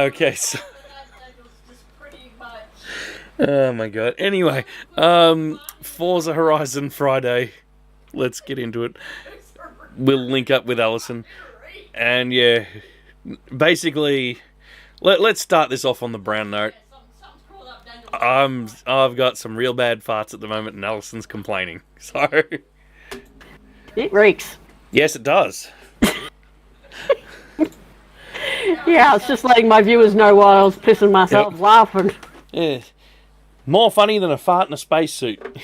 Okay, so... Oh my god. Anyway, Forza Horizon Friday. Let's get into it. We'll link up with Alison. And yeah, basically, let's start this off on the brown note. I've got some real bad farts at the moment, and Alison's complaining. So it reeks. Yes, it does. Yeah, it's just letting my viewers know why I was pissing myself laughing. Yeah, more funny than a fart in a spacesuit.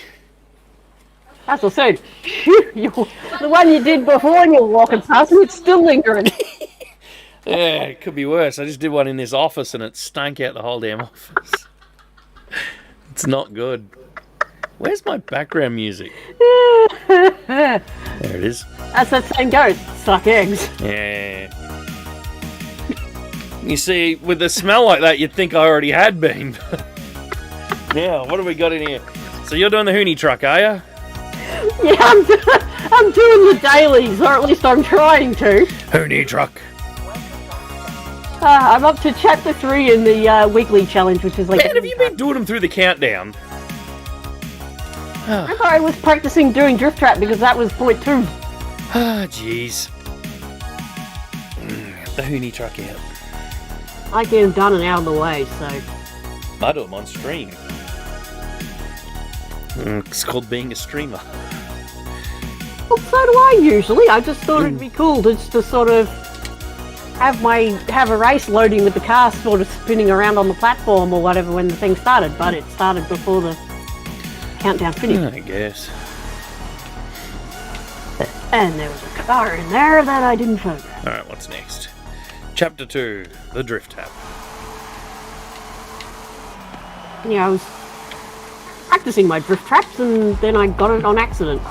As I said, the one you did before and you're walking past and it's still lingering. Yeah, it could be worse. I just did one in this office and it stank out the whole damn office. It's not good. Where's my background music? There it is. As that saying goes, suck eggs. Yeah. You see, with the smell like that, you'd think I already had been. Now, what have we got in here? So you're doing the Hoonie truck, are you? Yeah, I'm doing the dailies, or at least I'm trying to. Hoonie truck. I'm up to chapter 3 in the weekly challenge, which is like... Man, have you been doing them through the countdown? Remember, I was practicing doing drift trap because that was point 2. Ah, jeez. The Hoonie truck out. I get them done and out of the way, so... I do them on stream. It's called being a streamer. Well, so do I usually. I just thought it'd be cool just to sort of have a race loading with the car sort of spinning around on the platform or whatever when the thing started, but it started before the countdown finished. I guess. And there was a car in there that I didn't photograph. Alright, what's next? Chapter 2, the drift tap. Yeah, I was practicing my drift traps and then I got it on accident.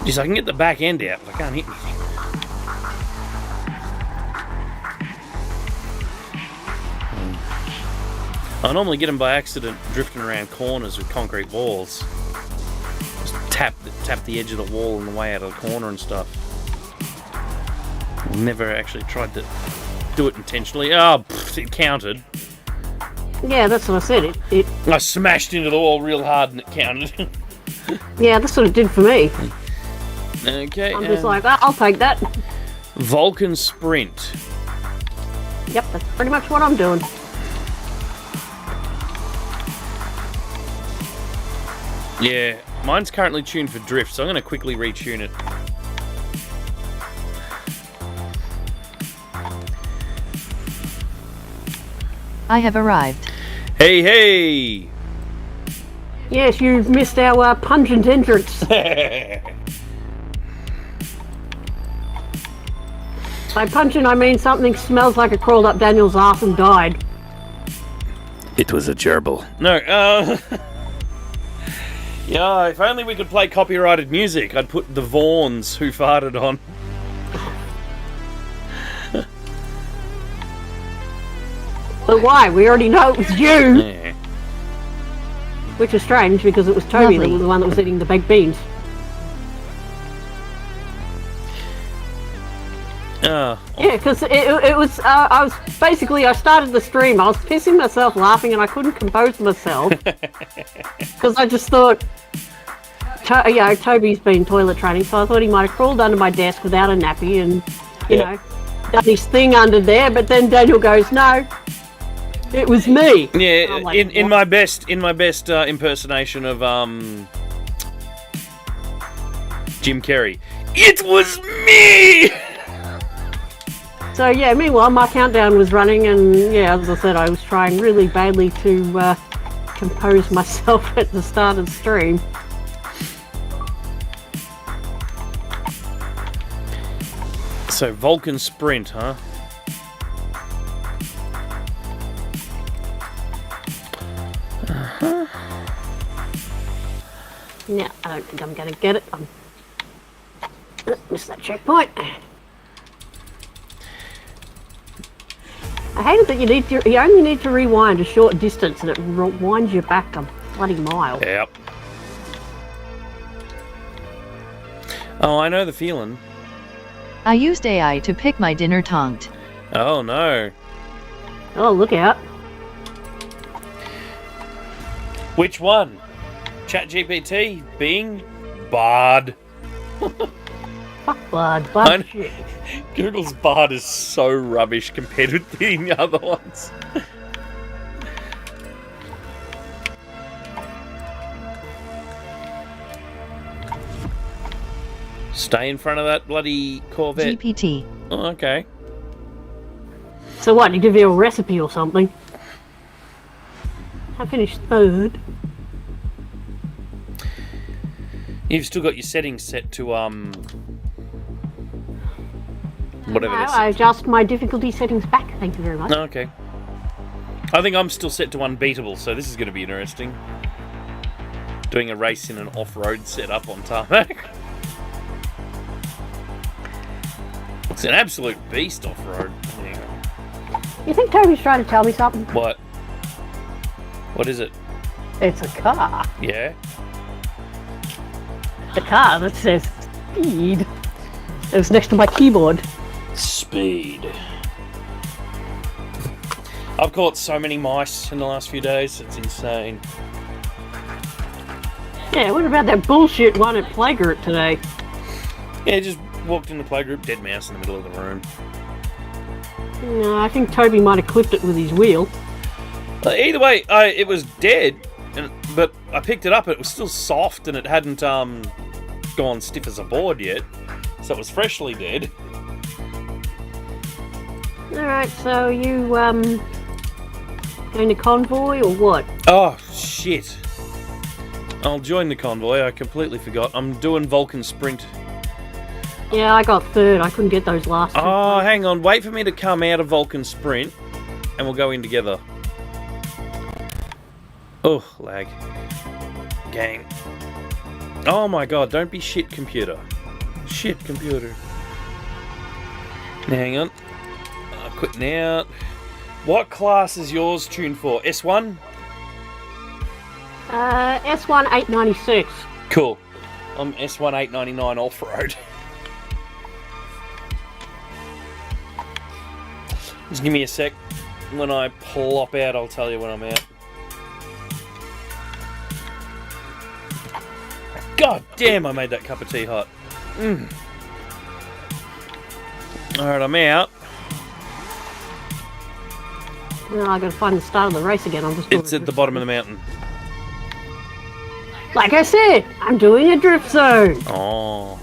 Jeez, I can get the back end out, but I can't hit anything. I normally get them by accident drifting around corners with concrete walls. Just tap the edge of the wall on the way out of the corner and stuff. Never actually tried to do it intentionally. Oh, it counted. Yeah, that's what I said. I smashed into the wall real hard and it counted. Yeah, that's what it did for me. Okay. I'm just like, I'll take that. Vulcan Sprint. Yep, that's pretty much what I'm doing. Yeah, mine's currently tuned for drift, so I'm going to quickly retune it. I have arrived. Hey, hey! Yes, you've missed our pungent entrance. By pungent, I mean something smells like it crawled up Daniel's arse and died. It was a gerbil. No, yeah, if only we could play copyrighted music, I'd put the Vaughns Who Farted on. But why? We already know it was you! Yeah. Which is strange, because it was Toby, the one that was eating the baked beans. Oh. Yeah, because it was, I started the stream, I was pissing myself laughing and I couldn't compose myself. Because I just thought, Toby's been toilet training, so I thought he might have crawled under my desk without a nappy and, you know, done his thing under there, but then Daniel goes, no, it was me. Yeah, like, in my best impersonation of Jim Carrey, it was me. So yeah, meanwhile my countdown was running and yeah, as I said, I was trying really badly to compose myself at the start of the stream. So Vulcan Sprint, huh? Uh-huh. Yeah, I don't think I'm gonna get it. Missed that checkpoint. I hate it that you only need to rewind a short distance and it winds you back. bloody mile. Yep. Oh, I know the feeling. I used AI to pick my dinner taunt. Oh, no. Oh, look out. Which one? ChatGPT? Bing? Bard? Fuck Bard. I Bard know. shit. Google's Bard is so rubbish compared with the other ones. Stay in front of that bloody Corvette. GPT. Oh, okay. So what, you give you a recipe or something? I finished third. You've still got your settings set to whatever No, this I is. adjust my difficulty settings back, thank you very much. Oh, okay. I think I'm still set to unbeatable, so this is going to be interesting. Doing a race in an off-road setup on tarmac. It's an absolute beast off-road. Hang on. You think Toby's trying to tell me something? What? What is it? It's a car. Yeah? The car that says speed. It was next to my keyboard. Speed. I've caught so many mice in the last few days, it's insane. Yeah, what about that bullshit one at Playgroup today? Yeah, just walked in the playgroup, dead mouse in the middle of the room. No, I think Toby might have clipped it with his wheel. Either way, it was dead, but I picked it up, it was still soft and it hadn't gone stiff as a board yet, so it was freshly dead. Alright, so you, going to convoy or what? Oh, shit. I'll join the convoy, I completely forgot. I'm doing Vulcan Sprint. Yeah, I got third. I couldn't get those last two. Oh, hang on, wait for me to come out of Vulcan Sprint, and we'll go in together. Oh, lag. Gang. Oh my god, don't be shit, computer. Shit, computer. Now, hang on. Quitting out. What class is yours tuned for? S1? S1 896. Cool. I'm S1 899 off-road. Just give me a sec. When I plop out, I'll tell you when I'm out. God damn, I made that cup of tea hot. Alright, I'm out. Well, I gotta find the start of the race again. It's at the bottom of the mountain. Like I said, I'm doing a drift zone. Oh.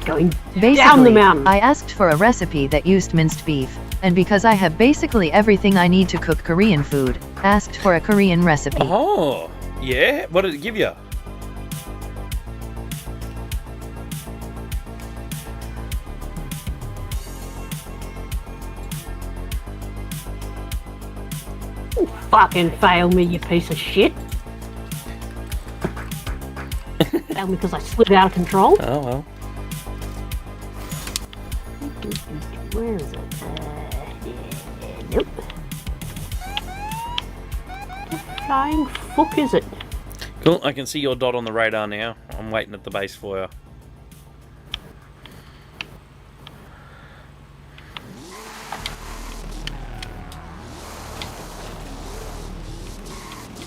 Going Basically, down the mountain. I asked for a recipe that used minced beef, and because I have basically everything I need to cook Korean food, asked for a Korean recipe. Oh. Yeah? What did it give you? Fucking fail me, you piece of shit. Fail me because I slid out of control. Oh, well. Where is it? Nope. The flying fuck is it? Cool, I can see your dot on the radar now. I'm waiting at the base for you.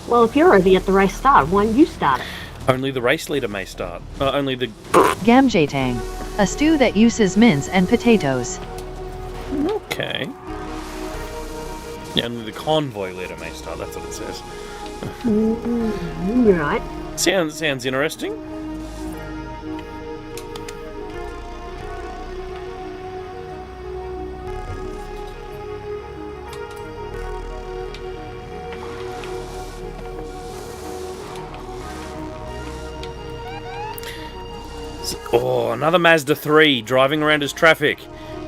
Well, if you're already at the race start, why don't you start it? Only the race leader may start. Only the... Gamjatang, a stew that uses mince and potatoes. Okay. Yeah, only the convoy leader may start, that's what it says. Right. Sounds interesting. Oh, another Mazda 3 driving around as traffic.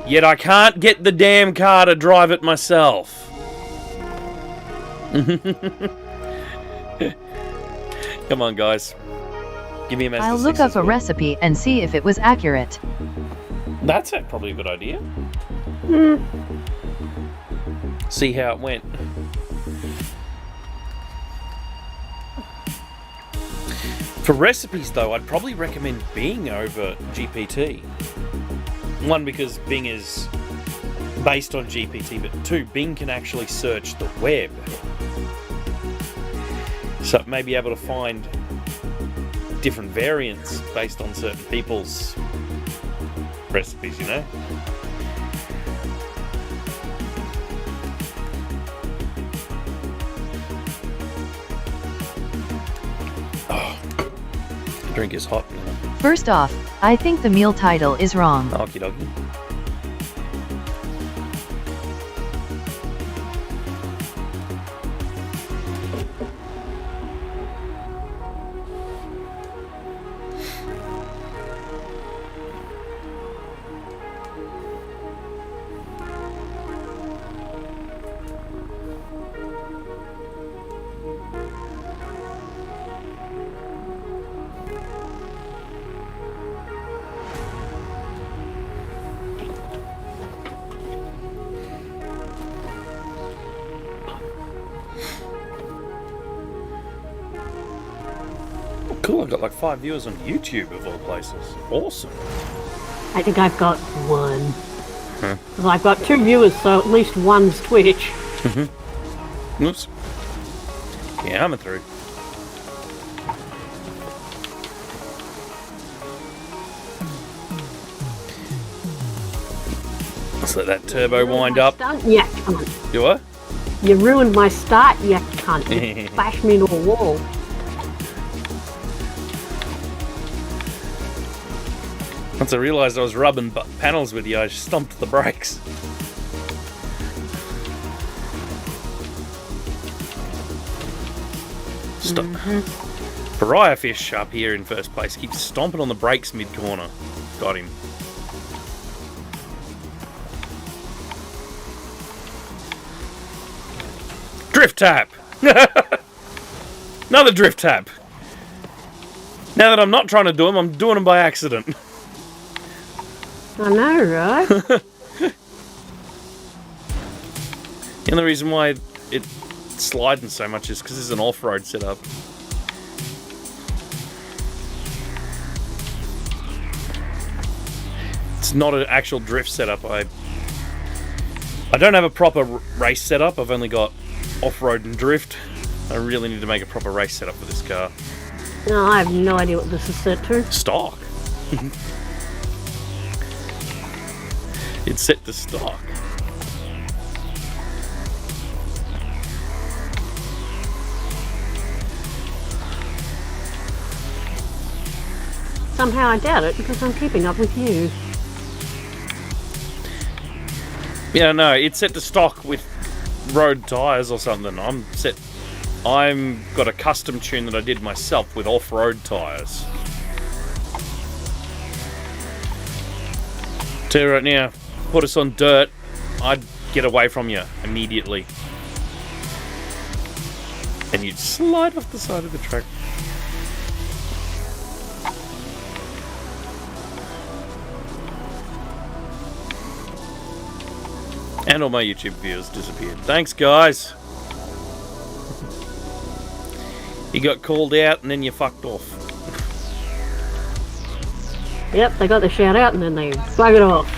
Yet I can't get the damn car to drive it myself. Come on, guys. Give me a Mazda I'll look 6 up as a well. recipe and see if it was accurate. That's probably a good idea. See how it went. For recipes, though, I'd probably recommend Bing over GPT. One, because Bing is based on GPT, but two, Bing can actually search the web. So it may be able to find different variants based on certain people's recipes, you know? Oh, the drink is hot. First off, I think the meal title is wrong. Okie dokie. Cool, I've got like 5 viewers on YouTube of all places. Awesome. I think I've got one. Well, I've got 2 viewers, so at least one's Twitch. Oops. Yeah, I'm through. Let's let that turbo wind up. Yeah, come on. Do what? You ruined my start, you cunt. You bashed me into a wall. Once I realised I was rubbing panels with you, I stomped the brakes. Stop. Pariah fish up here in first place. Keeps stomping on the brakes mid-corner. Got him. Drift tap! Another drift tap! Now that I'm not trying to do them, I'm doing them by accident. I know, right? The only reason why it's sliding so much is because it's an off-road setup. It's not an actual drift setup. I don't have a proper race setup. I've only got off-road and drift. I really need to make a proper race setup for this car. No, I have no idea what this is set to. Stock. It's set to stock. Somehow I doubt it because I'm keeping up with you. Yeah, no, it's set to stock with road tyres or something. I'm got a custom tune that I did myself with off-road tyres. Tell you right now, put us on dirt, I'd get away from you immediately. And you'd slide off the side of the track. And all my YouTube viewers disappeared. Thanks, guys. You got called out and then you fucked off. Yep, they got the shout out and then they buggered off.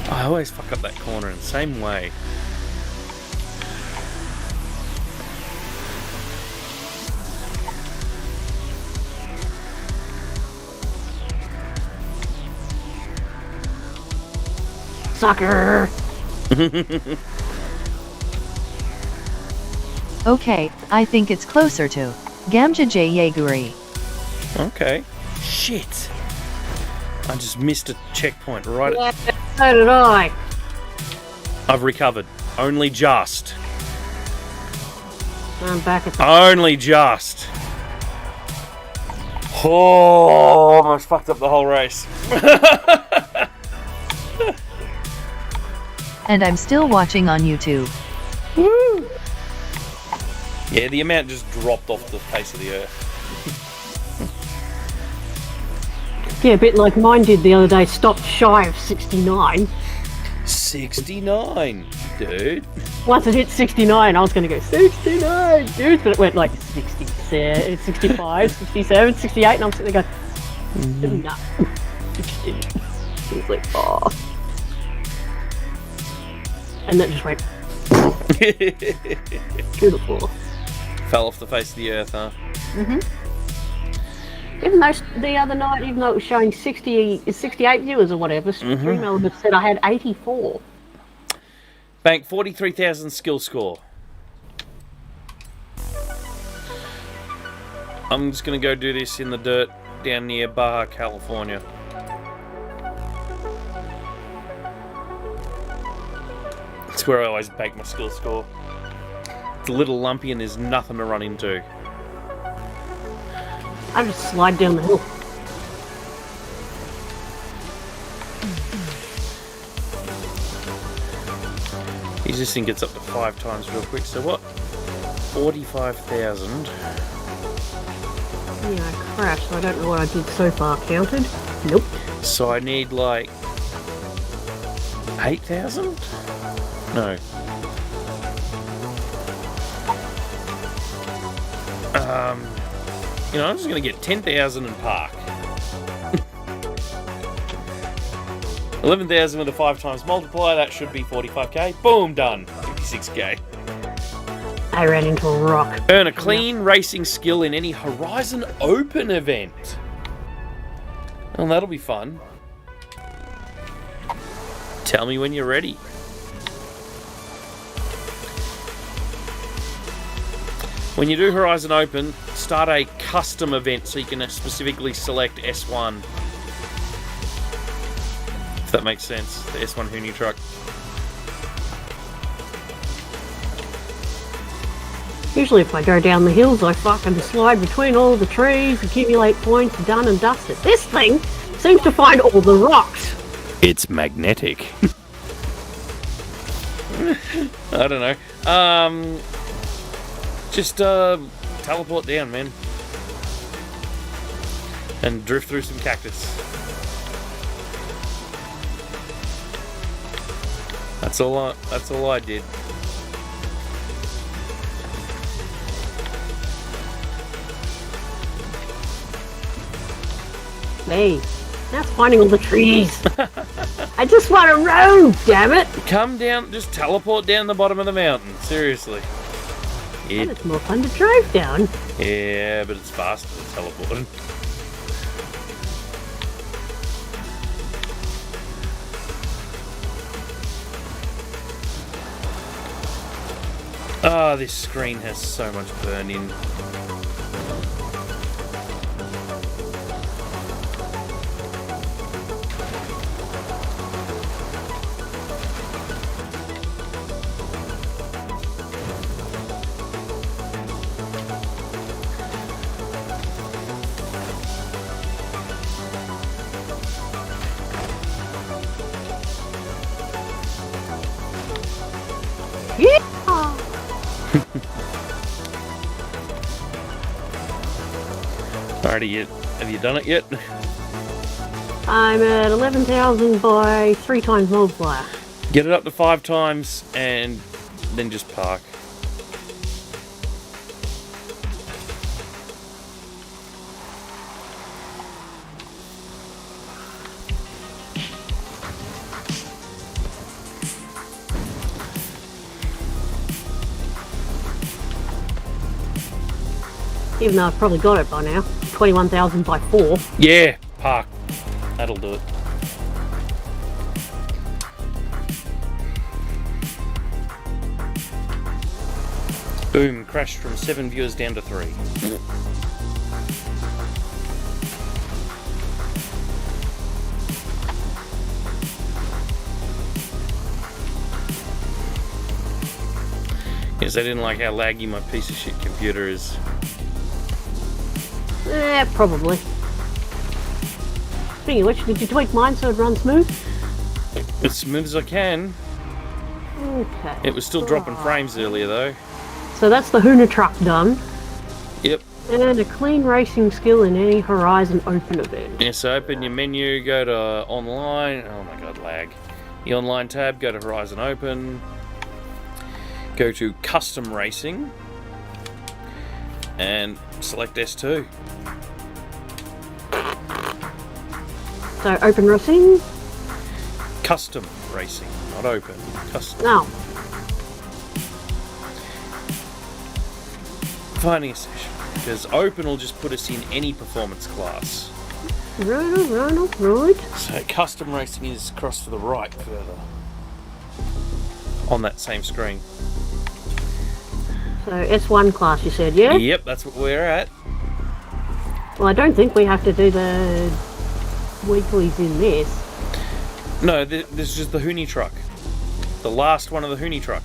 I always fuck up that corner in the same way. Sucker! Okay, I think it's closer to DazzaJay Yaguri. Okay. Shit. I just missed a checkpoint right Yeah, so did I. I've recovered. Only just. I'm back at the... Only just. Oh, almost fucked up the whole race. And I'm still watching on YouTube. Woo! Yeah, the amount just dropped off the face of the earth. Yeah, a bit like mine did the other day, stopped shy of 69. 69. dude. Once it hit 69, I was going to go 69, dude, but it went like 67, 65, 67, 68, and I'm sitting there going, no. It was like, oh. And then it just went. Beautiful. Fell off the face of the earth, huh? Even though the other night, even though it was showing 68 viewers or whatever, Stream Elements said I had 84. Bank 43,000 skill score. I'm just going to go do this in the dirt down near Baja, California. That's where I always bank my skill score. It's a little lumpy and there's nothing to run into. I just slide down the hill. This thing gets up to 5 times real quick. So what? 45,000. Yeah, I crashed, so I don't know what I did so far counted. Nope. So I need like 8,000? No. You know, I'm just going to get 10,000 and park. 11,000 with a 5 times multiplier, that should be 45k. Boom, done. 56k. I ran into a rock. Earn a clean racing skill in any Horizon Open event. Well, that'll be fun. Tell me when you're ready. When you do Horizon Open, start a custom event so you can specifically select S1. If that makes sense, the S1 Hooney truck. Usually if I go down the hills, I fucking slide between all the trees, accumulate points, done and dusted. This thing seems to find all the rocks. It's magnetic. I don't know. Just teleport down, man. And drift through some cactus. That's all I did. Hey, that's finding all the trees. I just want a road, damn it. Come down, just teleport down the bottom of the mountain. Seriously. And it's more fun to drive down. Yeah, but it's faster than teleporting. Ah, this screen has so much burned in. Alrighty, have you done it yet? I'm at 11,000 by 3 times multiplier. Get it up to 5 times and then just park. Even though I've probably got it by now. 21,000 by 4. Yeah, park. That'll do it. Boom, crashed from 7 viewers down to 3. Yes, I didn't like how laggy my piece of shit computer is. Probably. Speaking of which, did you tweak mine so it runs smooth? As smooth as I can. Okay. It was still dropping frames earlier though. So that's the Hoona truck done. Yep. And a clean racing skill in any Horizon Open event. Yeah, so open your menu, go to online. Oh my god, lag. The online tab, go to Horizon Open. Go to Custom Racing and select S2. So open racing? Custom Racing, not open. Custom. No. Finding a session. Because open will just put us in any performance class. Right. So Custom Racing is across to the right further. On that same screen. So S1 class, you said, yeah? Yep, that's what we're at. Well, I don't think we have to do the weeklies in this. No, this is just the Hoonie truck. The last one of the Hoonie truck.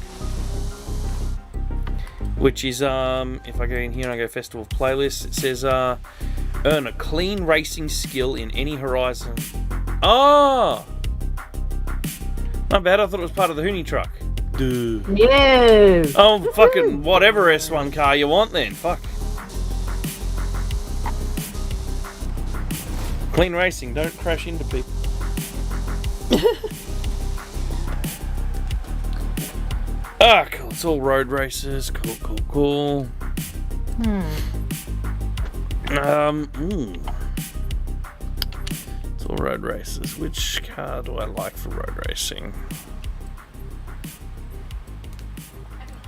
Which is, if I go in here and I go Festival Playlist, it says, earn a clean racing skill in any horizon. Oh! Not bad, I thought it was part of the Hoonie truck. Duh. Yeah. Oh, fucking whatever S1 car you want then. Fuck. Clean racing, don't crash into people. Ah, cool. It's all road races. Cool. It's all road races. Which car do I like for road racing?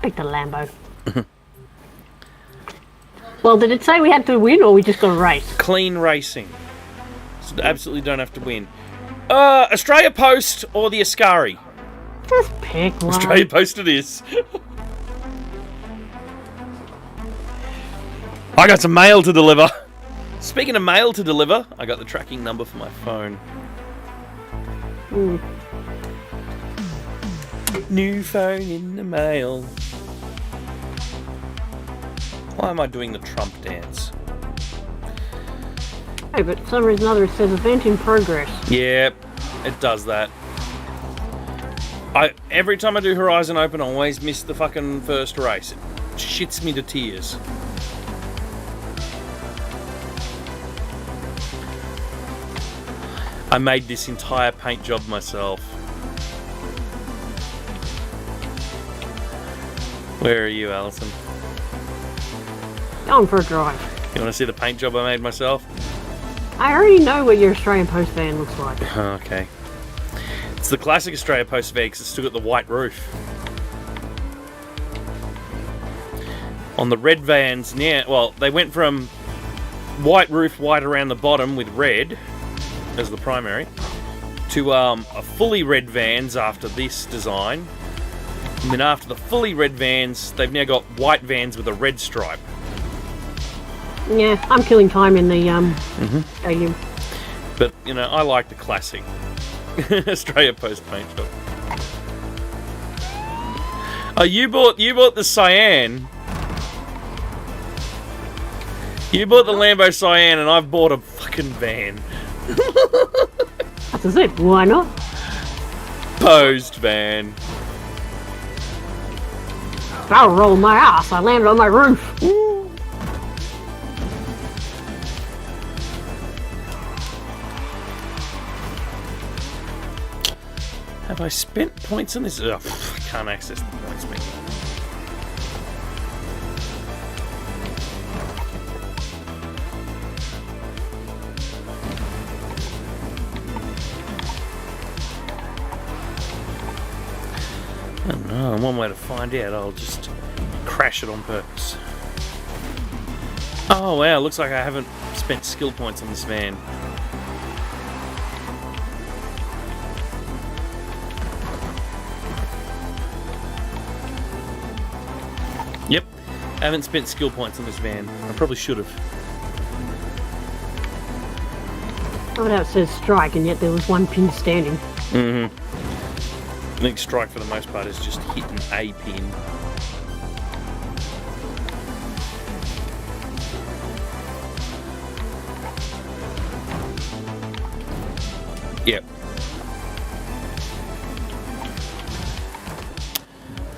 Pick the Lambo. Well, did it say we had to win or we just got to race? Clean racing. So absolutely don't have to win. Australia Post or the Ascari? Just pick one. Australia Post it is. I got some mail to deliver. Speaking of mail to deliver, I got the tracking number for my phone. New phone in the mail. Why am I doing the Trump dance? Hey, but for some reason or other it says event in progress. Yep, it does that. Every time I do Horizon Open, I always miss the fucking first race. It shits me to tears. I made this entire paint job myself. Where are you, Alison? Going for a drive. You want to see the paint job I made myself? I already know what your Australian Post van looks like. Okay. It's the classic Australia Post van because it's still got the white roof. On the red vans now, well, they went from white roof, white around the bottom with red as the primary, to a fully red vans after this design. And then after the fully red vans, they've now got white vans with a red stripe. Yeah, I'm killing time in the stadium. But, you know, I like the classic Australia Post paint job. Oh, you bought the Cyan. You bought the Lambo Cyan and I've bought a fucking van. That's it, why not? Posed van. I'll roll my ass, I landed on my roof. Have I spent points on this? Ugh, I can't access the points menu. I don't know, one way to find out, I'll just crash it on purpose. Oh wow, looks like I haven't spent skill points on this van. Yep, I haven't spent skill points on this van. I probably should have. Oh, no, it says strike, and yet there was one pin standing. Mm-hmm. I think strike for the most part is just hitting a pin. Yep.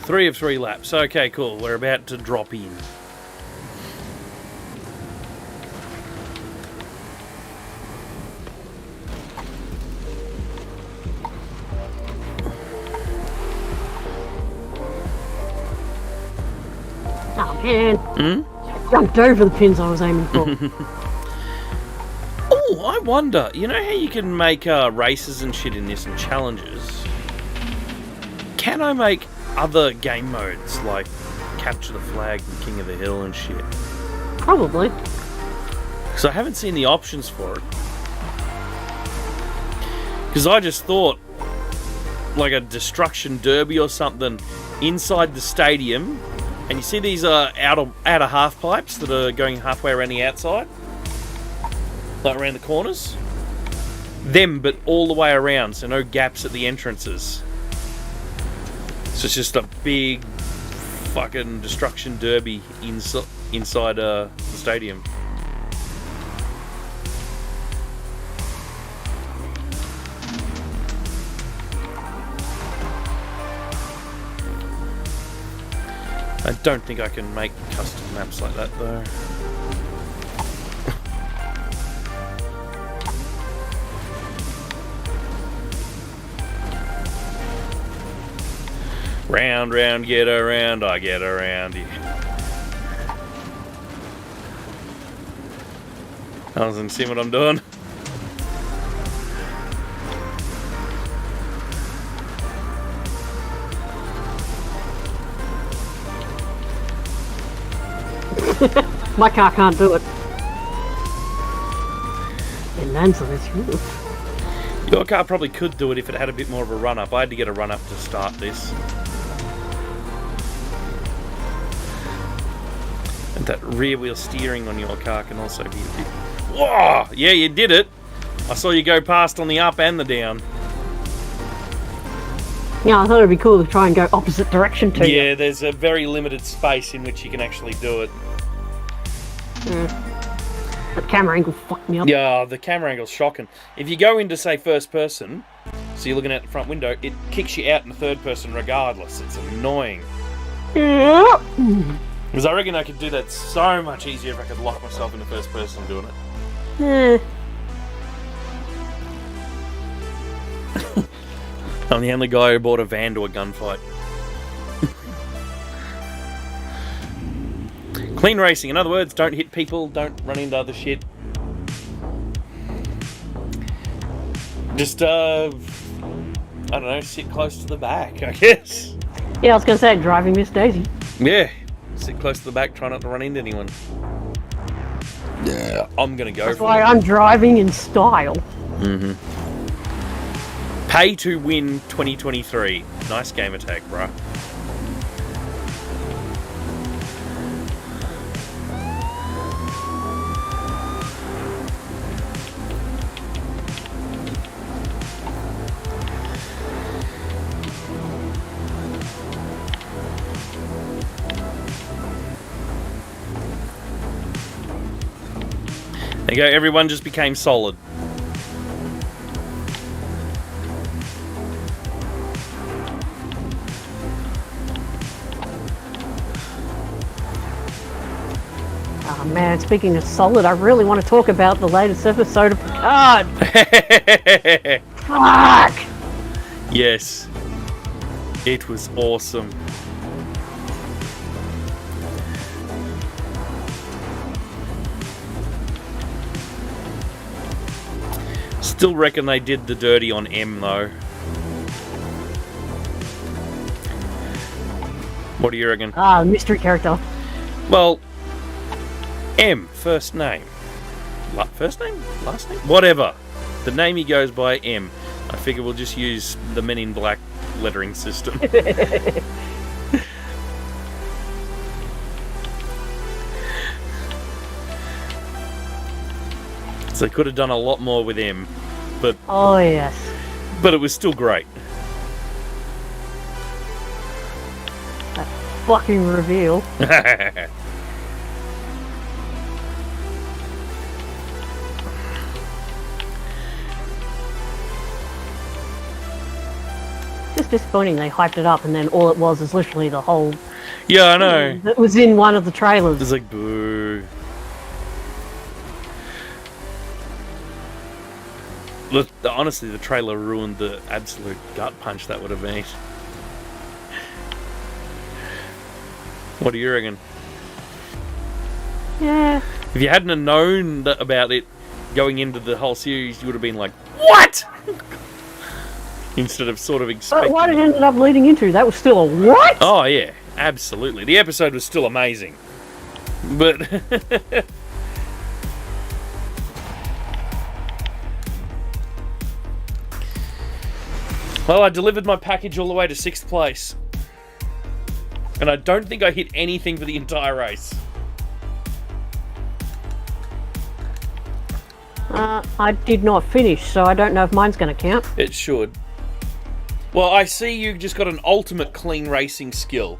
3 of 3 laps. Okay, cool. We're about to drop in. And jumped over the pins I was aiming for. Oh, I wonder. You know how you can make races and shit in this and challenges? Can I make other game modes like Capture the Flag and King of the Hill and shit? Probably. Because I haven't seen the options for it. Because I just thought like a destruction derby or something inside the stadium, and you see these outer half pipes that are going halfway around the outside, like around the corners, them but all the way around, so no gaps at the entrances. So it's just a big fucking destruction derby inside the stadium. I don't think I can make custom maps like that though. Round, round, get around, I get around you. Doesn't see what I'm doing. My car can't do it. It lands on its roof. Your car probably could do it if it had a bit more of a run-up. I had to get a run-up to start this. And that rear-wheel steering on your car can also be a bit... Whoa! Yeah, you did it! I saw you go past on the up and the down. Yeah, I thought it'd be cool to try and go opposite direction to you. Yeah, there's a very limited space in which you can actually do it. That camera angle fucked me up. Yeah, the camera angle's shocking. If you go into, say, first person, so you're looking out the front window, it kicks you out in the third person regardless. It's annoying. Yeah. Because I reckon I could do that so much easier if I could lock myself into first person doing it. I'm the only guy who bought a van to a gunfight. Clean racing, in other words, don't hit people, don't run into other shit. Just, I don't know, sit close to the back, I guess. Yeah, I was going to say, driving Miss Daisy. Yeah, sit close to the back, try not to run into anyone. Yeah, I'm going to go That's for why it. I'm driving in style. Mm-hmm. Pay to win 2023. Nice game attack, bruh. There you go, everyone just became solid. Oh man, speaking of solid, I really want to talk about the latest episode of Picard. Fuck! Yes. It was awesome. Still reckon they did the dirty on M though. What do you reckon? Ah, mystery character. Well, M, first name. First name? Last name? Whatever. The name he goes by, M. I figure we'll just use the Men in Black lettering system. So they could have done a lot more with M, but Oh yes. it was still great. That fucking reveal. Just disappointing they hyped it up and then all it was is literally the whole Yeah, I know. that was in one of the trailers. It's like, boo. Look, honestly, the trailer ruined the absolute gut punch that would have been. What do you reckon? Yeah. If you hadn't have known about it going into the whole series, you would have been like, what? Instead of sort of expecting. But what it ended up leading into, that was still a what? Oh, yeah, absolutely. The episode was still amazing. But... well, I delivered my package all the way to 6th place. And I don't think I hit anything for the entire race. I did not finish, so I don't know if mine's going to count. It should. Well, I see you just got an ultimate clean racing skill,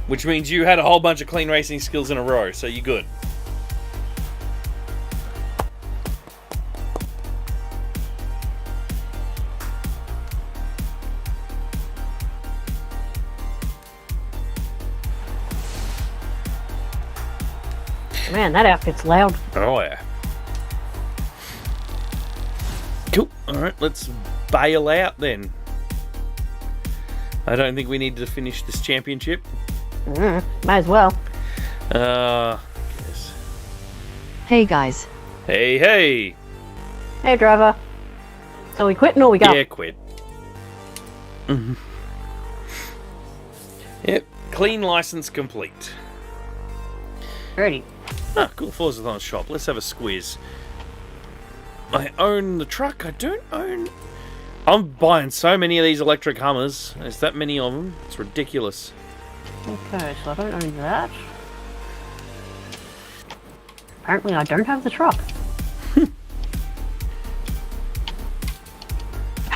which means you had a whole bunch of clean racing skills in a row, so you're good. Man, that outfit's loud. Oh, yeah. Cool. Alright, let's bail out then. I don't think we need to finish this championship. Might as well. Yes. Hey guys. Hey, hey! Hey, driver. So we quitting or we go? Yeah, quit. Yep, clean license complete. Ready. Ah, cool. Forza shop. Let's have a squiz. I own the truck. I don't own... I'm buying so many of these electric Hummers. There's that many of them. It's ridiculous. Okay, so I don't own that. Apparently I don't have the truck.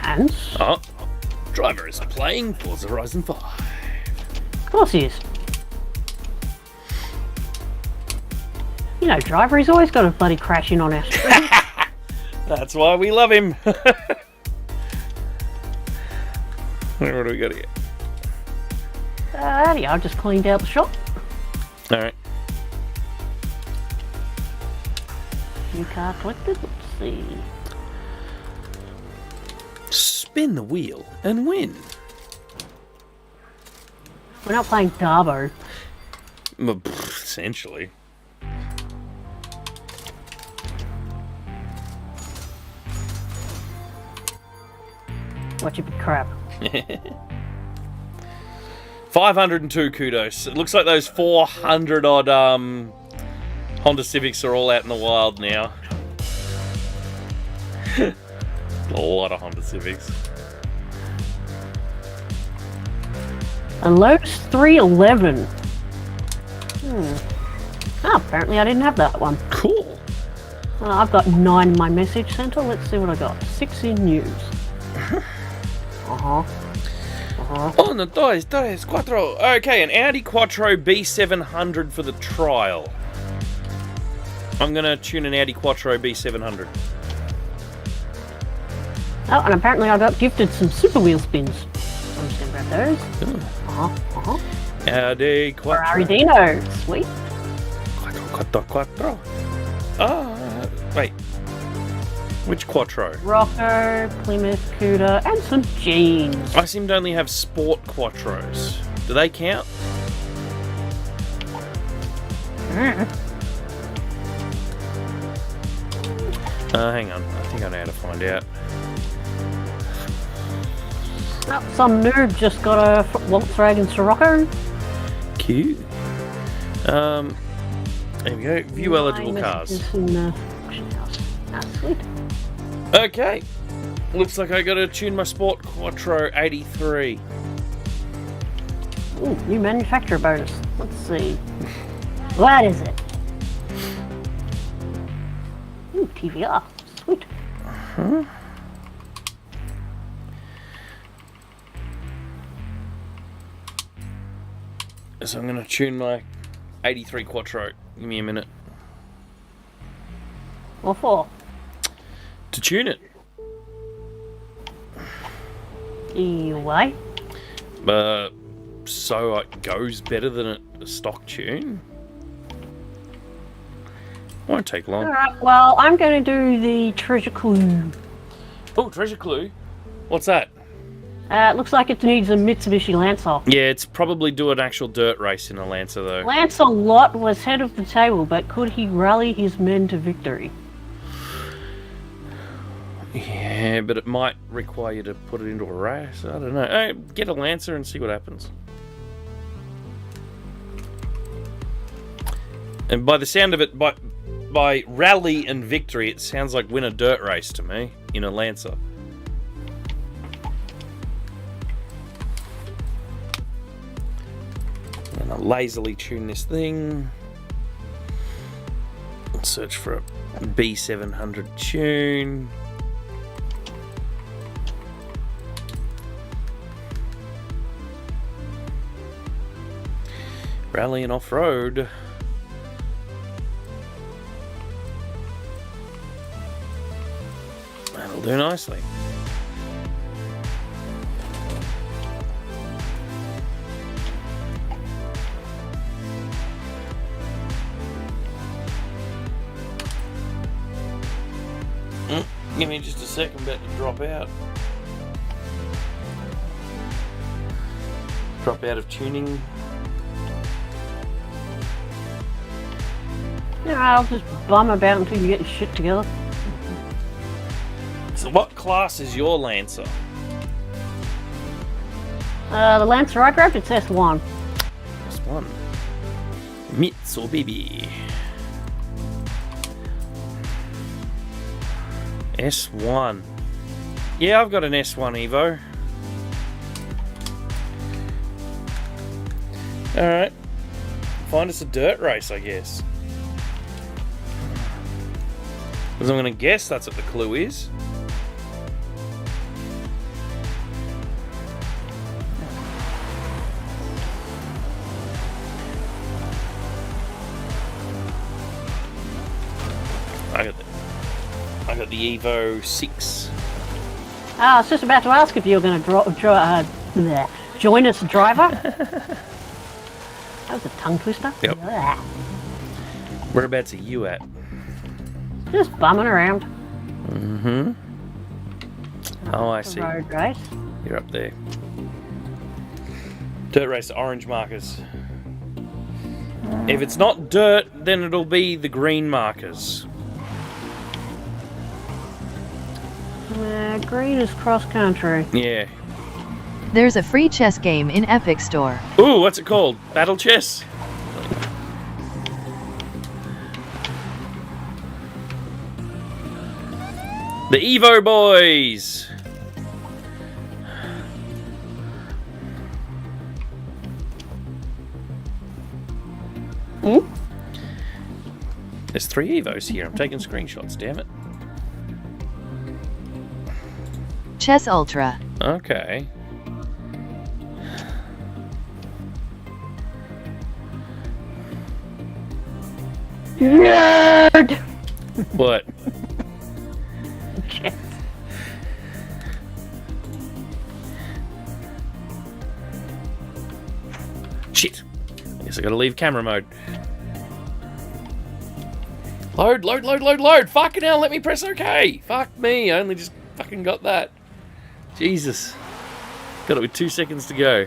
And... Oh, driver is playing Forza Horizon 5. Of course he is. You know, driver, he's always got to bloody crash in on our street. That's why we love him. What do we got here? Yeah, I just cleaned out the shop. Alright. New car collected. Let's see. Spin the wheel and win. We're not playing Darbo. Essentially. Watch it be crap. 502 kudos. It looks like those 400 odd Honda Civics are all out in the wild now. A lot of Honda Civics. A Lotus 311. Oh, apparently I didn't have that one. Cool. Well, I've got 9 in my message center. Let's see what I got. 6 in news. Uno, dos, tres, cuatro. Okay, an Audi Quattro B700 for the trial. I'm gonna tune an Audi Quattro B700. Oh, and apparently I got gifted some super wheel spins. I'm just gonna grab those. Audi Quattro. Ferrari Dino. Sweet. Quattro. Ah, wait. Which Quattro? Rocco, Plymouth, Cuda, and some jeans. I seem to only have Sport Quattros. Do they count? Hang on. I think I know how to find out. Oh, some noob just got a Volkswagen Scirocco. Cute. There we go. View eligible cars. In the auction house. Ah, sweet. Okay. Looks like I gotta tune my Sport Quattro 83. Ooh, new manufacturer bonus. Let's see. What is it? Ooh, TVR. Sweet. So I'm gonna tune my 83 Quattro. Give me a minute. What for? To tune it. Why? So it goes better than a stock tune. Won't take long. Alright, well, I'm going to do the treasure clue. Oh, treasure clue. What's that? It looks like it needs a Mitsubishi Lancer. Yeah, it's probably do an actual dirt race in a Lancer, though. Lancelot was head of the table, but could he rally his men to victory? Yeah, but it might require you to put it into a race. I don't know. Hey, get a Lancer and see what happens. And by the sound of it, by rally and victory, it sounds like win a dirt race to me in a Lancer. And I'll lazily tune this thing. Search for a B700 tune. Rally and off-road. That'll do nicely. Give me just a second, about to drop out. Drop out of tuning. Yeah, I'll just bum about until you get your shit together. So what class is your Lancer? The Lancer I grabbed, it's S1. S1. Mitsubishi. S1. Yeah, I've got an S1 Evo. Alright. Find us a dirt race, I guess. Because I'm going to guess that's what the clue is. I got the Evo 6. I was just about to ask if you were going to join us, driver. That was a tongue twister. Yep. Whereabouts are you at? Just bumming around. Mm-hmm. Oh, I see. Road race. You're up there. Dirt race, orange markers. If it's not dirt, then it'll be the green markers. Green is cross country. Yeah. There's a free chess game in Epic Store. Ooh, what's it called? Battle chess? The Evo boys! There's 3 Evos here. I'm taking screenshots, damn it. Chess Ultra. Okay. Nerd! What? Chess. Shit. I guess I gotta leave camera mode. Load, load, load, load, load! Fucking hell, let me press OK! Fuck me, I only just fucking got that. Jesus. Got it with 2 seconds to go.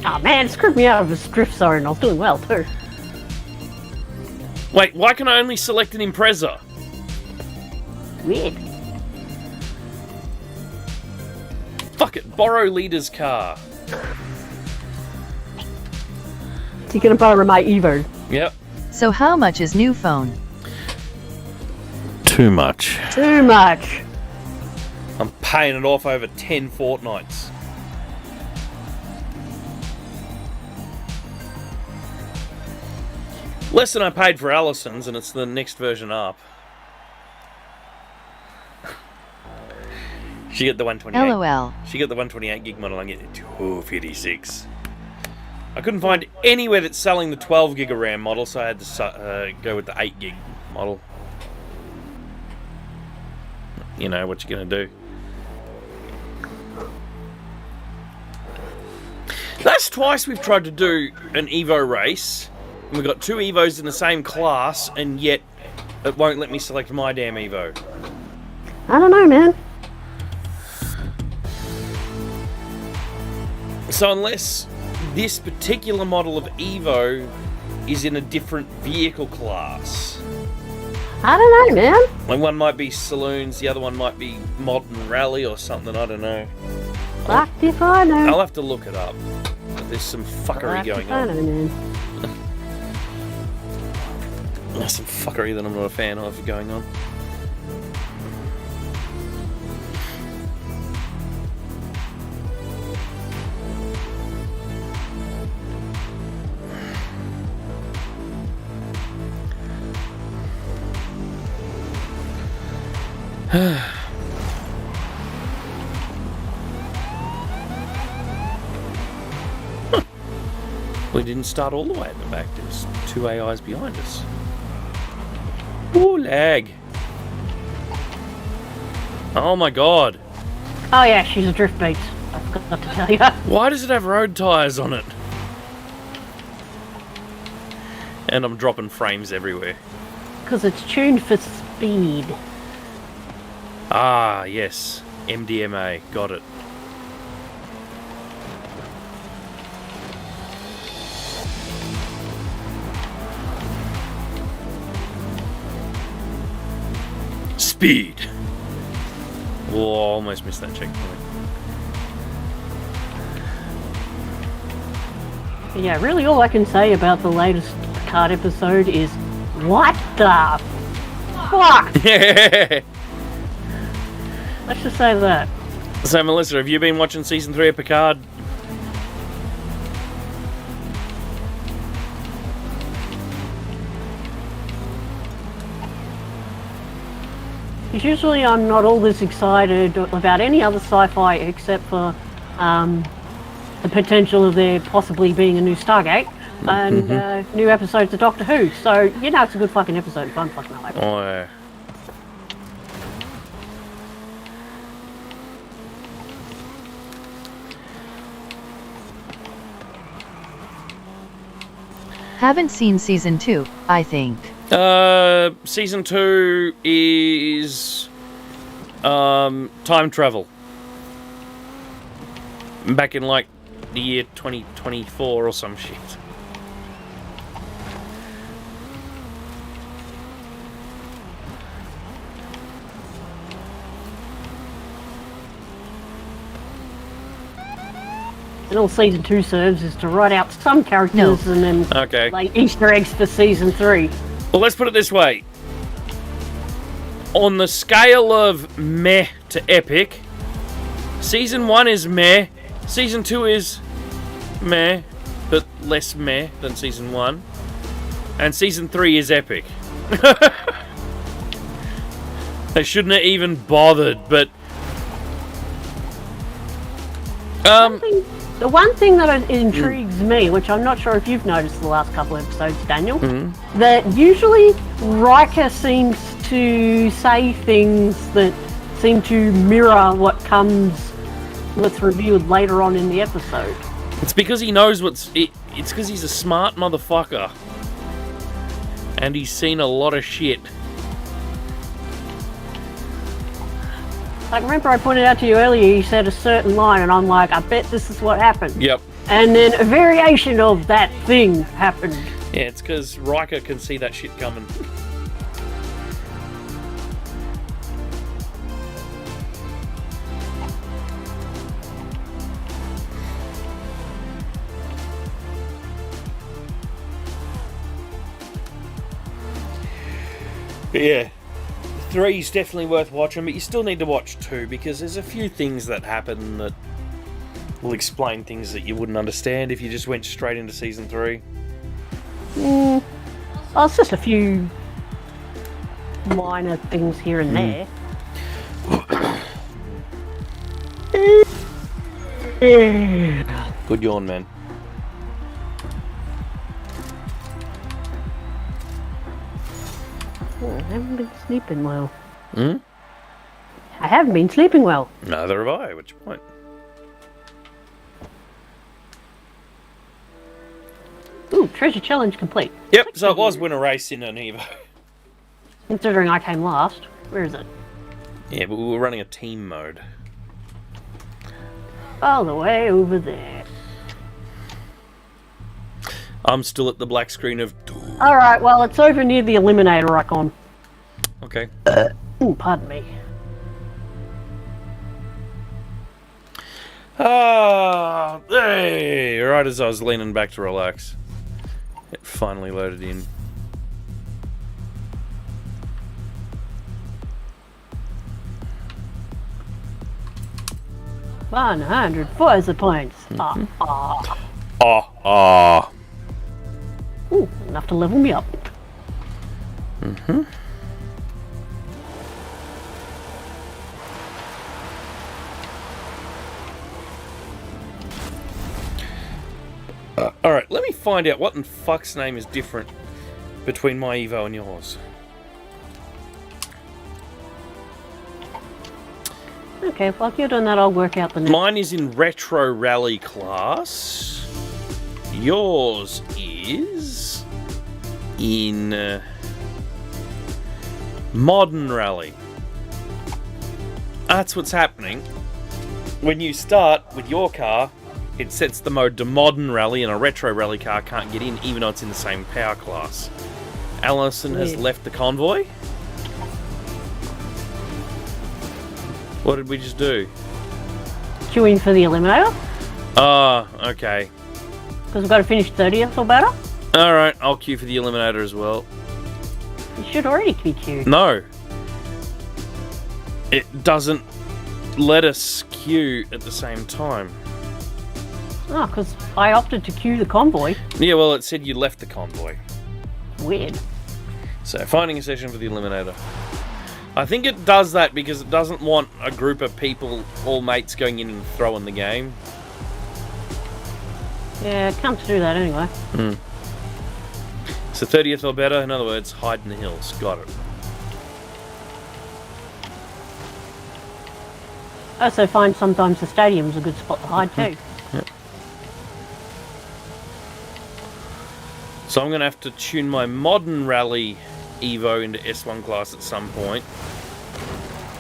Oh man, it screwed me out of a drift zone. I was doing well too. Wait, why can I only select an Impreza? Weird. Fuck it, borrow leader's car. So you're gonna borrow my Evo. Yep. So how much is new phone? Too much. Too much. I'm paying it off over 10 fortnights. Less than I paid for Allison's, and it's the next version up. She got the 128. LOL. She got the 128 gig model. I get the 256. I couldn't find anywhere that's selling the 12 gig of RAM model, so I had to go with the 8 gig model. You know what you're gonna do. That's twice we've tried to do an Evo race, and we've got 2 Evos in the same class, and yet it won't let me select my damn Evo. I don't know, man. So unless this particular model of Evo is in a different vehicle class. I don't know, man. Like one might be saloons, the other one might be modern rally or something, I don't know. Fucked if I know. I'll have to look it up. There's some fuckery going on. Man. There's some fuckery that I'm not a fan of going on. We didn't start all the way at the back. There's 2 AIs behind us. Ooh, lag. Oh my god. Oh yeah, she's a drift beast. I forgot to tell you. Why does it have road tyres on it? And I'm dropping frames everywhere. Because it's tuned for speed. Ah, yes. MDMA. Got it. Speed. Oh, almost missed that checkpoint. Yeah, really all I can say about the latest Picard episode is, what the fuck? Let's just say that. So, Melissa, have you been watching season 3 of Picard? Because usually I'm not all this excited about any other sci-fi except for the potential of there possibly being a new Stargate and new episodes of Doctor Who. So, you know, it's a good fucking episode if I'm fucking alive. Oh, yeah. Haven't seen season 2, I think. Season 2 is time travel. Back in like the year 2024 or some shit. And all season 2 serves is to write out some characters and then like Easter eggs for season 3. Well, let's put it this way. On the scale of meh to epic, season 1 is meh, season 2 is meh, but less meh than season 1, and season 3 is epic. They shouldn't have even bothered, but... The one thing that intrigues me, which I'm not sure if you've noticed the last couple of episodes, Daniel, that usually Riker seems to say things that seem to mirror what's revealed later on in the episode. It's because he knows it's because he's a smart motherfucker. And he's seen a lot of shit. Like, remember I pointed out to you earlier, you said a certain line, and I'm like, I bet this is what happened. Yep. And then a variation of that thing happened. Yeah, it's because Riker can see that shit coming. Yeah. 3's definitely worth watching, but you still need to watch 2 because there's a few things that happen that will explain things that you wouldn't understand if you just went straight into season 3. Well, it's just a few minor things here and there. Good yawn, man. I haven't been sleeping well. I haven't been sleeping well. Neither have I. What's your point? Ooh, treasure challenge complete. Yep, so it was win a race in an Evo. Considering I came last. Where is it? Yeah, but we were running a team mode. All the way over there. I'm still at the black screen of... Alright, well, it's over near the eliminator icon. Okay. Ooh, pardon me. Ah, hey! Right as I was leaning back to relax, it finally loaded in. $100 Forza points. Ooh, enough to level me up. Alright, let me find out what in fuck's name is different between my Evo and yours. Okay, while you're doing that, I'll work out the next. Mine is in Retro Rally class. Yours is in Modern Rally. That's what's happening. When you start with your car, it sets the mode to Modern Rally, and a Retro Rally car can't get in, even though it's in the same power class. Allison has left the convoy. What did we just do? Queuing for the eliminator. Ah, okay. Because we've got to finish 30th or better. Alright, I'll queue for the eliminator as well. You should already be queued. No. It doesn't let us queue at the same time. Oh, because I opted to queue the convoy. Yeah, well, it said you left the convoy. Weird. So, finding a session for the eliminator. I think it does that because it doesn't want a group of people, all mates, going in and throwing the game. Yeah, it comes to do that anyway. So 30th or better, in other words, hide in the hills. Got it. I also find sometimes the stadium's a good spot to hide too. Yep. So I'm going to have to tune my Modern Rally Evo into S1 class at some point,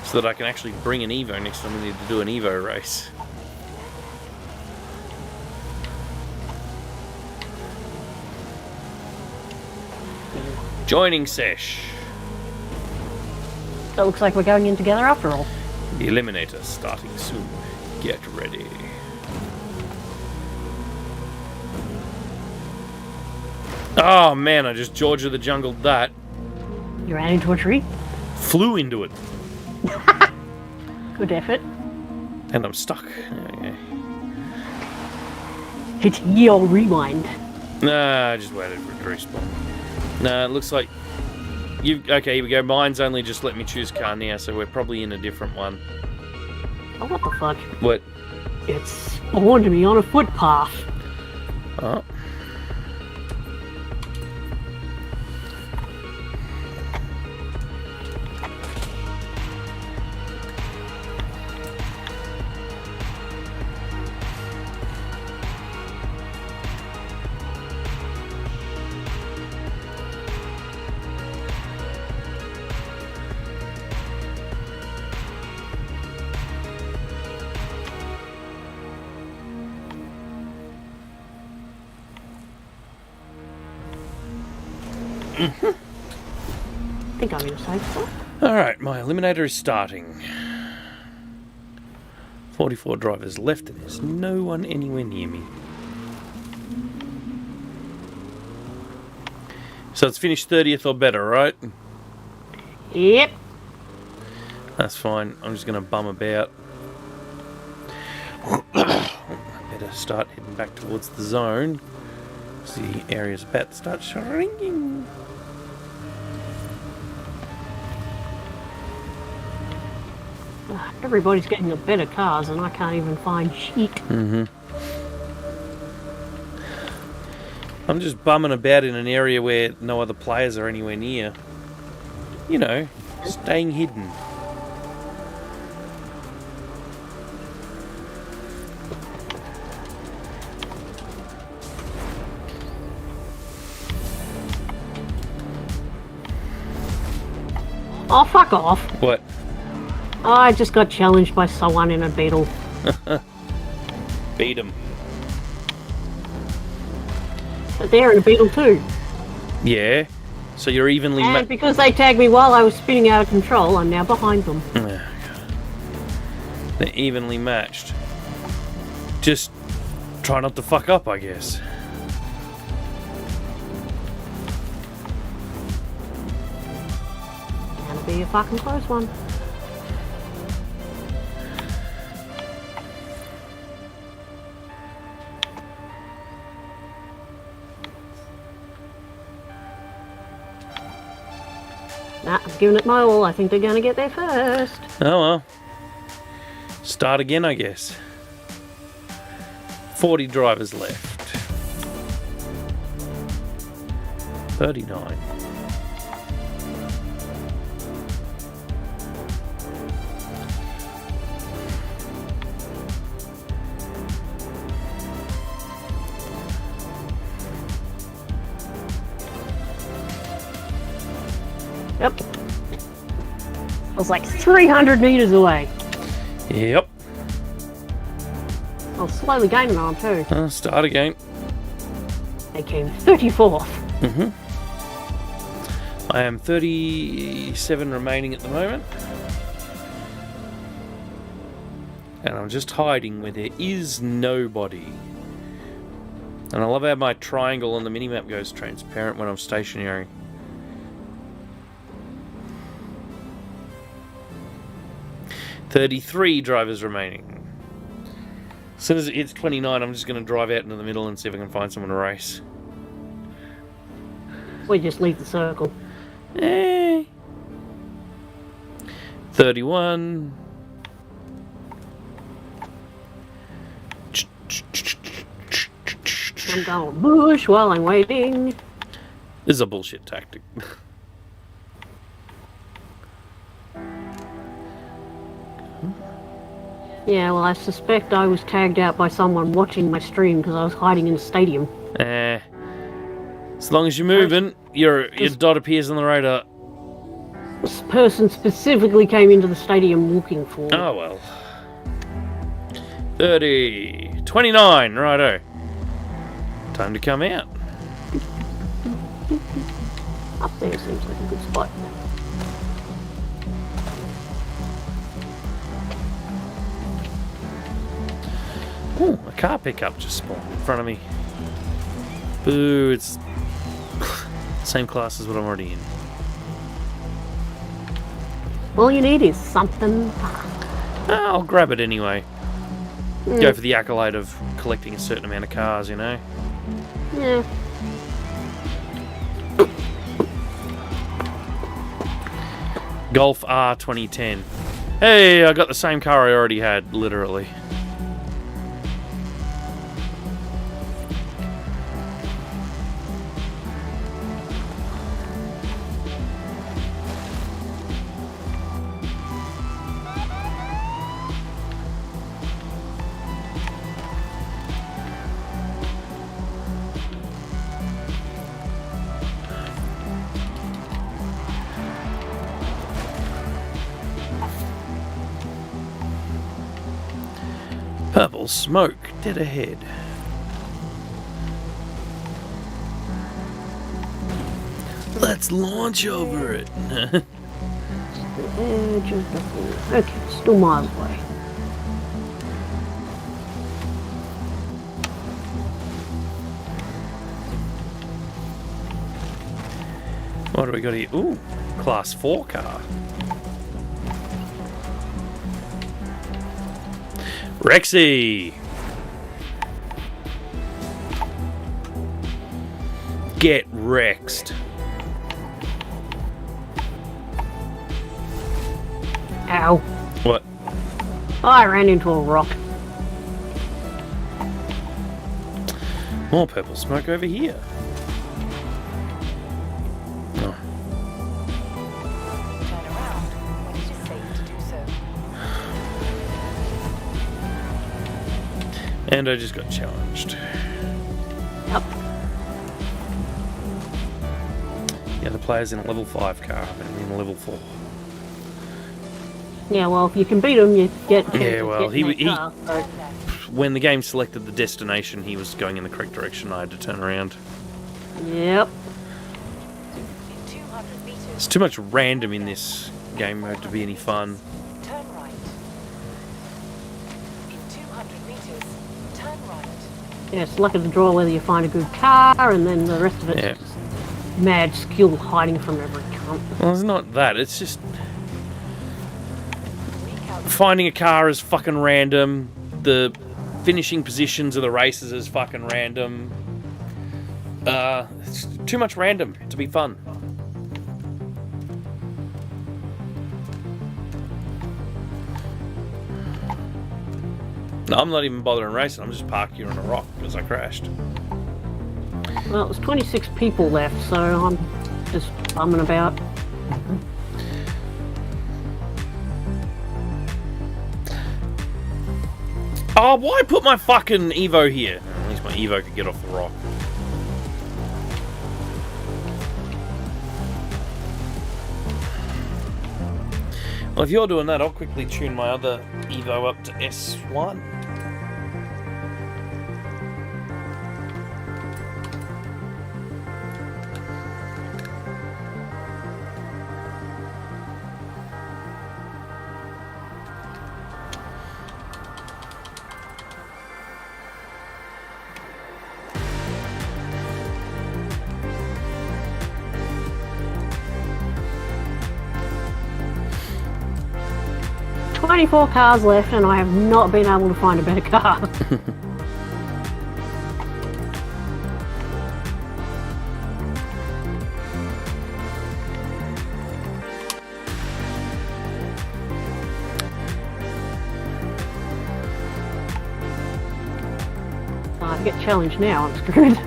so that I can actually bring an Evo next time we need to do an Evo race. Joining sesh. So it looks like we're going in together after all. The eliminator starting soon. Get ready. Oh man, I just Georgia the jungled that. You ran into a tree? Flew into it. Good effort. And I'm stuck. Okay. Hit ye old rewind. Nah, I just waited for it to respawn. Nah, it looks like you. Okay, here we go. Mine's only just let me choose car now, so we're probably in a different one. Oh, what the fuck? What? It spawned me on a footpath. Oh. I think I'm in a safe spot. Alright, my eliminator is starting. 44 drivers left and there's no one anywhere near me. So it's finished 30th or better, right? Yep. That's fine. I'm just going to bum about. I better start heading back towards the zone. The area's about to start shrinking. Everybody's getting a better cars and I can't even find shit. I'm just bumming about in an area where no other players are anywhere near. You know, staying hidden. Oh, fuck off. What? I just got challenged by someone in a beetle. Beat him. But they're in a beetle too. Yeah. So you're evenly And because they tagged me while I was spinning out of control, I'm now behind them. They're evenly matched. Just try not to fuck up, I guess. Gonna be a fucking close one. Nah, I'm giving it my all. I think they're gonna get there first. Oh well. Start again, I guess. 40 drivers left. 39. Yep. I was like 300 meters away. Yep. I was slowly gaining on too. Start again. They came 34th. I am 37 remaining at the moment. And I'm just hiding where there is nobody. And I love how my triangle on the minimap goes transparent when I'm stationary. $33 drivers remaining. As soon as it hits 29, I'm just going to drive out into the middle and see if I can find someone to race. We just leave the circle. 31. I'm going bush while I'm waiting. This is a bullshit tactic. Yeah, well, I suspect I was tagged out by someone watching my stream because I was hiding in a stadium. As long as you're moving, your dot appears on the radar. This person specifically came into the stadium looking for me. Oh well. 30. 29, righto. Time to come out. Up there seems like a good spot. Ooh, a car pickup just spawned in front of me. Boo, it's same class as what I'm already in. All you need is something. I'll grab it anyway. Go for the accolade of collecting a certain amount of cars, you know? Yeah. Golf R 2010. Hey, I got the same car I already had, literally. Purple smoke dead ahead. Let's launch over it. Okay, still miles away. What do we got here? Ooh, class 4 car. Rexy! Get Rexed. Ow. What? Oh, I ran into a rock. More purple smoke over here. Oh. Turn around when it is safe to do so. And I just got challenged. Yep. The other player's in a level 5 car and I'm in a level 4. Yeah, well, if you can beat him, you get. Yeah, well, get in that he- car, so- When the game selected the destination, he was going in the correct direction. I had to turn around. Yep. In 200 meters, It's too much random in this game mode to be any fun. turn right. In 200 meters, turn right. Yeah, it's luck of the draw whether you find a good car, and then the rest of it's Yeah. just mad skill hiding from every cunt. Well, it's not that. It's just Recalculate. finding a car is fucking random. The finishing positions of the races is fucking random. It's too much random to be fun. No, I'm not even bothering racing. I'm just parked here on a rock because I crashed. Well, there's 26 people left, so I'm just bumming about. Oh, why put my fucking Evo here? At least my Evo could get off the rock. Well, if you're doing that, I'll quickly tune my other Evo up to S1. There's 24 cars left, and I have not been able to find a better car. I get challenged now, I'm screwed.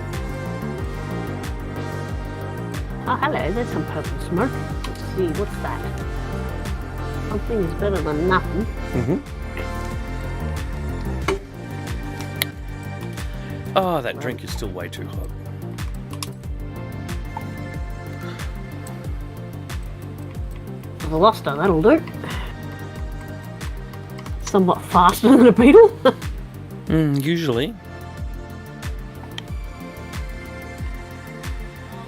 Oh, hello, there's some purple smoke. Let's see, what's that? Something is better than nothing. Oh, that drink is still way too hot. A Veloster, that'll do. Somewhat faster than a Beetle. Usually.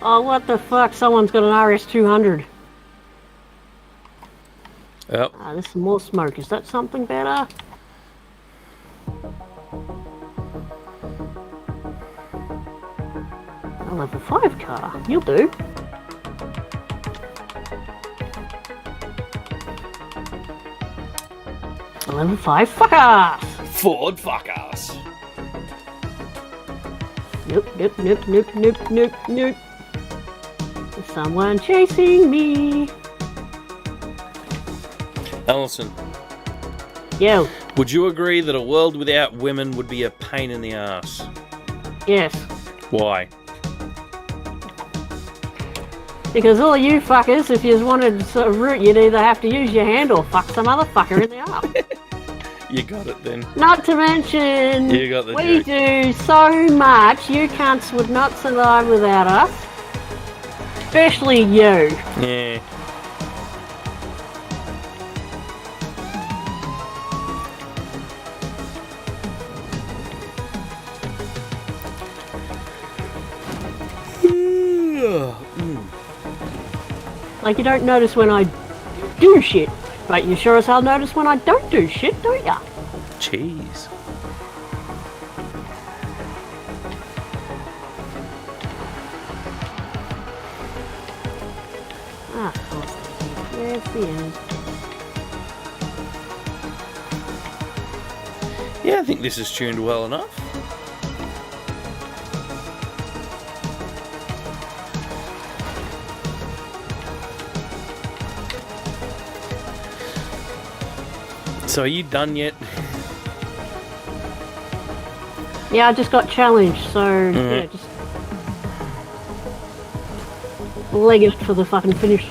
Oh, what the fuck? Someone's got an RS200. Yep. Ah, there's some more smoke. Is that something better? A level 5 car. You'll do. A level 5 fuck ass. Ford fuck ass. Nope, nope, nope, nope, nope, nope, nope. There's someone chasing me. Alison, Yo, would you agree that a world without women would be a pain in the ass? yes. Why? Because all you fuckers, if you wanted to sort of root, you'd either have to use your hand or fuck some other fucker in the arse. You got it then. Not to mention, You got the we joke. do so much, you cunts would not survive without us. Especially you. Yeah. Like, you don't notice when I do shit, but you sure as hell notice when I don't do shit, don't ya? Cheese. Ah, where's the end? Yeah, I think this is tuned well enough. So are you done yet? Yeah, I just got challenged, so yeah, just leg it for the fucking finish.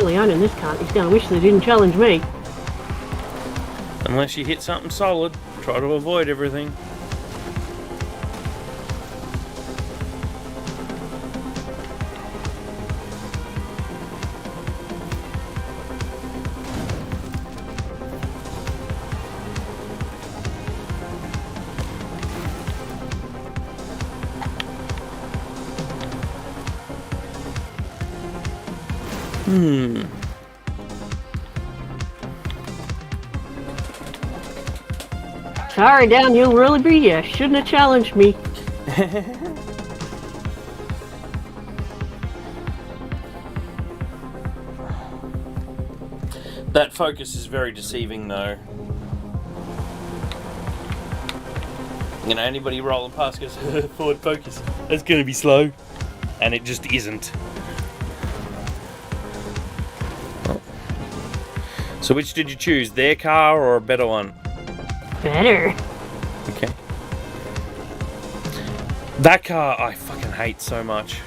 totally owning this cunt. He's going to wish they didn't challenge me. Unless you hit something solid, try to avoid everything. Sorry, downhill really be you. Shouldn't have challenged me. That focus is very deceiving, though. You know, anybody rolling past goes, forward focus, it's going to be slow. And it just isn't. So which did you choose, their car or a better one? Better. Okay. That car I fucking hate so much.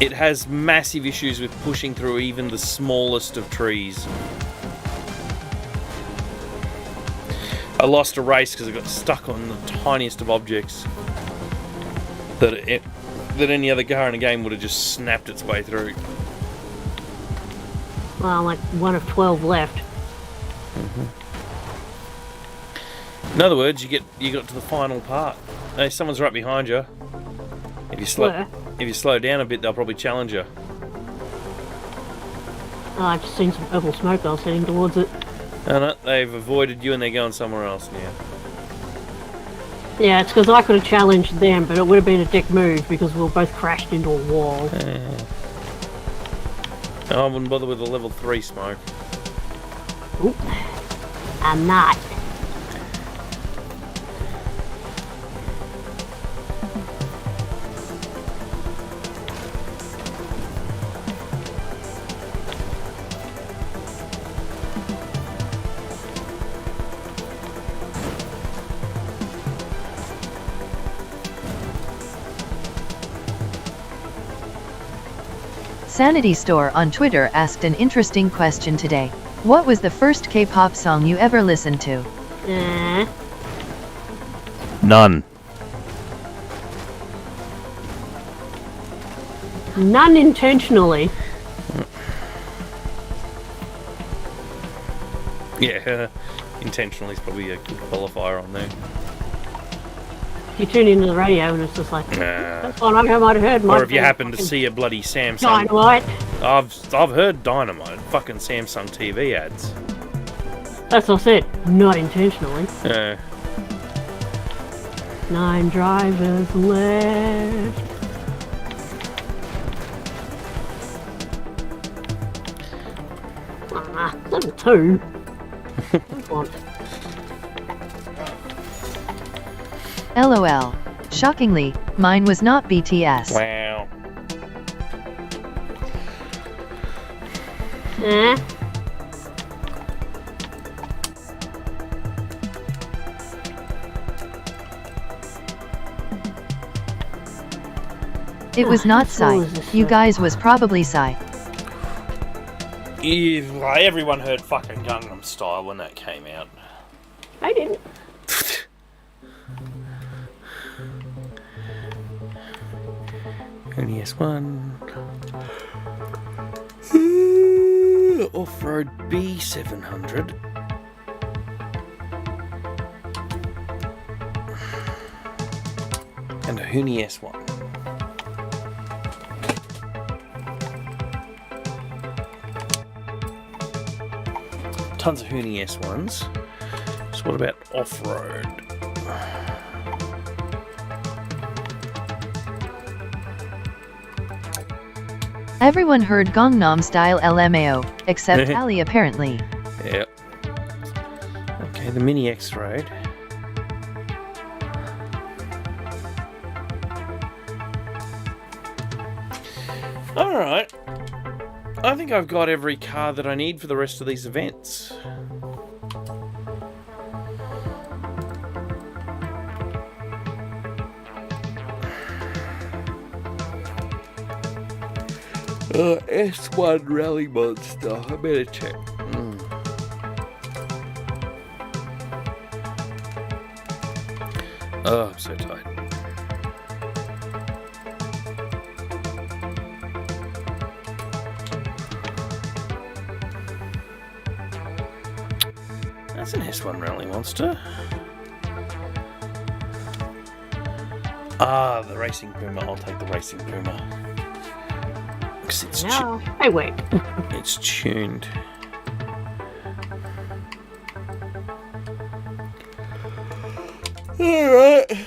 It has massive issues with pushing through even the smallest of trees. I lost a race because I got stuck on the tiniest of objects that any other car in a game would have just snapped its way through. Well, like one of 12 left. In other words, you got to the final part. Hey, someone's right behind you. If you slow down a bit, they'll probably challenge you. Oh, I've just seen some purple smoke. I was heading towards it. Oh, no, they've avoided you and they're going somewhere else now. Yeah, it's because I could have challenged them, but it would have been a dick move because we were both crashed into a wall. I wouldn't bother with the level 3 smoke. Oop. I'm not. Sanity Store on Twitter asked an interesting question today. What was the first K-pop song you ever listened to? None. None intentionally. Yeah, intentionally is probably a good qualifier on there. You tune into the radio and it's just like, that's what I might have heard. Or if you happen to see a bloody Samsung. Dynamite. I've heard Dynamite. Fucking Samsung TV ads. That's what I said. Not intentionally. 9 drivers left. Level 2. LOL. Shockingly, mine was not BTS. Wow. It was not Psy. You guys was probably Psy. Everyone heard fucking Gangnam Style when that came out. I didn't. NES1. Off-road B700. And a Huni S1. Tons of Huni S1s. So what about off-road? Everyone heard Gangnam Style LMAO, except Ali apparently. Yep. Okay, the Mini X-Road. Alright. I think I've got every car that I need for the rest of these events. S1 Rally Monster. I better check. Oh, I'm so tired. That's an S1 Rally Monster. Ah, the Racing Puma. I'll take the Racing Puma. Because it's, No. Hey, wait. it's tuned. Alright.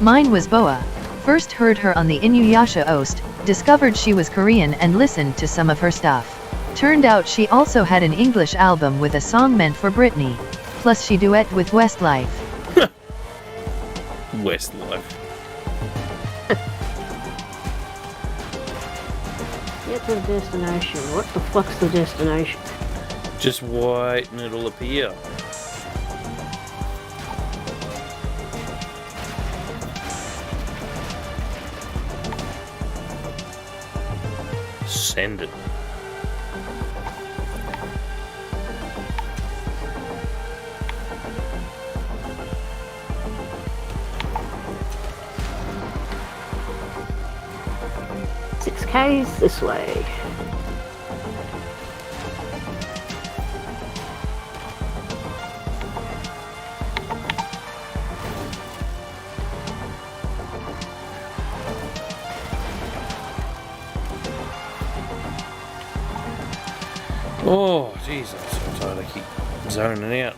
Mine was Boa. First heard her on the Inuyasha Ost, discovered she was Korean and listened to some of her stuff. Turned out she also had an English album with a song meant for Britney. Plus she duet with Westlife. Westlife. Get to the destination. What the fuck's the destination? Just wait and it'll appear. Send it. Six K's this way. Oh, jeez, I'm so tired. I keep zoning out.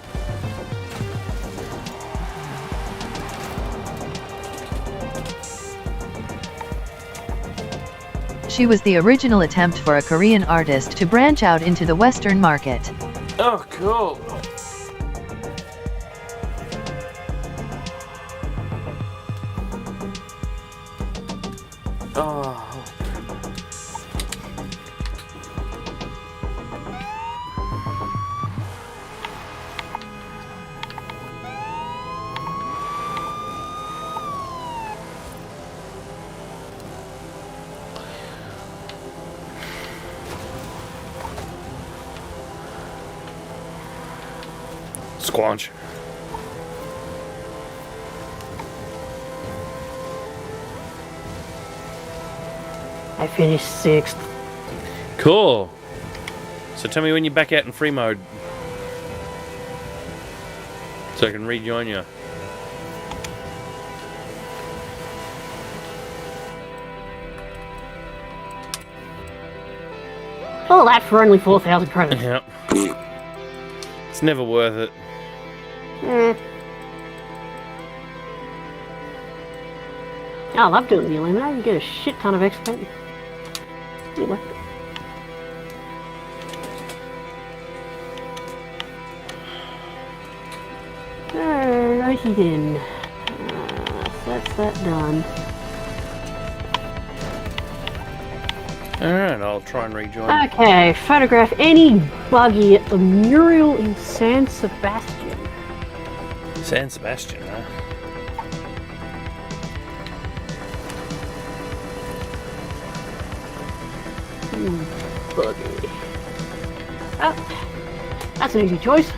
She was the original attempt for a Korean artist to branch out into the Western market. Oh, cool. Oh. Squanch. I finished sixth. Cool. So tell me when you're back out in free mode. So I can rejoin you. All that for only 4,000 credits. Yep. It's never worth it. I love doing the eliminator. You get a shit ton of XP. Anyway. Alrighty then. So that's that done. Alright, I'll try and rejoin. Okay, photograph any buggy at the mural in San Sebastian. San Sebastian, huh? Buggy. Oh, that's an easy choice.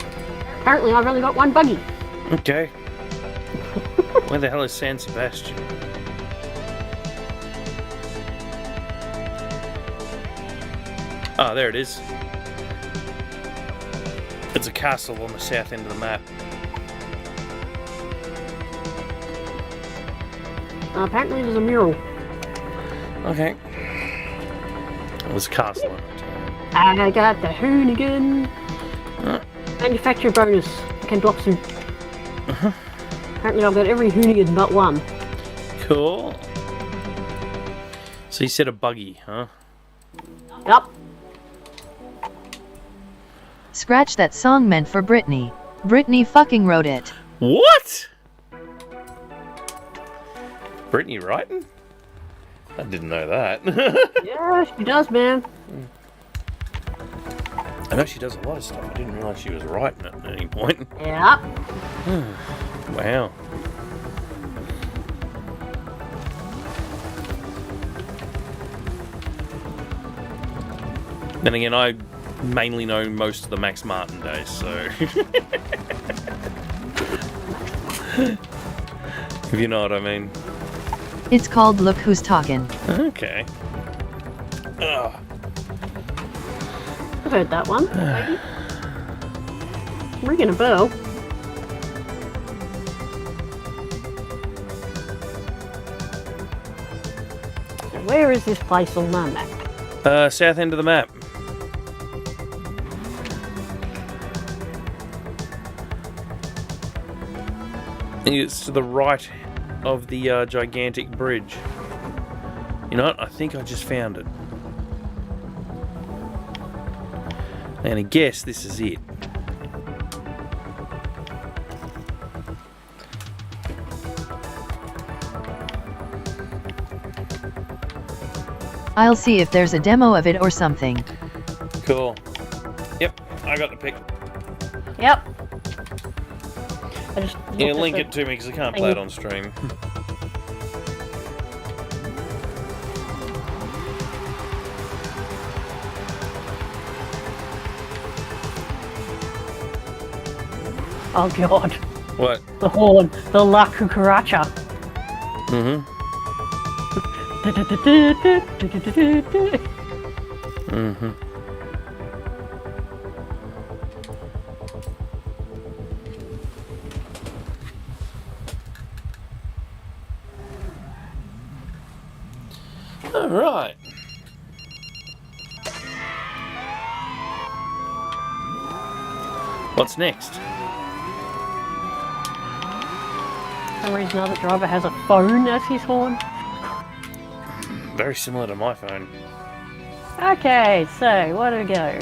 Apparently I've only got one buggy. Okay. Where the hell is San Sebastian? Ah, there it is. It's a castle on the south end of the map. Apparently there's a mural. Okay. It was a castle on it. I got the Hoonigan manufacturer bonus. I can drop some. Apparently I've got every Hoonigan but one. Cool. So you said a buggy, huh? Yup. Scratch that song meant for Britney. Britney fucking wrote it. What? Brittany writing? I didn't know that. Yeah, she does, man. I know she does a lot of stuff. I didn't realise she was writing it at any point. Yep. Wow. Then again, I mainly know most of the Max Martin days, so... if you know what I mean. It's called Look Who's Talking. Okay. Ugh. I've heard that one. Maybe. Ringing a bell. So where is this place on the map? South end of the map. It's to the right of the gigantic bridge. You know what? I think I just found it. And I guess this is it. I'll see if there's a demo of it or something. Cool. Yep, I got the pic. Yep. I just Yeah, looked at link the it to me because I can't thing. play it on stream. Oh god. What? The horn. The La Cucaracha. Mm-hmm. Mm-hmm. All right. What's next? For some reason, another driver has a phone as his horn. Very similar to my phone. Okay, so where do we go?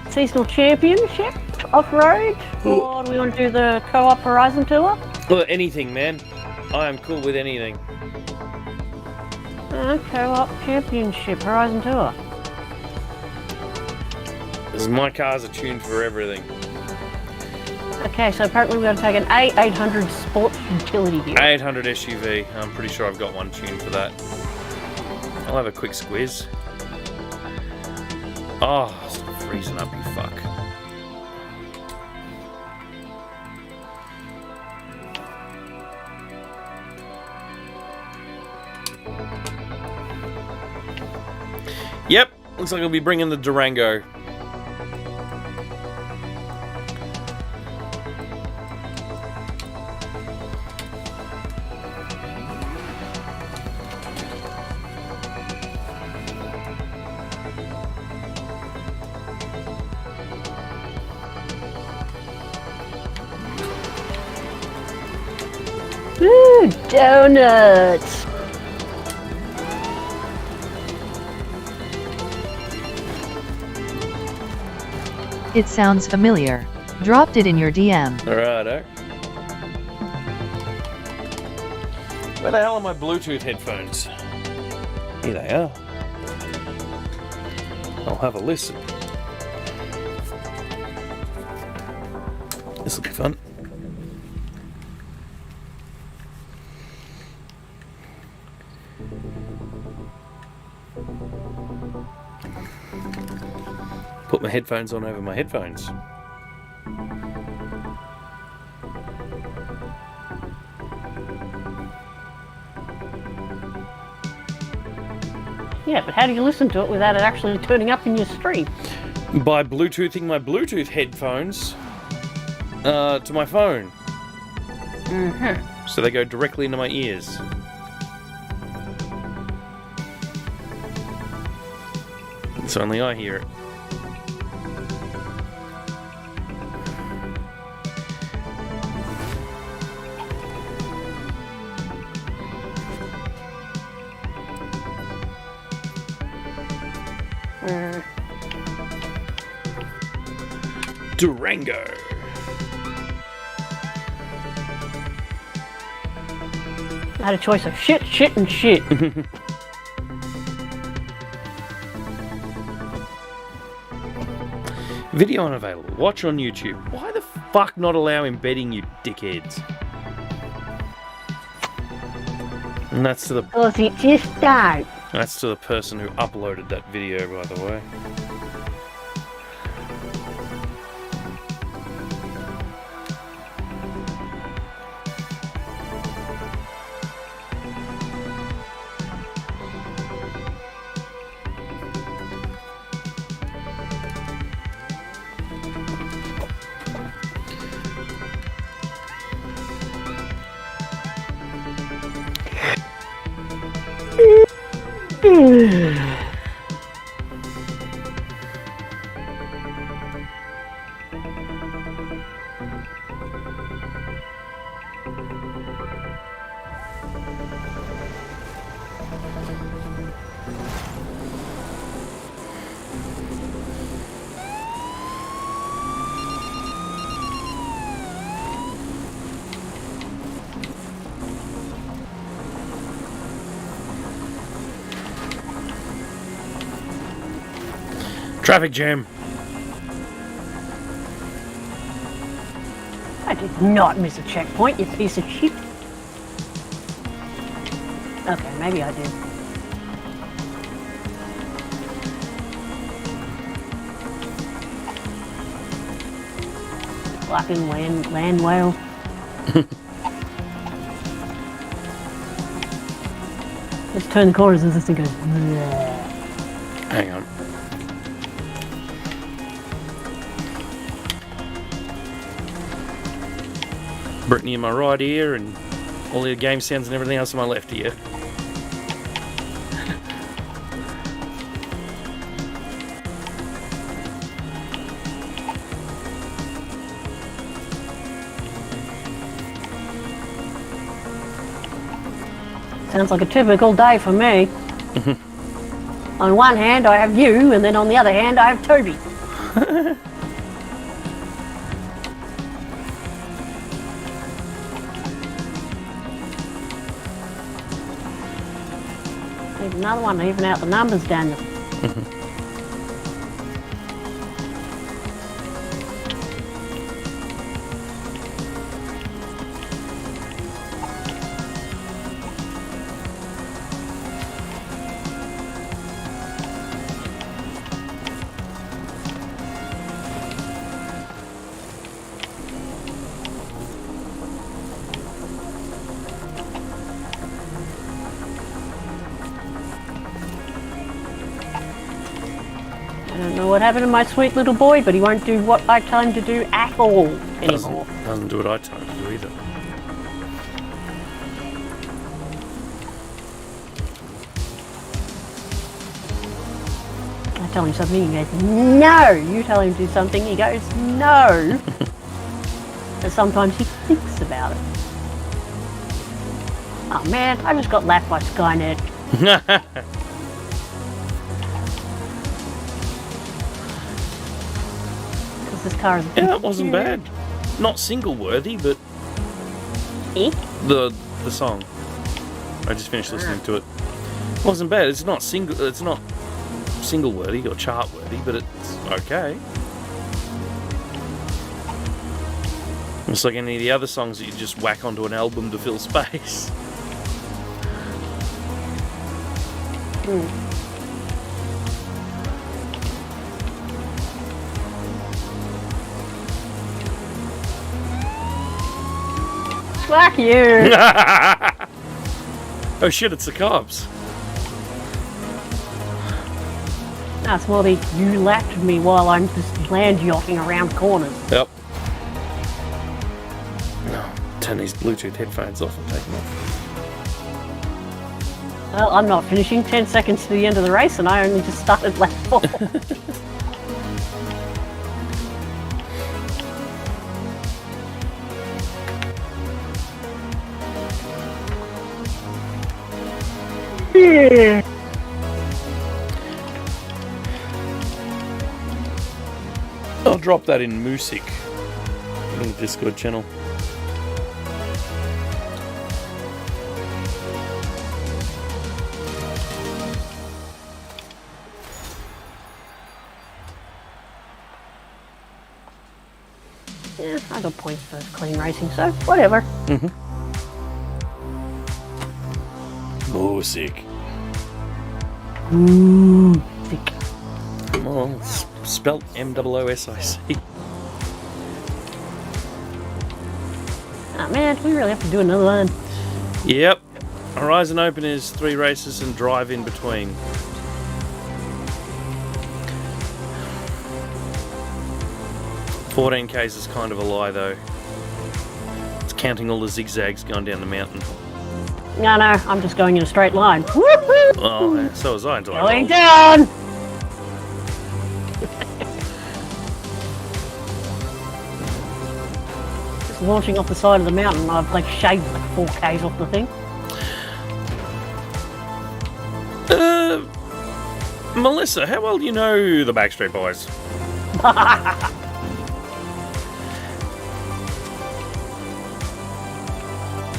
Seasonal Championship off-road, or do we want to do the co-op Horizon tour? Well, anything, man. I am cool with anything. Co-op Championship Horizon tour. Because my cars are tuned for everything. Okay, so apparently we're going to take an A800 sports utility here. 800 SUV. I'm pretty sure I've got one tuned for that. I'll have a quick squiz. Oh, stop freezing up, you fuck. Yep, looks like I'll be bringing the Durango. Ooh, donuts! It sounds familiar. Dropped it in your DM. Alrighto. Where the hell are my Bluetooth headphones? Here they are. I'll have a listen. This will be fun. Put my headphones on over my headphones. Yeah, but how do you listen to it without it actually turning up in your stream? By Bluetoothing my Bluetooth headphones to my phone. Mm-hmm. So they go directly into my ears. So only I hear it. Durango. I had a choice of shit, shit, and shit. Video unavailable. Watch on YouTube. Why the fuck not allow embedding, you dickheads? And that's to the Because it just don't. That's to the person who uploaded that video, by the way. Traffic jam. I did not miss a checkpoint, you piece of shit. Okay, maybe I did. Fucking land whale. Let's turn the corners as this thing goes. Bleh. Hang on. Brittany in my right ear and all the game sounds and everything else in my left ear. Sounds like a typical day for me. On one hand I have you, and then on the other hand I have Toby. Need another one to even out the numbers, Daniel. I don't know what happened to my sweet little boy, but he won't do what I tell him to do at all anymore. Doesn't do what I tell him to do either. I tell him something, he goes, no! You tell him to do something, he goes, no! And sometimes he thinks about it. Oh man, I just got lapped by Skynet. Because this car is... Yeah, that wasn't bad. Not single worthy, but Eh? the song. I just finished listening to it. Wasn't bad. It's not single worthy or chart worthy, but it's okay. It's like any of the other songs that you just whack onto an album to fill space. Fuck you! Oh shit, it's the cops. That's more that you lapped me while I'm just land yachting around corners. Yep. No, turn these Bluetooth headphones off and take them off. Well, I'm not finishing. 10 seconds to the end of the race and I only just started lap 4. drop that in music in the Discord channel. Yeah, I got points for clean racing, so whatever. Music. Music. Well, it's spelt MOOSIC. Oh man, we really have to do another one. Yep. Horizon Open is 3 races and drive in between. $14Ks is kind of a lie though. It's counting all the zigzags going down the mountain. No, I'm just going in a straight line. Woo-hoo! Oh, yeah, so was I until I Going rolled. down! Just launching off the side of the mountain, I've like shaved like 4Ks off the thing. Melissa, how well do you know the Backstreet Boys?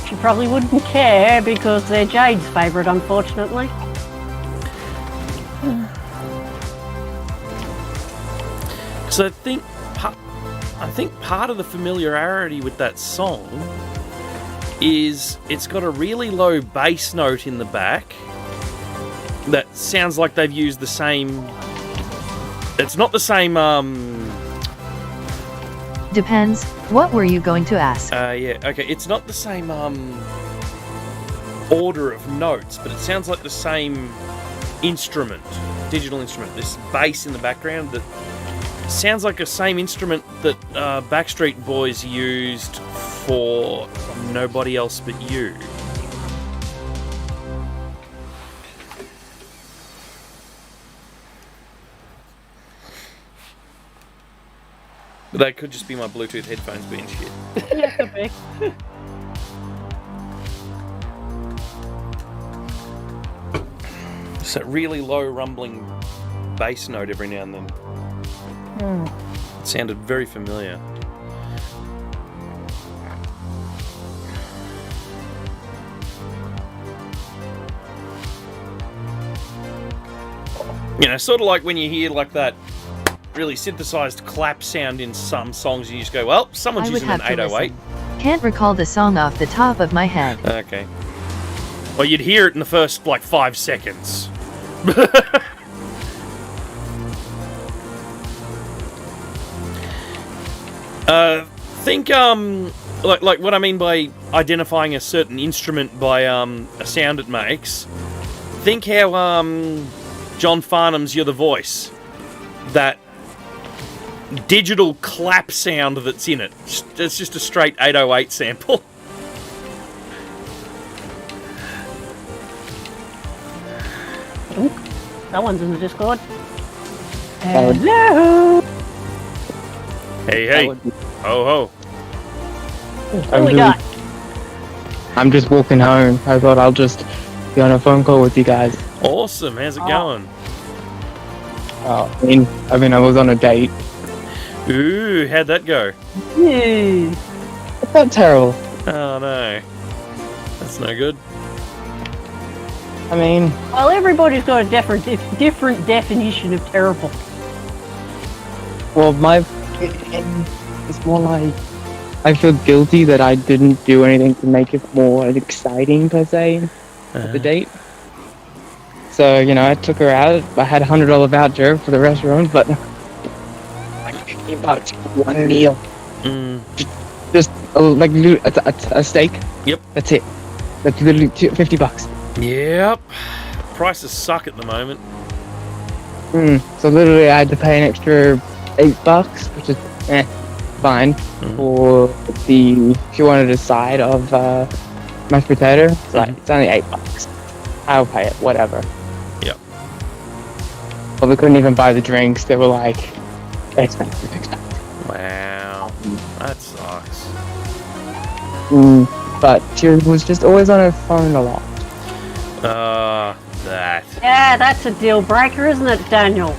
She probably wouldn't care because they're Jade's favourite, unfortunately. Because I think part of the familiarity with that song is it's got a really low bass note in the back that sounds like they've used the same. It's not the same. Depends. What were you going to ask? Yeah. Okay. It's not the same order of notes, but it sounds like the same instrument, digital instrument. This bass in the background that sounds like the same instrument that Backstreet Boys used for Nobody Else But You. But that could just be my Bluetooth headphones being shit. Yeah, could be. Just that really low rumbling bass note every now and then. It sounded very familiar. You know, sort of like when you hear like that really synthesized clap sound in some songs, you just go, well, someone's I would using an have to 808. listen. Can't recall the song off the top of my head. Okay. Well, you'd hear it in the first, like, 5 seconds. Think, like what I mean by identifying a certain instrument by, a sound it makes. Think how, John Farnham's You're the Voice. That digital clap sound that's in it. It's just a straight 808 sample. Ooh, that one's in the Discord. Hello! Hey. Ho ho. What do we got? I'm just walking home. I thought I'll just be on a phone call with you guys. Awesome. How's it going? I mean, I was on a date. Ooh, how'd that go? Yeah. It's not terrible. Oh no. That's no good. I mean, Well, everybody's got a different definition of terrible. well, my opinion is more like I feel guilty that I didn't do anything to make it more exciting per se at the date. So, you know, I took her out. I had a $100 voucher for the restaurant, but like $50 for one meal. Just like a steak. Yep. That's it. That's literally $50. Yep. Prices suck at the moment. So literally, I had to pay an extra $8, which is fine for the if you wanted a side of mashed potato. It's like it's only $8. I'll pay it. Whatever. Yep. But we couldn't even buy the drinks. They were like expensive. Wow. That sucks. But she was just always on her phone a lot. That. Yeah, that's a deal breaker, isn't it, Daniel?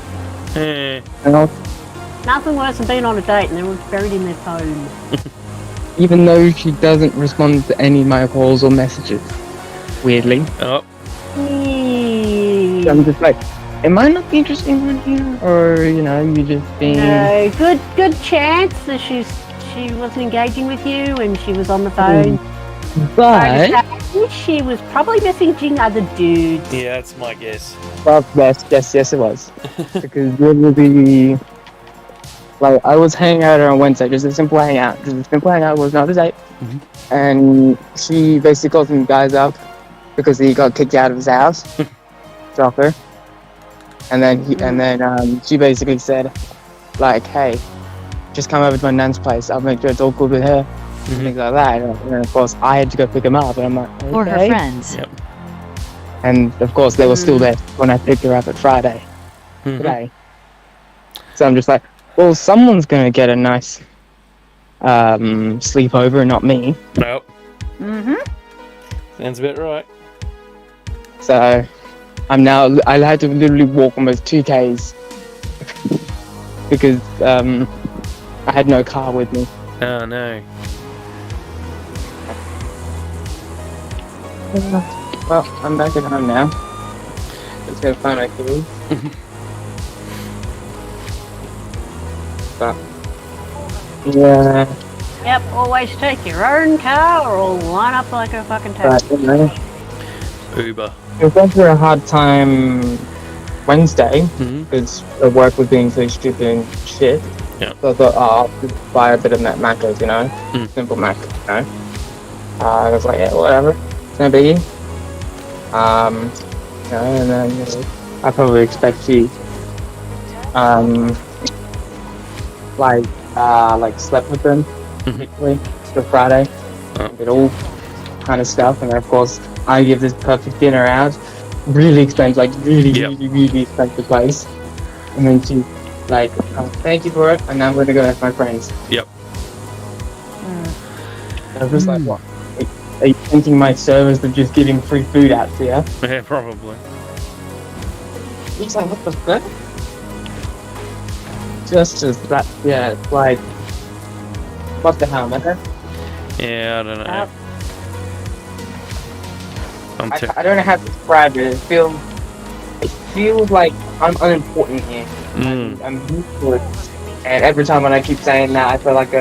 Eh. And Nothing worse than being on a date and they're buried in their phone. Even though she doesn't respond to any of my calls or messages. Weirdly. Oh, I'm just like, am I not the interesting one here? Or, you know, you just being... No, good chance that she wasn't engaging with you and she was on the phone. But... She was probably messaging other dudes. yeah, that's my guess. Well, yes, it was. Because literally... Like, I was hanging out on Wednesday, just a simple hangout. Just a simple hangout was not a date. And she basically called some guys up because he got kicked out of his house. Shocker. And then she basically said, like, hey, just come over to my nan's place. I'll make sure it's all good with her. And things like that. And of course, I had to go pick him up. And I'm like, okay. Or her friends. Yep. And of course, they were still there when I picked her up at Friday. Today. So I'm just like, well, someone's going to get a nice sleepover and not me. Nope. Sounds about right. So I had to literally walk almost 2Ks because I had no car with me. Oh, no. Well, I'm back at home now. Just gotta find my keys. But yeah. Yep, always take your own car or line up like a fucking But taxi. you know, Uber. it was going through a hard time Wednesday Mhm. because the work was being so stupid and shit. Yeah. So I thought, I'll just buy a bit of macros, you know, simple mac, you know. I was like, yeah, whatever, it's no biggie. You know, and then you know, I probably expect she, like slept with them, particularly the Friday, did all kind of stuff, and then of course I give this perfect dinner out, really expensive, like really expensive place, and then she like, oh, thank you for it, and now I'm gonna go with my friends. Yep. And I was just like, what? Are you thinking my service of just giving free food out to you? Yeah, probably. He's like, what the fuck? Just that, yeah, it's like, what the hell, man? Yeah, I don't know. I don't know how to describe it. It feels like I'm unimportant here. I'm useless. And every time when I keep saying that, I feel like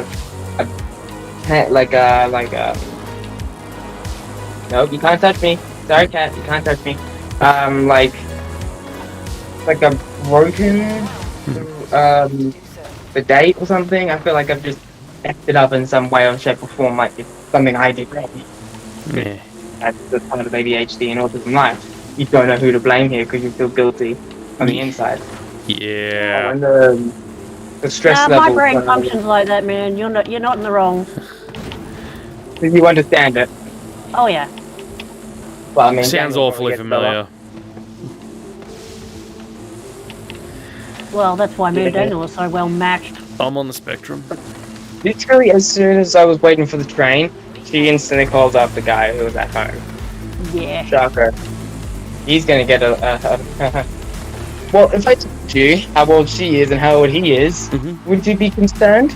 no, you can't touch me. Sorry, cat, you can't touch me. Like a broken, the date or something. I feel like I've just effed it up in some way or shape or form, like it's something I did wrong. Yeah. That's the part of ADHD and autism life. You don't know who to blame here because you feel guilty on the inside. Yeah. And the stress Nah, level. my brain functions like that, man. You're not in the wrong. You understand it. Oh yeah. Well, I mean, Sounds Daniel awfully probably gets familiar. Well, that's why me and Daniel are so well matched. I'm on the spectrum. Literally, as soon as I was waiting for the train, she instantly called up the guy who was at home. Yeah. Shocker. He's gonna get a Well, if I told you how old she is and how old he is, would you be concerned?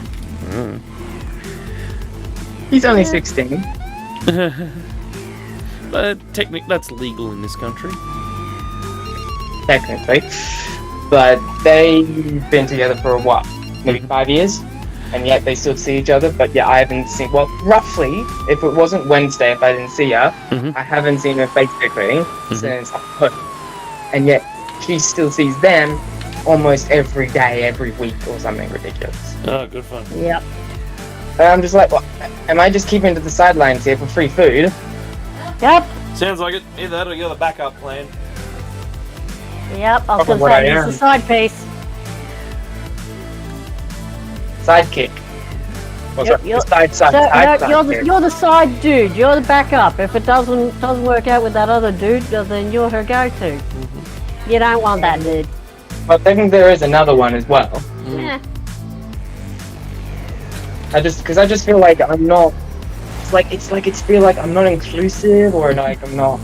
He's only 16. But technically, that's legal in this country. Technically. But they've been together for a while, maybe 5 years, and yet they still see each other. But yeah, I haven't seen, well, roughly, if it wasn't Wednesday, if I didn't see her, I haven't seen her basically since October. And yet she still sees them almost every day, every week, or something ridiculous. Oh, good fun. Yep. And I'm just like, well, am I just keeping to the sidelines here for free food? Yep. Sounds like it. Either that or you're the backup plan. Yep. I was Probably gonna what I say it's am. a side piece. Sidekick. Well, Yep, sorry, you're- side, So, sidekick. you're the side dude. You're the backup. If it doesn't work out with that other dude, then you're her go-to. You don't want that dude. But I think there is another one as well. Yeah. I just feel like I'm not. It's feel like I'm not inclusive or like I'm not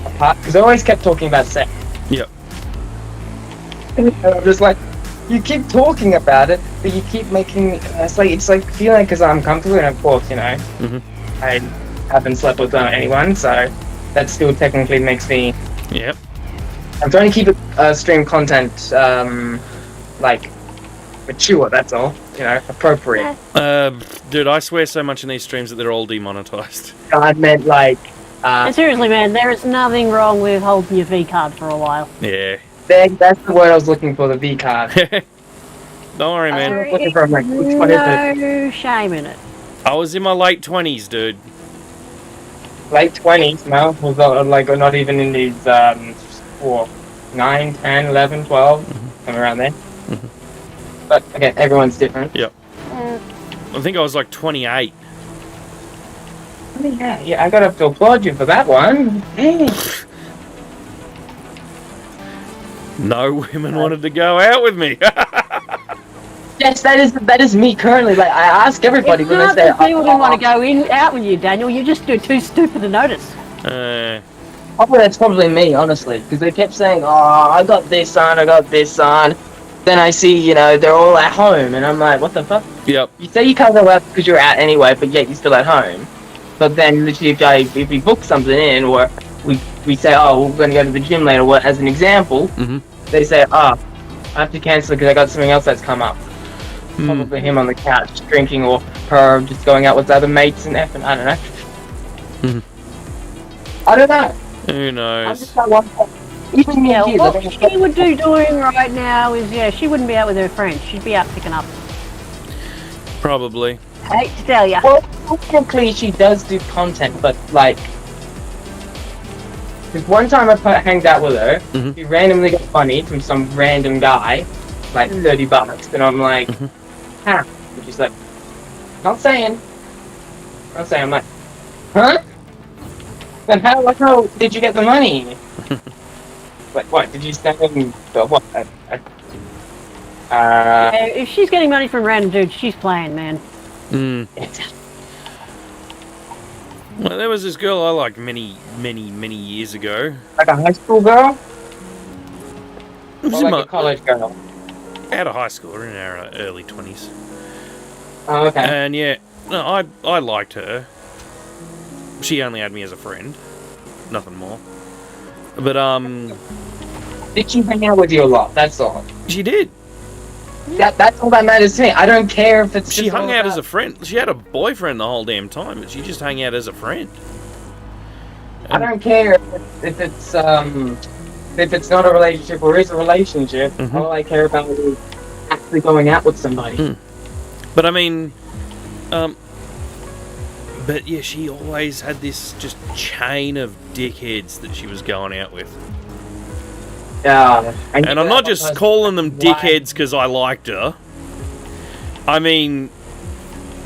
a part. Because I always kept talking about sex. Yep. And I'm just like, you keep talking about it, but you keep making it's like feeling because I'm comfortable, and of course, you know, I haven't slept with anyone, so that still technically makes me. Yep. I'm trying to keep it stream content like mature. That's all, you know, appropriate. Dude, I swear so much in these streams that they're all demonetized. I meant like. And seriously, man, there is nothing wrong with holding your V card for a while. Yeah. That's the word I was looking for. The V card. Don't worry, man. I was looking for, like, which one is it? No shame in it. I was in my late 20s, dude. Late 20s, no? Was like not even in these 9, 10, 11, 12, somewhere around there. But again, everyone's different. Yep. I think I was like 28. Yeah, I gotta have to applaud you for that one. Hey. No women wanted to go out with me. Yes, that is me currently. Like, I ask everybody It's when not they say, that people didn't want to go out with you, Daniel. You're just too stupid to notice. Probably that's probably me, honestly, because they kept saying, "Oh, I got this on, I got this on." Then I see, you know, they're all at home, and I'm like, "What the fuck?" Yep. You say you can't go out because you're out anyway, but yet you're still at home. But then, literally, if we book something in, or we say, "Oh, we're going to go to the gym later," what, as an example, they say, "Oh, I have to cancel because I got something else that's come up." Probably him on the couch drinking, or her just going out with other mates and effing. I don't know. I don't know. Who I'm knows? just not one. Even Yeah, you, what she would do doing right now is, she wouldn't be out with her friends. She'd be out picking up. Probably. I hate to tell ya. Well, technically she does do content, but like, because one time I hanged out with her, she randomly got money from some random guy, like $30, and I'm like, huh? And she's like, not saying. I'm like, huh? Then how did you get the money? Like, what? Did you stand in what? Yeah, if she's getting money from random dudes, she's playing, man. Well, there was this girl I liked many years ago. Like a high school girl? It was Or in like a college girl? out of high school, or in our early 20s. Oh, okay. And yeah, no, I liked her. She only had me as a friend, nothing more. But Did she hang out with you a lot? That's all. she did. That's all that matters to me. I don't care if it's She just hung all out about- as a friend. She had a boyfriend the whole damn time, but she just hung out as a friend. I don't care if it's not a relationship or is a relationship. All I care about is actually going out with somebody. But I mean, but yeah, she always had this just chain of dickheads that she was going out with. Yeah. And I'm not just calling them dickheads because I liked her. I mean,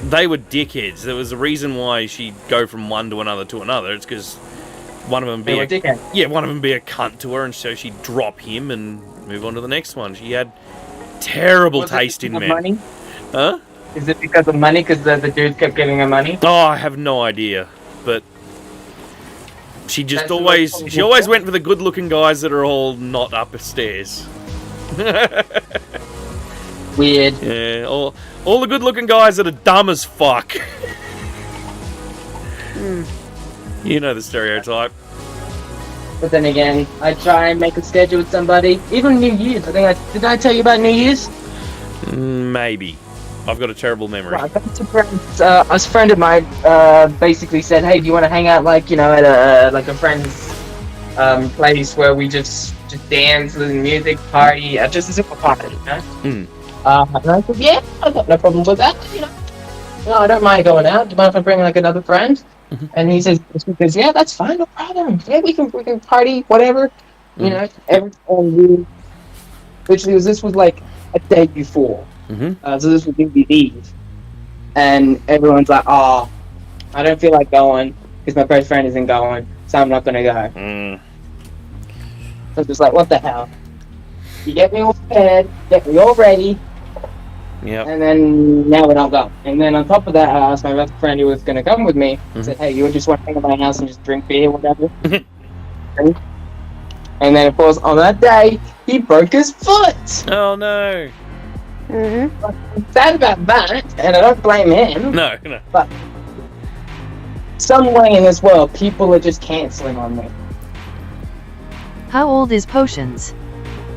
they were dickheads. There was a reason why she'd go from one to another to another. It's because one of them They were dickheads. one of them be a cunt to her, and so she'd drop him and move on to the next one. She had terrible Was it taste in because men. of money? Huh? Is it because of money? Because the dudes kept giving her money? Oh, I have no idea, but she just That's the always most she always went for the good-looking guys that are all not upstairs. Weird. Yeah, all the good-looking guys that are dumb as fuck. You know the stereotype. But then again, I try and make a schedule with somebody. Even New Year's. Did I tell you about New Year's? Maybe. I've got a terrible memory. Well, I got to friends. A friend of mine basically said, "Hey, do you want to hang out at a friend's place where we just dance, listen to music, party, just a simple party, you know?" And I said, "Yeah, I've got no problem with that. No, I don't mind going out. Do you mind if I bring another friend?" And he says, "Yeah, that's fine, no problem. Yeah, we can party, whatever, you know." Literally, this was like a day before. So this was New Year's Eve, and everyone's like, "Oh, I don't feel like going because my best friend isn't going, so I'm not gonna go." So it's just like, what the hell? You get me all prepared, get me all ready, and then now we're not going. And then on top of that, I asked my best friend who was gonna come with me. I said, "Hey, you just want to hang at my house and just drink beer, whatever?" And then, of course, on that day, he broke his foot. Oh no! Sad about that, and I don't blame him. No. But some way in this world, people are just cancelling on me. How old is Potions?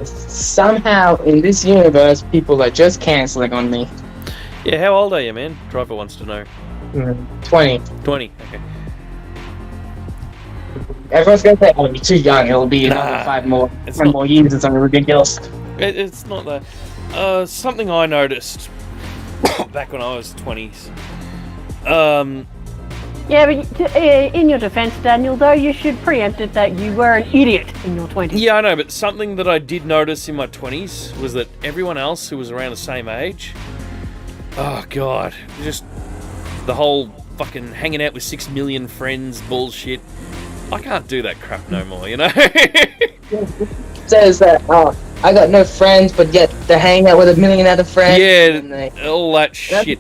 Somehow, in this universe, people are just cancelling on me. Yeah, how old are you, man? Driver wants to know. 20. 20. Okay. Everyone's gonna say, "Oh, you're too young. It'll be another Nah, 5 more, it's 10 not. more years or something ridiculous." It's not that. Something I noticed back when I was 20s. Yeah, but in your defence, Daniel, though, you should preempt it that you were an idiot in your 20s. Yeah, I know, but something that I did notice in my 20s was that everyone else who was around the same age, oh god, just the whole fucking hanging out with 6 million friends bullshit. I can't do that crap no more, you know? Says that, "Oh, I got no friends, but yet they're hanging out with 1 million other friends." and Yeah, all that shit.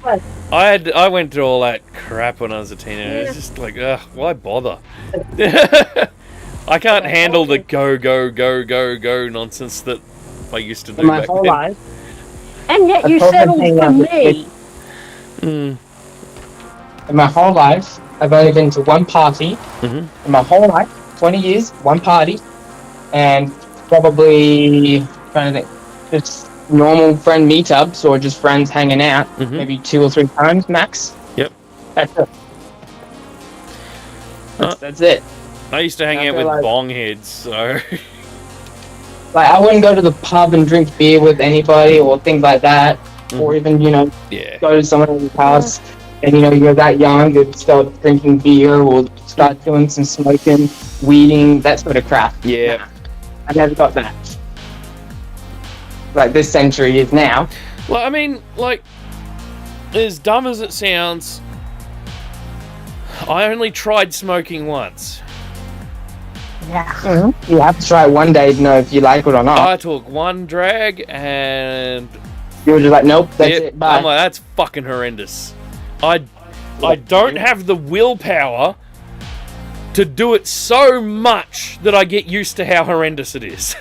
I went through all that crap when I was a teenager. It's just like, ugh, why bother? I can't handle the go nonsense that I used to do my back whole then. life. And yet you I've probably settled hang for out with me. Mm. In my whole life, I've only been to one party. Mhm. In my whole life, 20 years, one party, and probably trying to think, just normal friend meetups or just friends hanging out, Mhm. maybe 2 or 3 times max. Yep. That's it. That's it. I used to hang I out feel with like- bong heads, so Like, I wouldn't go to the pub and drink beer with anybody or things like that, or even, yeah. go to someone else's house and, you're that young to start drinking beer or start doing some smoking, weeding, that sort of crap. Yeah. Nah, I never got that. Like this century is now. Well, I mean, like, as dumb as it sounds, I only tried smoking once. Yeah. You have to try it one day to know if you like it or not. I took one drag and You were just like, nope, that's yep, it, bye. I'm like, that's fucking horrendous. I don't have the willpower to do it so much that I get used to how horrendous it is.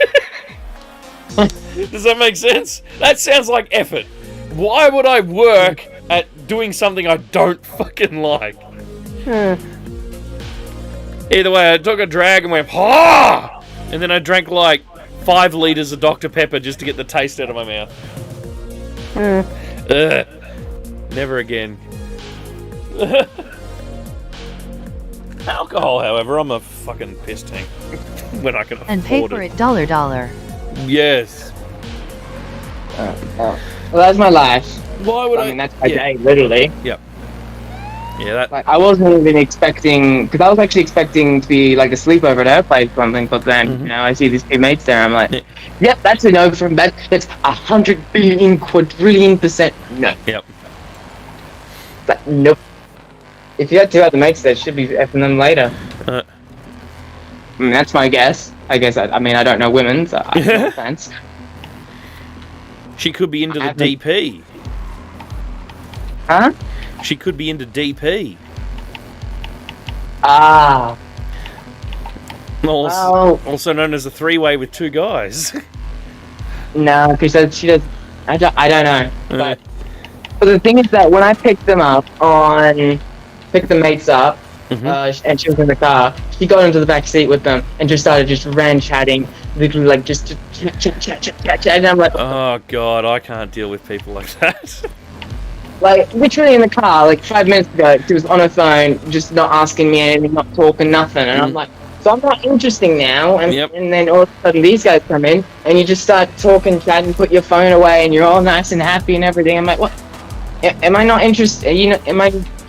Does that make sense? That sounds like effort. Why would I work at doing something I don't fucking like? Either way, I took a drag and went, "Ah!" And then I drank like 5 litres of Dr. Pepper just to get the taste out of my mouth. Ugh. Never again. Alcohol, however, I'm a fucking piss tank when I can afford And pay for it $. Yes. Well, that's my life. Why would I? I mean, that's my day, literally. Yep. Yeah, that. Like, I wasn't even expecting, because I was actually expecting to be like a sleepover at her place or something, but then, I see these 2 mates there, I'm like, yep, that's a no from that. That's 100 billion quadrillion % no. Yep. But nope. If you had 2 other mates there, should be effing them later. Uh. I mean, that's my guess. I don't know women, so I have no offense. She could be into the haven't- DP. Huh? She could be into DP. Ah. Also, also known as a 3-way with 2 guys. No, because she does. I don't know. Uh. But the thing is that when I picked the mates up, and she was in the car, she got into the back seat with them and just started chatting, literally like just chat, and I'm like, Oh god, I can't deal with people like that. like literally in the car, like 5 minutes ago, she was on her phone, just not asking me anything, not talking, nothing, and I'm like, so I'm not interesting now, and and then all of a sudden these guys come in, and you just start talking, chatting, put your phone away, and you're all nice and happy and everything. I'm like, what? Am I not interested? Are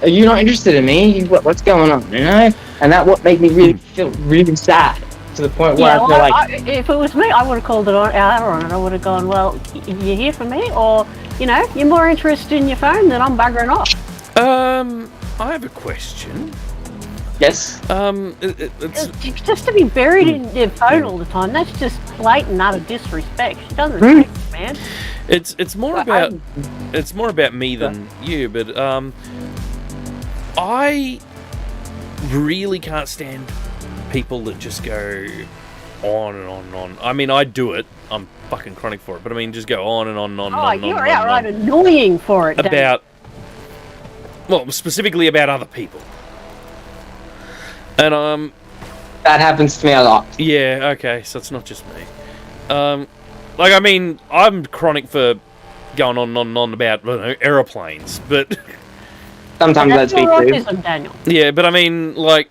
you not interested in me? What's going on? And that what made me really feel really sad to the point where I feel like if it was me, I would have called it out on it. I would have gone, well, you here for me, or you're more interested in your phone than I'm buggering off. I have a question. yes. It's Just to be buried in your phone all the time, that's just blatant utter disrespect. She doesn't respect you, man. it's more about me than you, but I really can't stand people that just go, on and on and on. I mean, I do it. I'm fucking chronic for it. But I mean, just go on and on and on and Oh, on and you're on and outright on. annoying for it. Daniel. About, well, specifically about other people. And That happens to me a lot. yeah, okay, so it's not just me. Like, I mean, I'm chronic for going on and on and on about, I don't know, aeroplanes, but Sometimes That's that's me your too. autism, Daniel. yeah, but I mean, like,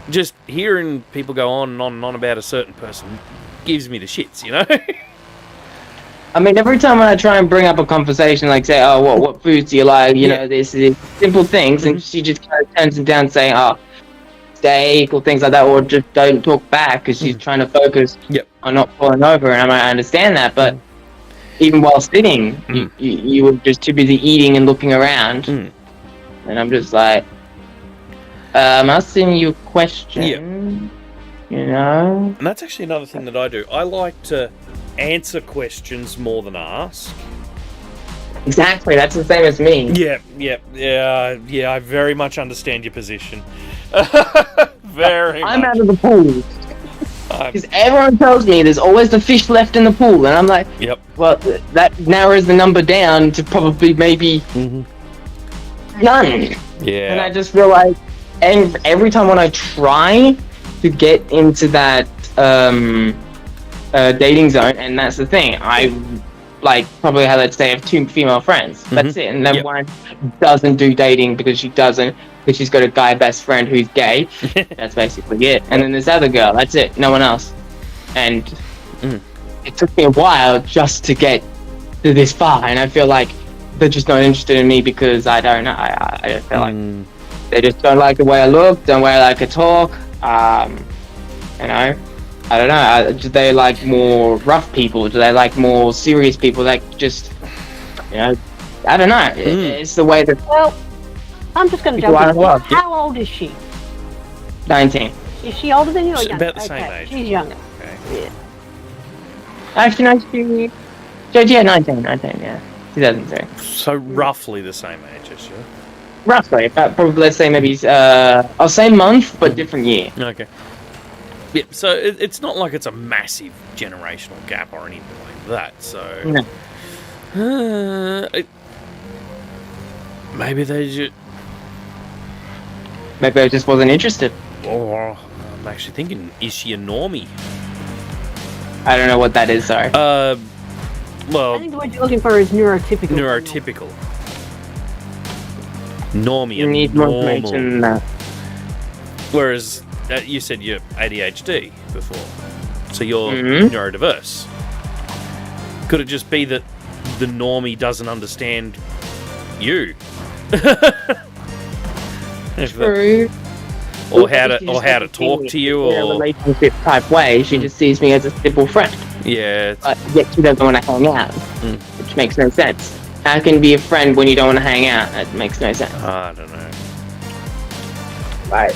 just hearing people go on and on and on about a certain person gives me the shits, you know? I mean, every time when I try and bring up a conversation, like say, oh, what foods do you like? You know, this simple things, and she just kind of turns them down, saying, oh, steak or things like that, or just don't talk back because she's trying to focus on not falling over. And I understand that, but even while sitting, you were just too busy eating and looking around, and I'm just like, I'm asking you a question, you know? And that's actually another thing that I do. I like to answer questions more than ask. Exactly, that's the same as me. Yeah, I very much understand your position. Very I'm much. out of the pool. Because everyone tells me there's always the fish left in the pool, and I'm like, well, that narrows the number down to probably maybe none. Yeah. And I just feel like, and every time when I try to get into that dating zone, and that's the thing, I like probably have, let's say, I have 2 female friends. That's it. And then one doesn't do dating because she doesn't, because she's got a guy best friend who's gay. That's basically it. And then this other girl, that's it, no one else. And it took me a while just to get to this far, and I feel like they're just not interested in me because I don't know, I feel like they just don't like the way I look, don't way I like to talk, you know, I don't know, do they like more rough people, do they like more serious people, like just, you know, I don't know, it's the way that... Well, I'm just going to jump in. How old is she? 19. Is she older than you or younger? About the same age. She's younger. Okay. Yeah. Actually, no, yeah, 19, yeah. 2003. So roughly the same age as you. Roughly, about probably, let's say maybe, I'll say month, but different year. Okay. Yeah, so it's not like it's a massive generational gap or anything like that, so... No. Maybe they just... Maybe I just wasn't interested. Or I'm actually thinking, is she a normie? I don't know what that is, sorry. Well... I think the word you're looking for is neurotypical. Neurotypical. Normie You and need more normal. information than that. Whereas, you said you're ADHD before. So you're Mhm. neurodiverse. Could it just be that the normie doesn't understand you? True. Or how to talk to you, in a or relationship type way. She just sees me as a simple friend, yeah, but yet she doesn't want to hang out, which makes no sense. How can you be a friend when you don't want to hang out? That makes no sense. I don't know. Right.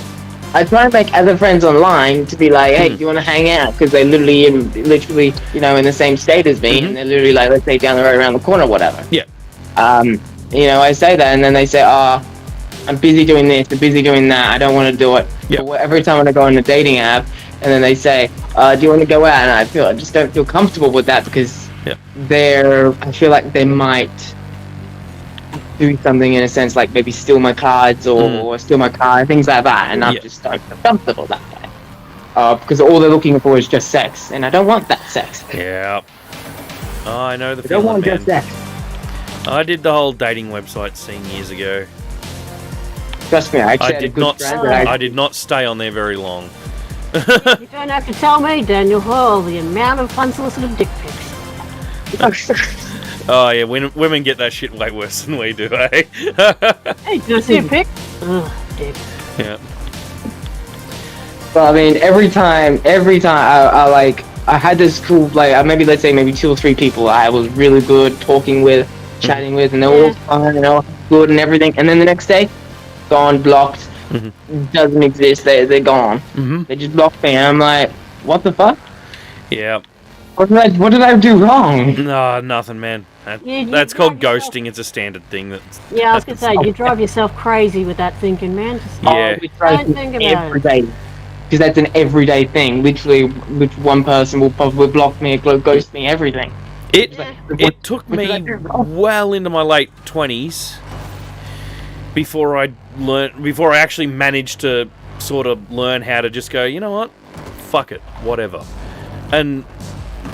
I try to make other friends online to be like, hey, do you want to hang out? Because they literally, you know, in the same state as me, and they're literally like, let's say down the road, around the corner, or whatever. Yeah. You know, I say that, and then they say, oh, I'm busy doing this, I'm busy doing that, I don't want to do it. Yeah. But every time when I go on a dating app, and then they say, do you want to go out? And I just don't feel comfortable with that because I feel like they might do something in a sense, like maybe steal my cards or steal my car, things like that, and I just don't feel comfortable that way. Because all they're looking for is just sex, and I don't want that sex. Yeah. Oh, I know the I don't feeling, want man. just sex. I did the whole dating website thing years ago. Trust me, I actually I had a did good not. friend that I did not stay on there very long. You don't have to tell me, Daniel. Oh, the amount of unsolicited dick pics. Oh yeah, women get that shit way worse than we do, eh? Hey, do you see a pic? Ugh, dick. Yeah. But I mean, every time I had this cool, like, maybe let's say maybe 2 or 3 people I was really good talking with, chatting with, and they're all fine and all good and everything, and then the next day, gone, blocked, doesn't exist, they're gone. They just blocked me, and I'm like, what the fuck? Yeah. What did I do wrong? No, nothing, man. You That's called drive yourself- ghosting. It's a standard thing. Yeah, I was going to say, you drive yourself crazy with that thinking, man. Just Yeah. We try don't think about every it. day because that's an everyday thing. Literally, which one person will probably block me, ghost me, everything. It took me well into my late 20s before I actually managed to sort of learn how to just go, you know what, fuck it, whatever. And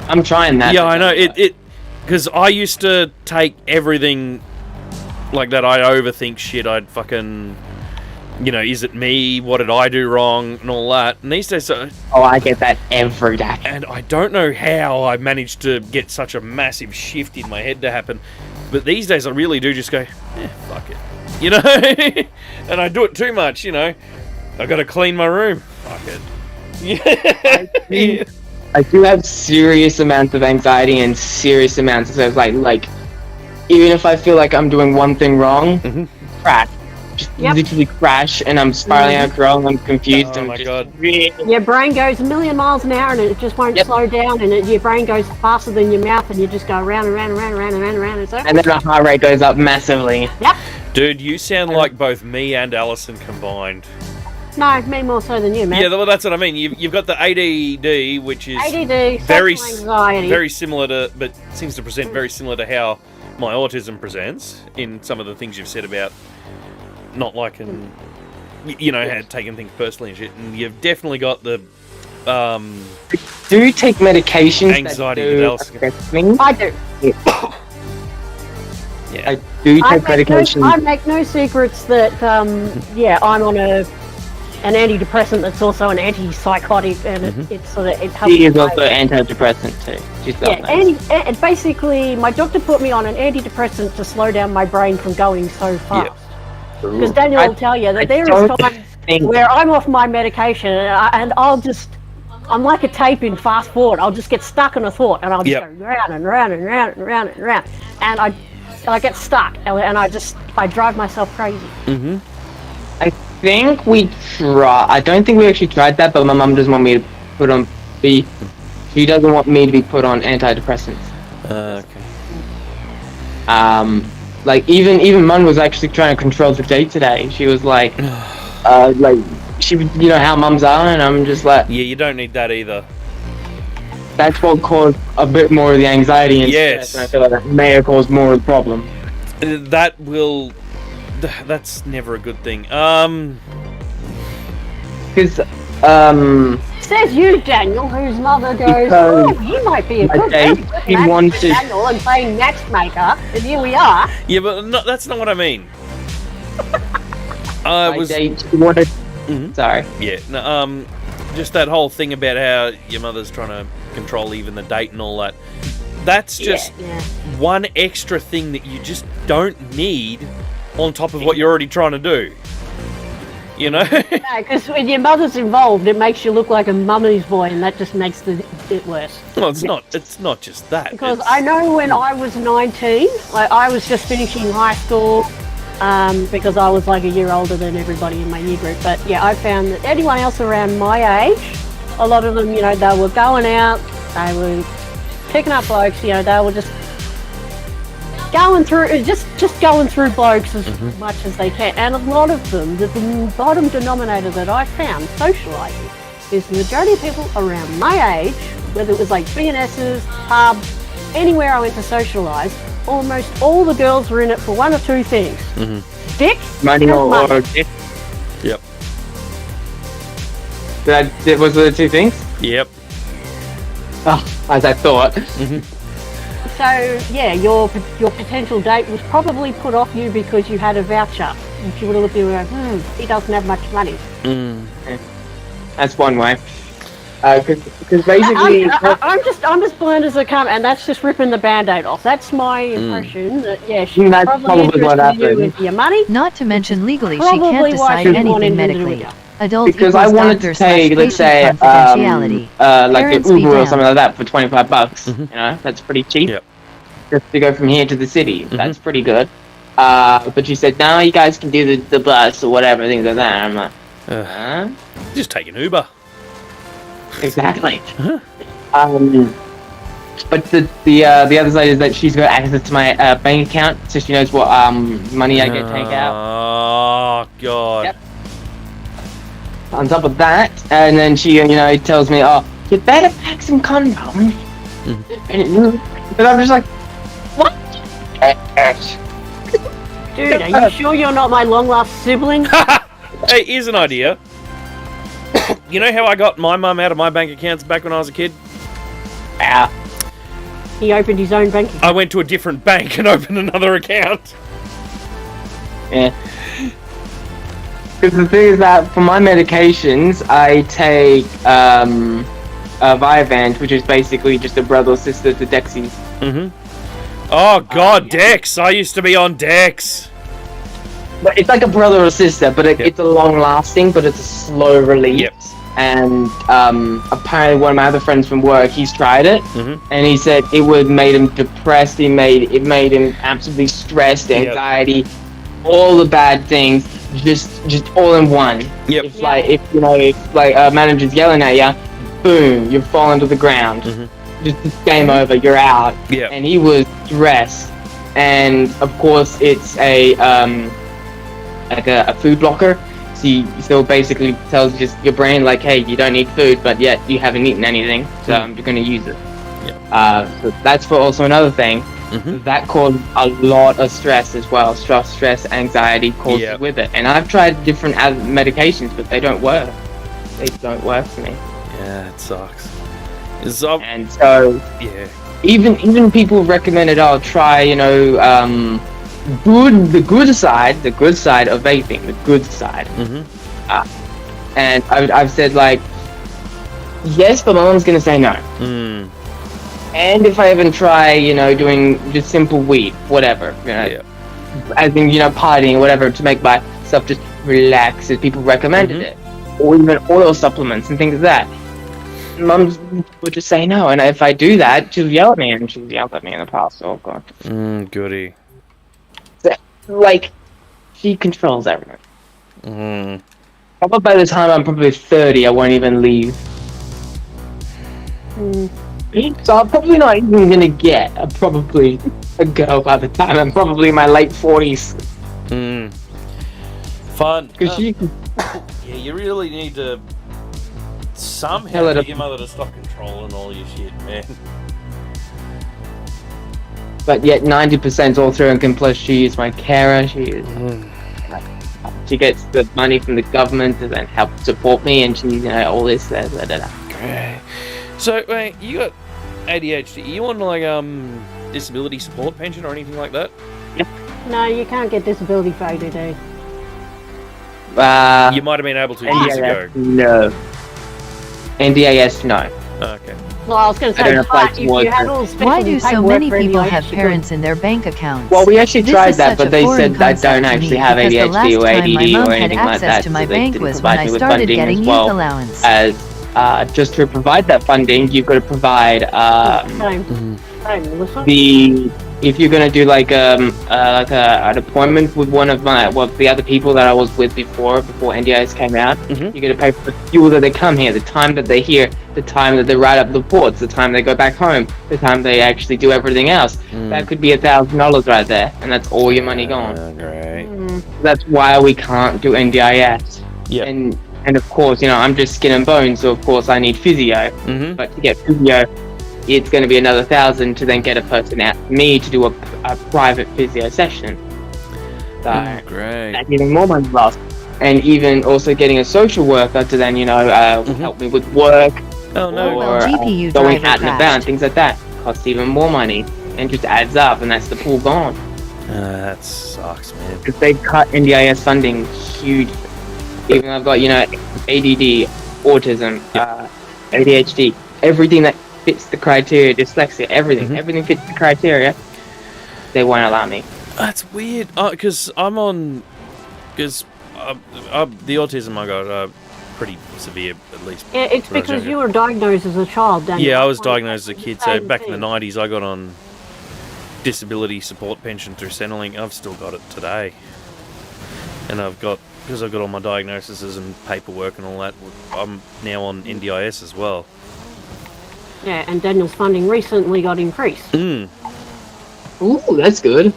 I'm trying that. yeah, I know it because I used to take everything like that. I'd overthink shit. I'd fucking, is it me? What did I do wrong? And all that. And these days, Oh, I get that every day. and I don't know how I managed to get such a massive shift in my head to happen. But these days, I really do just go, fuck it. And I do it too much, I got to clean my room. Fuck it. Yeah. I do have serious amounts of anxiety and serious amounts of like even if I feel like I'm doing one thing wrong, crash. Just literally crash, and I'm spiraling out of control, I'm confused. Oh my god. Your brain goes a million miles an hour and it just won't slow down, and your brain goes faster than your mouth, and you just go around and around and around and around and around and around. And then the heart rate goes up massively. Yep. Dude, you sound like both me and Alison combined. No, me more so than you, man. Yeah, well, that's what I mean. You've got the ADD, which is ADD, very social anxiety. very similar to, but seems to present very similar to how my autism presents in some of the things you've said about not liking, taking things personally and shit. And you've definitely got the Do you take medications anxiety that do that Alison. affect me? I do. Yeah. I do take medications. I make no secrets that, I'm on an antidepressant that's also an antipsychotic, and it's sort of it helps. She is also an antidepressant too. She's and basically, my doctor put me on an antidepressant to slow down my brain from going so fast. Because Daniel will tell you that there is times where I'm off my medication and I'm like a tape in fast forward. I'll just get stuck in a thought, and I'll just go round and round and round and round and round, and I get stuck, and I drive myself crazy. I think we try. I don't think we actually tried that, but my mum doesn't want me to put on she doesn't want me to be put on antidepressants. Okay. Like even Mum was actually trying to control the date today. She was like, she, how mums are, and I'm just like, yeah, you don't need that either. That's what caused a bit more of the anxiety and stress, and I feel like that may have caused more of the problem. That's never a good thing. Because Says you, Daniel, whose mother goes, you might be a good match for Daniel and playing matchmaker, and here we are. Yeah, but that's not what I mean. Sorry. Yeah, no, just that whole thing about how your mother's trying to control even the date and all that. That's just one extra thing that you just don't need on top of what you're already trying to do. No, because when your mother's involved, it makes you look like a mummy's boy, and that just makes it worse. Well, it's not just that. Because I know when I was 19, I was just finishing high school, because I was like a year older than everybody in my year group. But yeah, I found that anyone else around my age, a lot of them, they were going out, they were picking up blokes, they were just going through blokes as much as they can. And a lot of them, the bottom denominator that I found socialising is the majority of people around my age, whether it was like B&S's, pubs, anywhere I went to socialise, almost all the girls were in it for one or two things. Dick, money or dick. Yep. Was the two things? Yep. Oh, as I thought. So yeah, your potential date was probably put off you because you had a voucher. And she would have looked at you and go, he doesn't have much money. That's one way. Because basically, I'm as blind as I come, and that's just ripping the band-aid off. That's my impression. That she's probably interested in you with your money. Not to mention legally, she Probably can't why decide she wanted anything him to do medically. it. Adult because I wanted to take, let's say, confidentiality. like Parents an be Uber or damned. something like that for $25. That's pretty cheap. Yep. Just to go from here to the city, that's pretty good. But she said, no, you guys can do the bus or whatever, things like that. I'm like, huh? Just take an Uber. Exactly. But the other side is that she's got access to my bank account, so she knows what money I get taken out. Oh god. Yep. on top of that, and then she, tells me, "Oh, you better pack some condoms." And I'm just like, "What?" Dude, are you sure you're not my long-lost sibling? Hey, here's an idea. You know how I got my mum out of my bank accounts back when I was a kid? Ah. He opened his own bank account. I went to a different bank and opened another account. Yeah. Because the thing is that for my medications, I take Vyvanse, which is basically just a brother or sister to Dexi's. Oh god, Dex! I used to be on Dex. But it's like a brother or sister, but it's a long-lasting, but it's a slow release. Yep. And apparently one of my other friends from work, he's tried it, and he said it would made him depressed. It made him absolutely stressed, anxiety, all the bad things, just all in one. Yep. If a manager's yelling at you, boom, you fall into the ground. Just game over. You're out. Yep. And he was stressed, and of course it's a food blocker. So basically tells just your brain like, hey, you don't need food, but yet you haven't eaten anything, so you're going to use it. So that's for also another thing. That causes a lot of stress as well. Stress, anxiety causes with it. And I've tried different medications, but they don't work. They don't work for me. Yeah, it sucks. And so, even people recommended I'll try, the good side of vaping, the good side. And I've said like, yes, but my mom's gonna say no. And if I even try, doing just simple weed, whatever, as in, partying or whatever, to make myself just relax, as people recommended it, or even oil supplements and things like that. Mum would just say no, and if I do that, she'll yell at me, and she's yelled at me in the past. Oh god. Goody. Like, she controls everything. Probably by the time I'm probably 30, I won't even leave. So I'm probably not even gonna get a girl by the time I'm probably in my late 40s. Fun. Because she can... Yeah, you really need to somehow get your mother to stop controlling all your shit, man. But yet 90% all through and plus she is my carer. She gets the money from the government to then help support me, and she's all this. Great. So wait, you got ADHD? You on like disability support pension or anything like that? Yep. No, you can't get disability for ADD. You might have been able to years ago. No. NDAS, no. Okay. Well, I was going to say, you had all Why do so many people have parents in their bank accounts? Well, we actually This tried is that, such but a they foreign said I don't concept to actually me have because the ADHD last or time my ADD mom or had anything like access that. to my So they bank didn't was when provide I me with started funding getting as youth well. allowance. As just to provide that funding, you've got to provide if you're gonna do like an appointment with one of the other people that I was with before NDIS came out, you're gonna pay for the fuel that they come here, the time that they're here, the time that they write up the reports, the time they go back home, the time they actually do everything else. That could be $1,000 right there, and that's all your money gone. Great. That's why we can't do NDIS. Yeah. And of course, I'm just skin and bones, so of course I need physio. But to get physio, it's going to be another $1,000 to then get a person out, me, to do a private physio session. So great. that's even more money lost. And even also getting a social worker to then, help me with work. Oh no. Or GPU going driver out and about crashed. and things like that. Costs even more money. And just adds up, and that's the pool gone. That sucks, man. Because they've cut NDIS funding huge. Even I've got, ADD, autism, ADHD, everything that fits the criteria, dyslexia, everything fits the criteria, they won't allow me. That's weird. Because the autism I got pretty severe, at least. Yeah, it's because you were diagnosed as a child, Daniel. Yeah, I was diagnosed as a kid, so back in the 90s I got on disability support pension through Centrelink. I've still got it today. And because I've got all my diagnoses and paperwork and all that, I'm now on NDIS as well. Yeah, and Daniel's funding recently got increased. Ooh, that's good.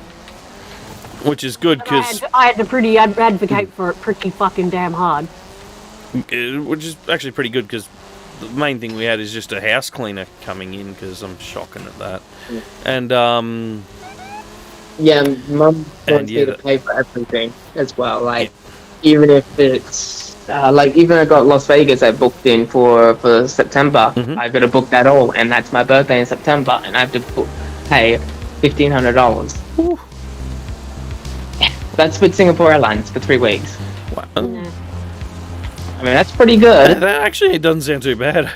Which is good, because I had to advocate for it pretty fucking damn hard. which is actually pretty good because the main thing we had is just a house cleaner coming in because I'm shocking at that. And Yeah, Mum wants yeah, me to pay for everything as well. Like, even if it's even I got Las Vegas, I booked in for September. I've got to book that all, and that's my birthday in September, and I have to pay $1,500. That's with Singapore Airlines for 3 weeks. wow. I mean, that's pretty good. That actually it doesn't sound too bad.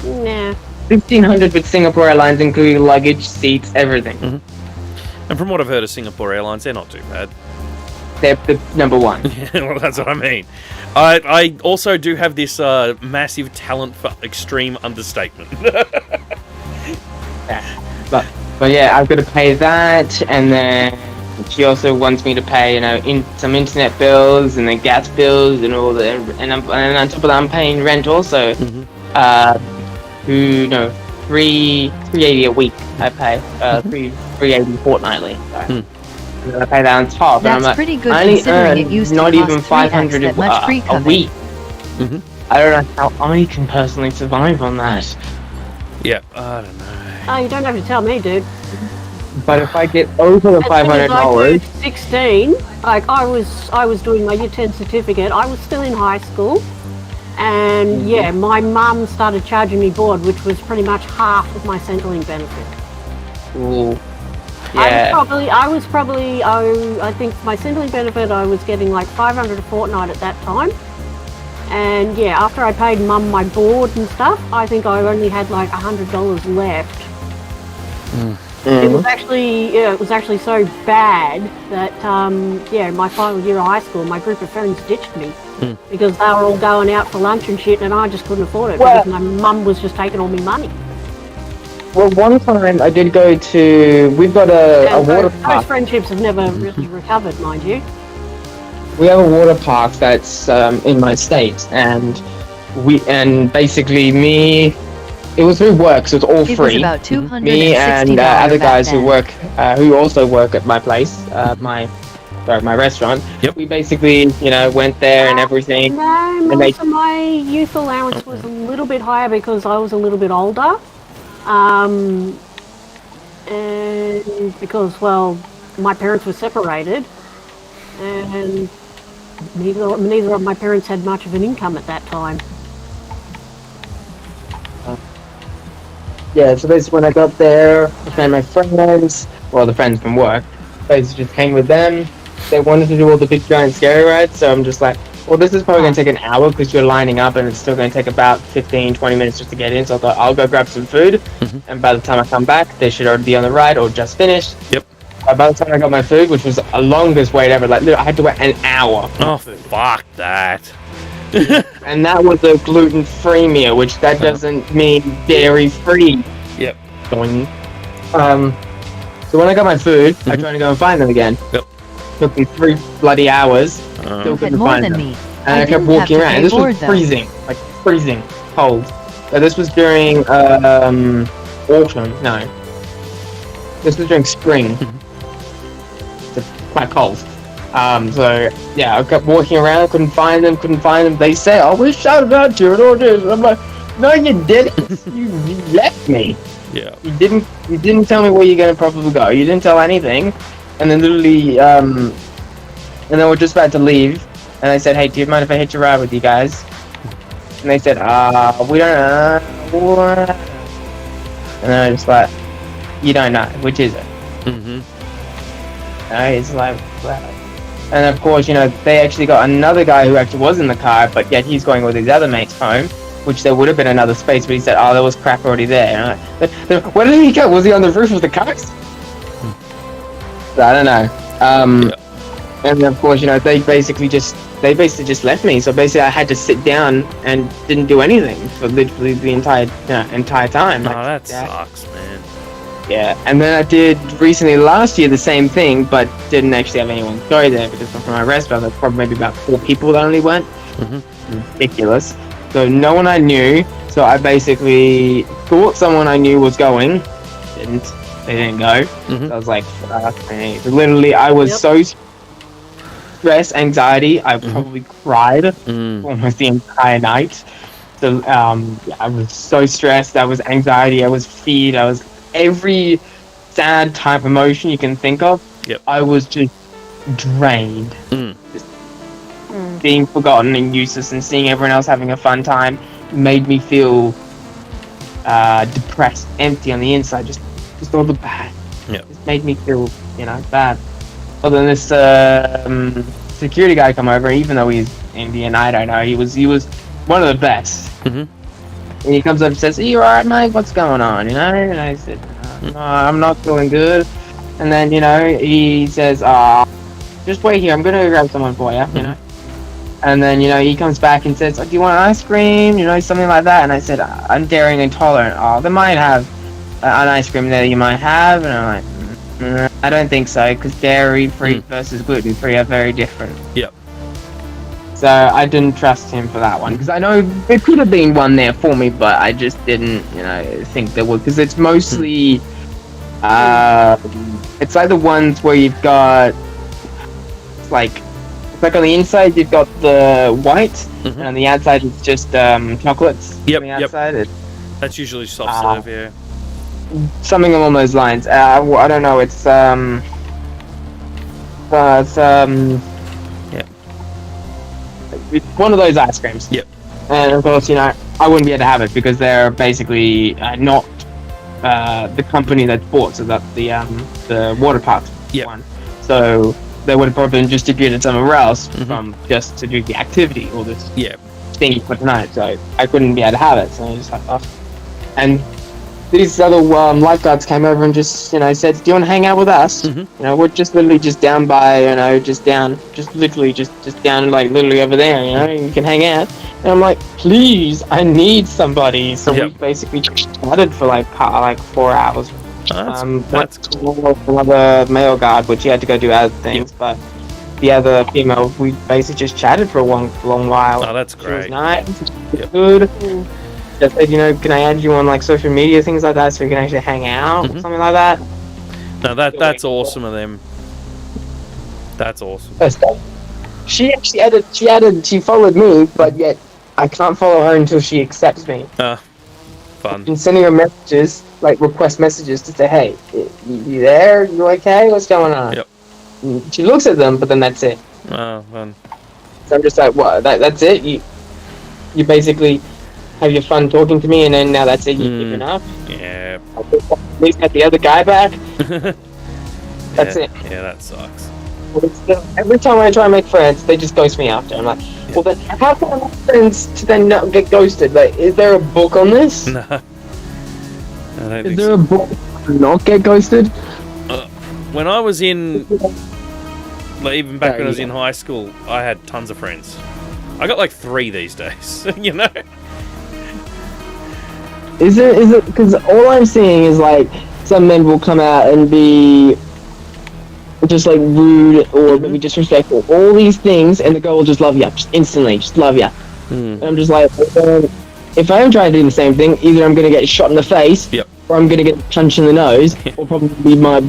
Nah. 1,500 with Singapore Airlines, including luggage, seats, everything. And from what I've heard of Singapore Airlines, they're not too bad. They're the number one. Yeah, well, that's what I mean. I also do have this massive talent for extreme understatement. But yeah, I've got to pay that, and then she also wants me to pay, some internet bills and then gas bills and all that, and on top of that, I'm paying rent also. $380 a week. I pay $380 fortnightly. So. And I pay that on top. That's and I'm like, pretty good I only considering earn it used to not cost even 3x $500 that much a pre-COVID. week. I don't know how I can personally survive on that. Yeah, I don't know. Oh, you don't have to tell me, dude. But if I get over the As soon as I $500, turned 16, like I was doing my Year 10 certificate. I was still in high school, and yeah, my mum started charging me board, which was pretty much half of my Centrelink benefit. ooh, yeah, I think my Centrelink benefit, I was getting like $500 a fortnight at that time. And yeah, after I paid mum my board and stuff, I think I only had like $100 left. It was actually so bad that my final year of high school, my group of friends ditched me because they were all going out for lunch and shit, and I just couldn't afford it because my mum was just taking all my money. Well, one time I did go to. We've got a water Those park. friendships have never really recovered, mind you. We have a water park that's in my state, and basically me. It was through work, so it's all It free. was about $260 Me and other back guys then. who also work at my place, my restaurant. Yep. We basically, went there and everything. No, And Melissa, my youth allowance was a little bit higher because I was a little bit older. And because, well, my parents were separated, and neither of my parents had much of an income at that time. Yeah, so basically when I got there, I found my friends, well, the friends from work, basically just hang with them. They wanted to do all the big giant scary rides, so I'm just like, well, this is probably going to take an hour because you're lining up and it's still going to take about 15-20 minutes just to get in, so I thought I'll go grab some food, and by the time I come back, they should already be on the ride or just finished. Yep. By the time I got my food, which was the longest wait ever, like, I had to wait an hour. Oh, fuck that. And that was a gluten-free meal, which that doesn't mean dairy-free. Yep. So when I got my food, I tried to go and find them again. Yep. Took me 3 bloody hours. Still You had couldn't more find than them. me. And I kept didn't have walking to around. pay And this board, was though. freezing, like freezing cold. This was during autumn. No, this was during spring. It's quite cold. So yeah, I kept walking around, couldn't find them. They say, "Oh, we shouted out to you and all this." And I'm like, "No, you didn't. you left me. Yeah. You didn't tell me where you're gonna probably go. You didn't tell anything." And then literally, and then we're just about to leave, and I said, "Hey, do you mind if I hitch a ride with you guys?" And they said, we don't know what. And I was like, "You don't know, which is it?" Mm-hmm. And it's like, wow. And of course, they actually got another guy who actually was in the car, but yet he's going with his other mates home, which there would have been another space, but he said, "Oh, there was crap already there." And I'm like, where did he go? Was he on the roof of the cars? So I don't know. And then of course, they basically just left me. So basically, I had to sit down and didn't do anything for literally the entire time. Oh, Like, that sucks, man. yeah, and then I did recently last year the same thing, but didn't actually have anyone go there because from my restaurant, there's probably maybe about 4 people that only went. Ridiculous. So no one I knew. So I basically thought someone I knew was going. They didn't go. So I was like, fuck me. Literally, I was stress, anxiety. I probably cried almost the entire night. So I was so stressed. I was anxiety. I was feared. I was every sad type of emotion you can think of. Yep. I was just drained. Just being forgotten and useless, and seeing everyone else having a fun time made me feel depressed, empty on the inside. Just all the bad. Yep. It made me feel, bad. Well, then this security guy come over, even though he's Indian, I don't know. He was one of the best. And he comes up and says, "Are you alright, mate? What's going on?" And I said, "No, I'm not feeling good." And then he says, "Just wait here. I'm gonna go grab someone for you." And then he comes back and says, "Do you want ice cream?" Something like that. And I said, "I'm dairy intolerant." "Oh, they might have an ice cream there that you might have." And I'm like, I don't think so, because dairy-free versus gluten-free are very different. Yep. So I didn't trust him for that one, because I know there could have been one there for me, but I just didn't, think there would, because it's mostly, it's like the ones where you've got, it's like on the inside you've got the white, and on the outside it's just chocolates. Yep. On the outside. That's usually soft serve, yeah. Something along those lines. I don't know. It's it's one of those ice creams. Yep. And of course, I wouldn't be able to have it because they're basically not the company that's bought, so that's the water park one. So they would have probably been distributed somewhere else from just to do the activity or this thing for tonight. So I couldn't be able to have it. So I just like, and these other lifeguards came over and just, said, "Do you want to hang out with us?" We're just literally just down by, just literally down, like, literally over there, you can hang out. And I'm like, "Please, I need somebody." So we basically chatted for like 4 hours. That's cool. Another male guard, which he had to go do other things, but the other female, we basically just chatted for a long while. Oh, that's She was great. nice, good. Just said, can I add you on like social media, things like that, so we can actually hang out, or something like that. No, that's awesome of them. That's awesome. She actually she followed me, but yet I can't follow her until she accepts me. Fun. I've been sending her messages, like request messages, to say, "Hey, you there? You okay? What's going on?" Yep. And she looks at them, but then that's it. Oh, fun. So I'm just like, "What? That's it? You basically have your fun talking to me, and then now that's it? You've given up?" Yeah. At least get the other guy back. That's it. Yeah, that sucks. Every time I try and make friends, they just ghost me after. I'm like, well, then how can I make friends to then not get ghosted? Like, is there a book on this? No. I don't Is think there a book to not get ghosted? When I was in, like, even back when I was in high school, I had tons of friends. I got like 3 these days, Is it, because all I'm seeing is like, some men will come out and be just like rude or maybe disrespectful, all these things, and the girl will just love you, just instantly, just love you. And I'm just like, if I'm trying to do the same thing, either I'm going to get shot in the face, or I'm going to get punched in the nose, or probably my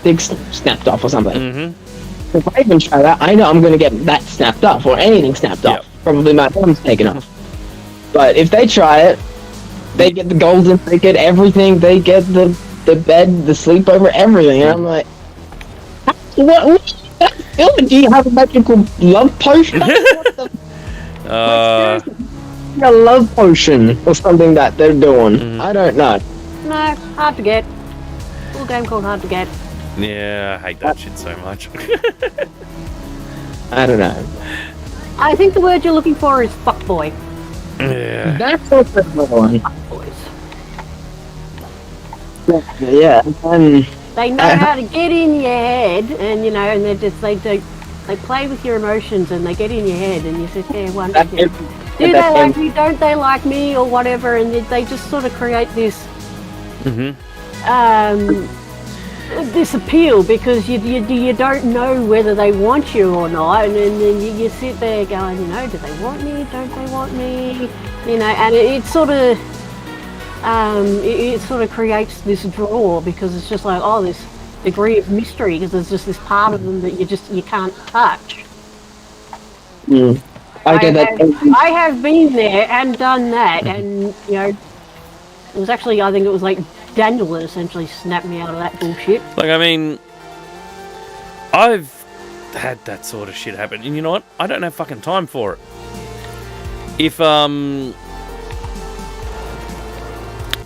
dick snapped off or something. If I even try that, I know I'm going to get that snapped off, or anything snapped off. Probably my arm's taken off. But if they try it, they get the golden, they get everything, they get the bed, the sleepover, everything. And I'm like, what do you have a magical love potion? A love potion or something that they're doing. I don't know. No, hard to get. Little game called Hard to Get. Yeah, I hate that shit so much. I don't know. I think the word you're looking for is fuckboy. Yeah. That's also another one. Fuckboys. Yeah. They know how to get in your head, and and they play with your emotions, and they get in your head, and you sit there wondering, do they like me? Don't they like me, or whatever? And they just sort of create this this appeal because you don't know whether they want you or not, and then you sit there going, do they want me? Don't they want me? And it sort of creates this draw because it's just like, oh, this degree of mystery because there's just this part of them that you can't touch. I get that. I have been there and done that, and you know, it was actually, I think it was like Daniel that essentially snapped me out of that bullshit. Like, I mean, I've had that sort of shit happen, and you know what? I don't have fucking time for it. If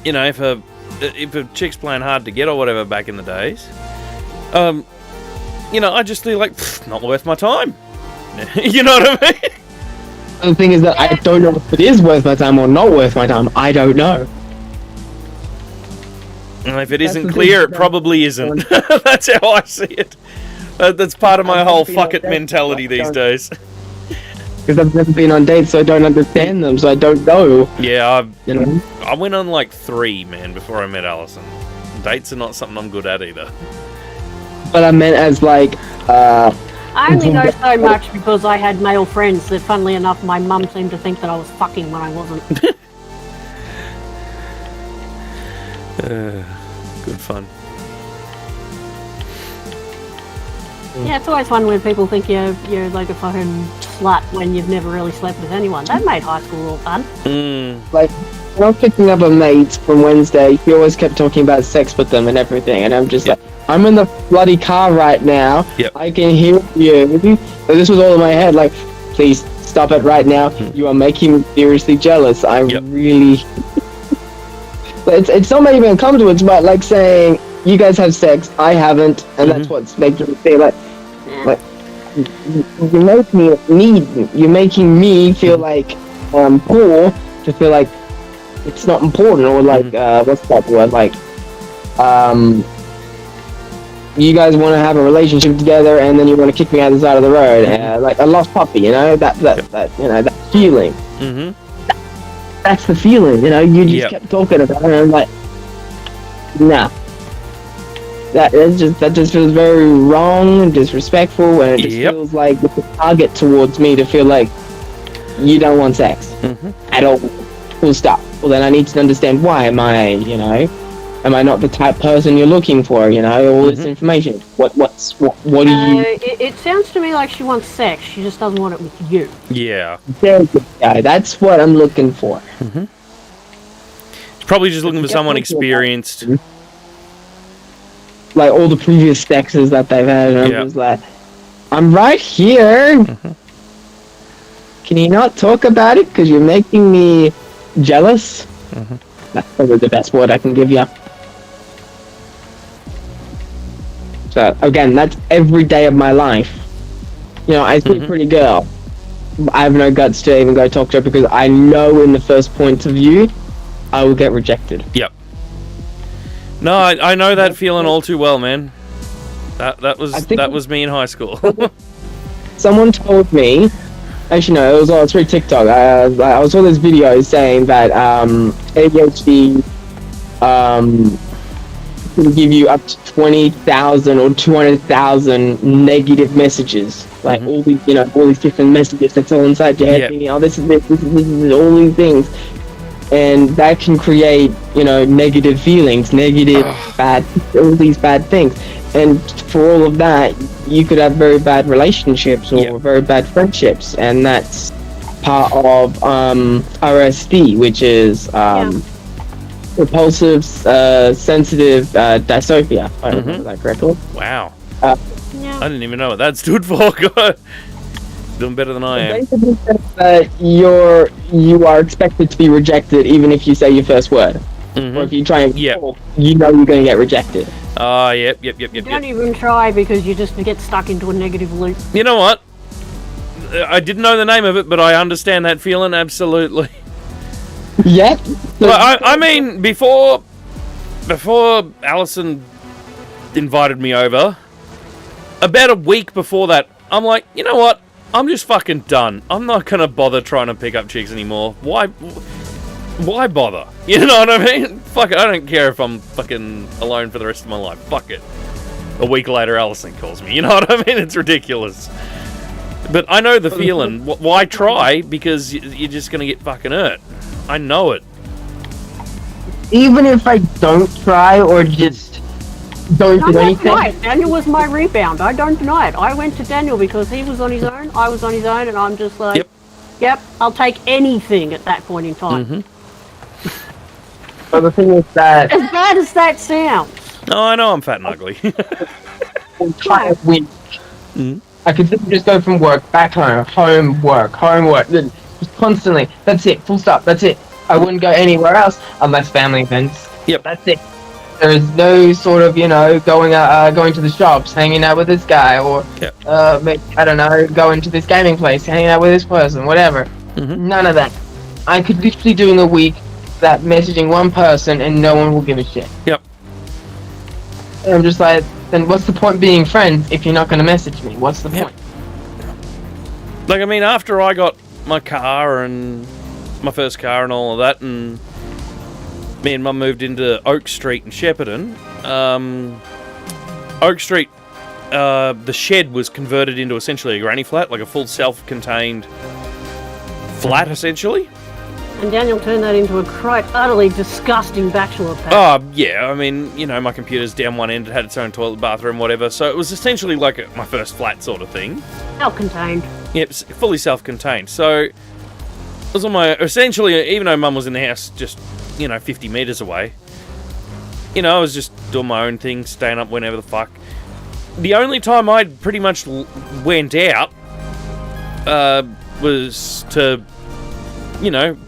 you know, if a chick's playing hard to get or whatever back in the days, you know, I just feel like, not worth my time. You know what I mean? The thing is that I don't know if it is worth my time or not worth my time. I don't know. And if it isn't clear, it probably isn't. That's how I see it. That's part of my whole fuck it mentality these days. Because I've never been on dates, so I don't understand them, so I don't know. Yeah, You know? I went on like 3, man, before I met Alison. Dates are not something I'm good at either. But I meant as like, I only know so much because I had male friends that, funnily enough, my mum seemed to think that I was fucking when I wasn't. Good fun. Yeah, it's always fun when people think you're like a fucking slut when you've never really slept with anyone. That made high school all fun. like, when I was picking up a mate from Wednesday, he always kept talking about sex with them and everything, and I'm just like, I'm in the bloody car right now. Yep. I can hear you. So this was all in my head, like, please stop it right now. You are making me seriously jealous. I really... it's not making me uncomfortable. It's about like saying, you guys have sex, I haven't, and that's what's making me feel like you're making me feel like poor to feel like it's not important, or like what's that word, like you guys want to have a relationship together and then you want to kick me out the side of the road, like a lost puppy, you know, that you know, that feeling. That's the feeling, you know. You just kept talking about it, and I'm like, nah. That just feels very wrong and disrespectful, and it just feels like it's a target towards me to feel like you don't want sex at all. Full stop. Well, then I need to understand why. Am I not the type person you're looking for? You know, all this information. What do you? It sounds to me like she wants sex. She just doesn't want it with you. Yeah. That's what I'm looking for. She's probably just looking for someone experienced. Like all the previous sexes that they've had, and I'm just like, I'm right here. Can you not talk about it? Because you're making me jealous. That's probably the best word I can give you. So again, that's every day of my life. You know, I see a pretty girl. I have no guts to even go talk to her because I know in the first point of view, I will get rejected. Yep. No, I know that feeling all too well, man. That was me in high school. Someone told me, actually no, it was through TikTok. I saw this video saying that ADHD can give you up to 20,000 or 200,000 negative messages, like all these, you know, all these different messages that's all inside your head. Thinking, oh, this is all these things. And that can create, you know, negative feelings, bad, all these bad things. And for all of that, you could have very bad relationships or very bad friendships. And that's part of RSD, which is repulsive, sensitive dysophia. I don't remember that correctly. Wow. I didn't even know what that stood for. God. Doing better than I am. Basically says that you are expected to be rejected even if you say your first word. Or if you try and talk, you know you're going to get rejected. Yep. Don't even try because you just get stuck into a negative loop. You know what? I didn't know the name of it, but I understand that feeling absolutely. Yep. Well, I mean, before Alison invited me over, about a week before that, I'm like, you know what? I'm just fucking done. I'm not gonna bother trying to pick up chicks anymore. Why bother? You know what I mean? Fuck it. I don't care if I'm fucking alone for the rest of my life. Fuck it. A week later, Alison calls me. You know what I mean? It's ridiculous. But I know the feeling. Why try? Because you're just gonna get fucking hurt. I know it. Even if I don't try or just don't I do don't anything. deny it. Daniel was my rebound. I don't deny it. I went to Daniel because he was on his own, I was on his own, and I'm just like, yep, I'll take anything at that point in time. But the thing is that As bad as that sounds. Oh, I know I'm fat and ugly. entire week, I could just go from work, back home, work, then just constantly. That's it, full stop, that's it. I wouldn't go anywhere else unless family events. Yep. That's it. There is no sort of, going to the shops, hanging out with this guy, or, maybe, I don't know, going to this gaming place, hanging out with this person, whatever. None of that. I could literally doing a week that messaging one person and no one will give a shit. Yep. And I'm just like, then what's the point being friends if you're not going to message me? What's the point? Like, I mean, after I got my car and my first car and all of that, and me and Mum moved into Oak Street in Shepparton. Oak Street, the shed was converted into essentially a granny flat, like a full self-contained flat, essentially. And Daniel turned that into a quite utterly disgusting bachelor pad. Oh, yeah, I mean, my computer's down one end, it had its own toilet, bathroom, whatever, so it was essentially like my first flat sort of thing. Self-contained. Yep, fully self-contained. So, it was on my, essentially, even though Mum was in the house just, 50 metres away, I was just doing my own thing, staying up whenever the fuck. The only time I pretty much went out was to,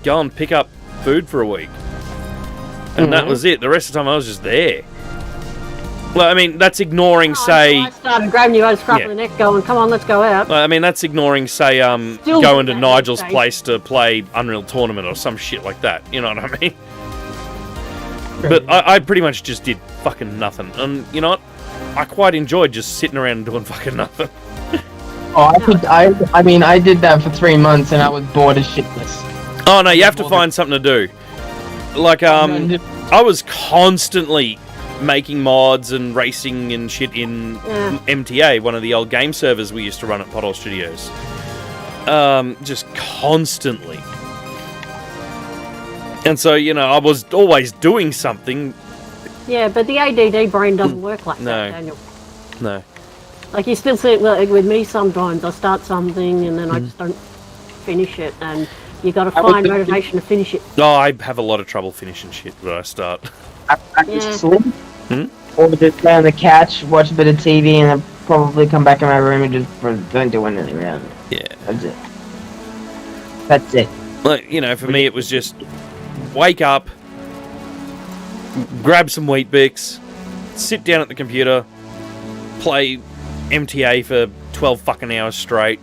go and pick up food for a week. And that was it. The rest of the time I was just there. Well, I mean, that's ignoring, say... I started grabbing you by the scruff of the neck going, come on, let's go out. I mean, that's ignoring, say, going to Nigel's place to play Unreal Tournament or some shit like that. You know what I mean? But I pretty much just did fucking nothing. And you know what? I quite enjoyed just sitting around and doing fucking nothing. I did that for 3 months and I was bored as shitless. Oh, no, you have to find something to do. Like, I was constantly making mods and racing and shit in MTA, one of the old game servers we used to run at Pothole Studios. Just constantly. And so, I was always doing something. Yeah, but the ADD brain doesn't work like that, Daniel. No. Like, you still see it with me sometimes. I start something and then I just don't finish it, and you got to find motivation to finish it. Oh, I have a lot of trouble finishing shit when I start. I just sleep, or just lay on the couch, watch a bit of TV, and then probably come back in my room and just don't do anything around. Yeah. That's it. Like, for me it was just wake up, grab some Wheat Bix, sit down at the computer, play MTA for 12 fucking hours straight,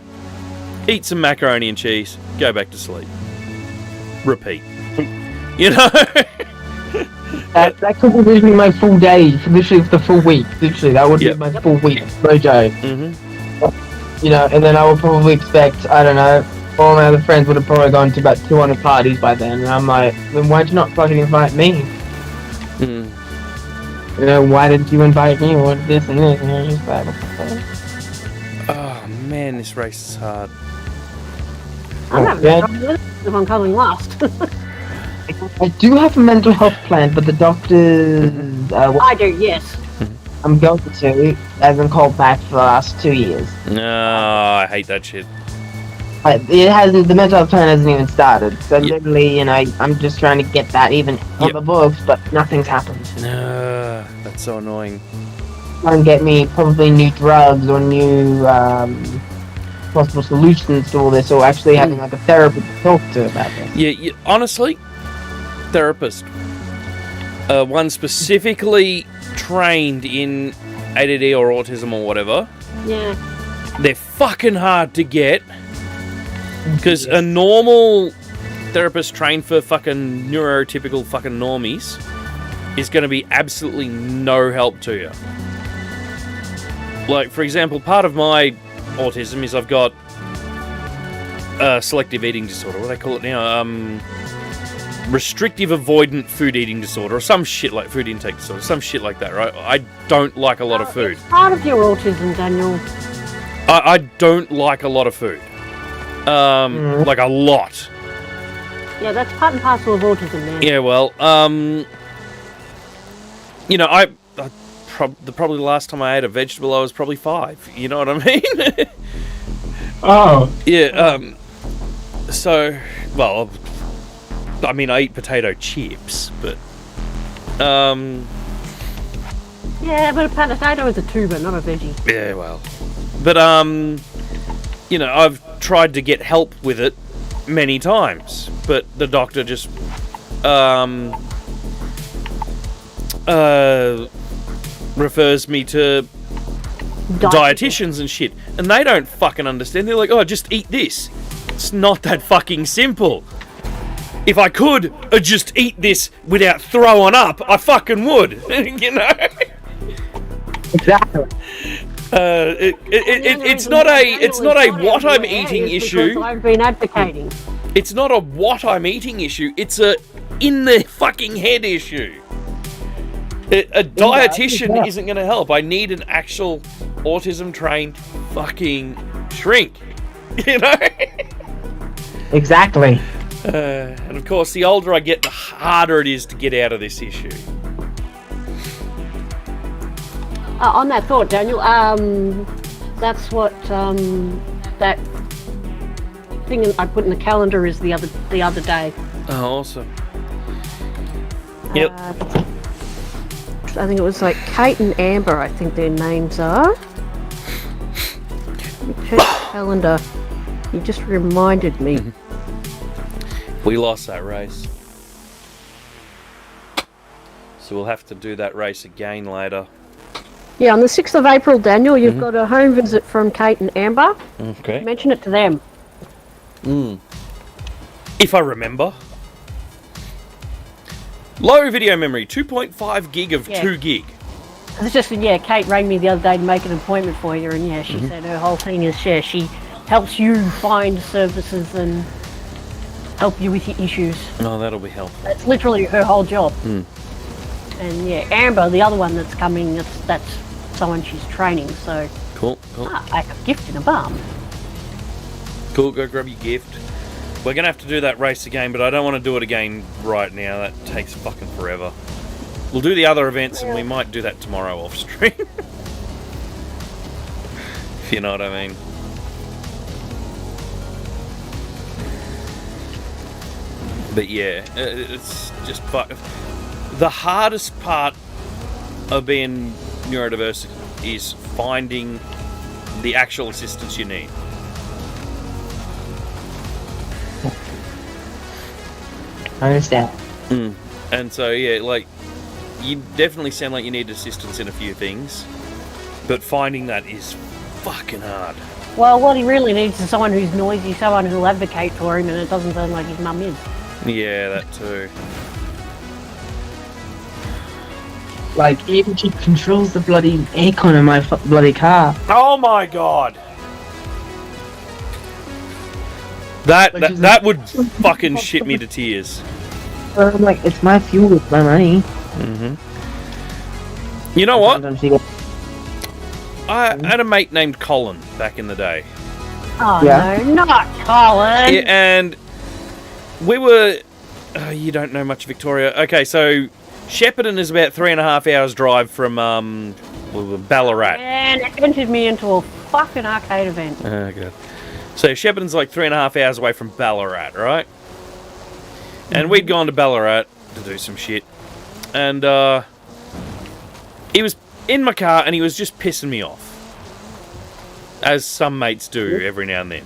eat some macaroni and cheese, go back to sleep. Repeat. That could be literally my full day, literally the full week. Literally, that would be my full week, mojo. And then I would probably expect, I don't know, all my other friends would have probably gone to about 200 parties by then, and I'm like, then why'd you not fucking invite me? Why didn't you invite me, or this and this, and you're just like, what the fuck? Oh man, this race is hard. I'm having trouble with it if I'm coming last. I do have a mental health plan, but the doctors... I do, yes. I'm going to, hasn't called back for the last 2 years. No, I hate that shit. The mental health plan hasn't even started, so literally, I'm just trying to get that even on the books, but nothing's happened. That's so annoying. Try and get me probably new drugs or new possible solutions to all this, or actually having like a therapist to talk to about this. Yeah, honestly, therapist. One specifically trained in ADD or autism or whatever. Yeah. They're fucking hard to get. Because a normal therapist trained for fucking neurotypical fucking normies is going to be absolutely no help to you. Like, for example, part of my autism is I've got selective eating disorder. What do they call it now? Restrictive avoidant food eating disorder, or some shit like food intake disorder, some shit like that, right? I don't like a lot of food. It's part of your autism, Daniel. I don't like a lot of food. Like a lot. Yeah, that's part and parcel of autism, man. Yeah, well, I probably the last time I ate a vegetable, I was probably 5. You know what I mean? Oh. Yeah. So, well, I mean, I eat potato chips, but Yeah, but a potato is a tuber, not a veggie. yeah, well, but you know, I've tried to get help with it many times, but the doctor just refers me to dietitians and shit, and they don't fucking understand. They're like, oh, just eat this. It's not that fucking simple. If I could just eat this without throwing up, I fucking would. You know? Exactly. It's not a what I'm eating issue. I've been advocating. It's not a what I'm eating issue. It's a in the fucking head issue. A dietitian isn't going to help. I need an actual autism trained fucking shrink. You know? Exactly. And of course, the older I get, the harder it is to get out of this issue. On that thought, Daniel, that's what that thing I put in the calendar is the other day. Oh, awesome. Yep. I think it was like Kate and Amber, I think their names are. Let me check the calendar. You just reminded me. We lost that race. So we'll have to do that race again later. Yeah, on the 6th of April, Daniel, you've got a home visit from Kate and Amber. Okay. Mention it to them. If I remember. Low video memory, 2.5 gig of 2 gig. It's just, Kate rang me the other day to make an appointment for you, and she said her whole thing is, she helps you find services and help you with your issues. Oh, that'll be helpful. That's literally her whole job. And Amber, the other one that's coming, that's someone she's training, so... Cool. like a gift in a bum. Cool, go grab your gift. We're going to have to do that race again, but I don't want to do it again right now. That takes fucking forever. We'll do the other events, and we might do that tomorrow off stream. If you know what I mean. But yeah, it's just the hardest part of being neurodiverse is finding the actual assistance you need. I understand. And so yeah, like you definitely sound like you need assistance in a few things, but finding that is fucking hard. Well, what he really needs is someone who's noisy, someone who'll advocate for him, and it doesn't sound like his mum is. Yeah, that too. Like, even she controls the bloody aircon in my bloody car. Oh my god! That would fucking shit me to tears. I'm like, it's my fuel, it's my money. You know what? Sometimes you go, I had a mate named Colin back in the day. Oh Yeah. no, not Colin! Yeah, and we were... you don't know much Victoria. Okay, so Shepparton is about 3.5 hours drive from Ballarat. And it entered me into a fucking arcade event. Oh, God. So Shepparton's like 3.5 hours away from Ballarat, right? And we'd gone to Ballarat to do some shit. And he was in my car and he was just pissing me off. As some mates do every now and then.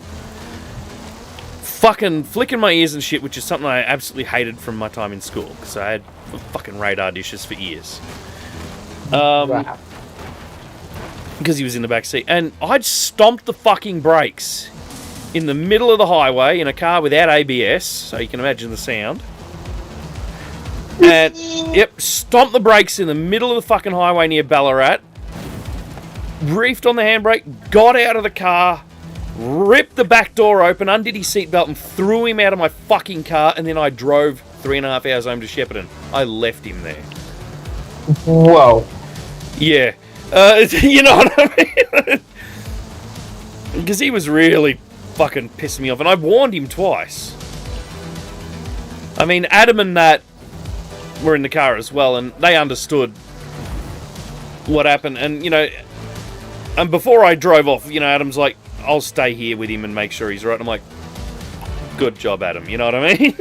Fucking flicking my ears and shit, which is something I absolutely hated from my time in school. Because I had fucking radar dishes for ears. wow. Because he was in the back seat. And I'd stomped the fucking brakes in the middle of the highway in a car without ABS, so you can imagine the sound. And, yep, stomped the brakes in the middle of the fucking highway near Ballarat, reefed on the handbrake, got out of the car, ripped the back door open, undid his seatbelt and threw him out of my fucking car, and then I drove 3.5 hours home to Shepparton. I left him there. Whoa. Yeah. You know what I mean? Because he was really fucking pissing me off, and I warned him twice. I mean, Adam and Nat were in the car as well, and they understood what happened. And, you know, and before I drove off, you know, Adam's like, I'll stay here with him and make sure he's right. I'm like, good job, Adam. You know what I mean?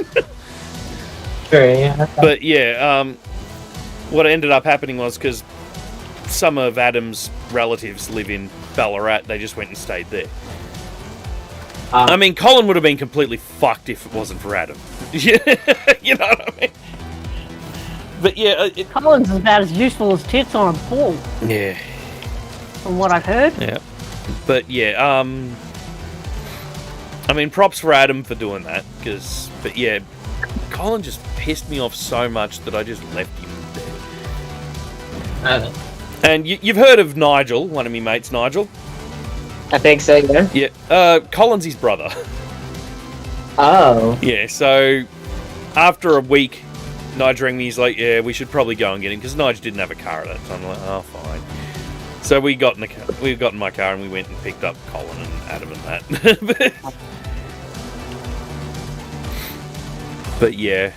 Sure, yeah. But, yeah, what ended up happening was because some of Adam's relatives live in Ballarat, they just went and stayed there. I mean, Colin would have been completely fucked if it wasn't for Adam. You know what I mean? But yeah, Colin's is about as useful as tits on a ball, yeah, from what I've heard. yeah. But yeah, I mean, props for Adam for doing that, but yeah, Colin just pissed me off so much that I just left him there. And you've heard of Nigel, one of me mates, Nigel? I think so, yeah. Yeah, Colin's his brother. Oh. Yeah, so after a week, Nige rang me, he's like, yeah, we should probably go and get him, because Nige didn't have a car at that time. I'm like, oh, fine. So we got in my car and we went and picked up Colin and Adam and that. But yeah.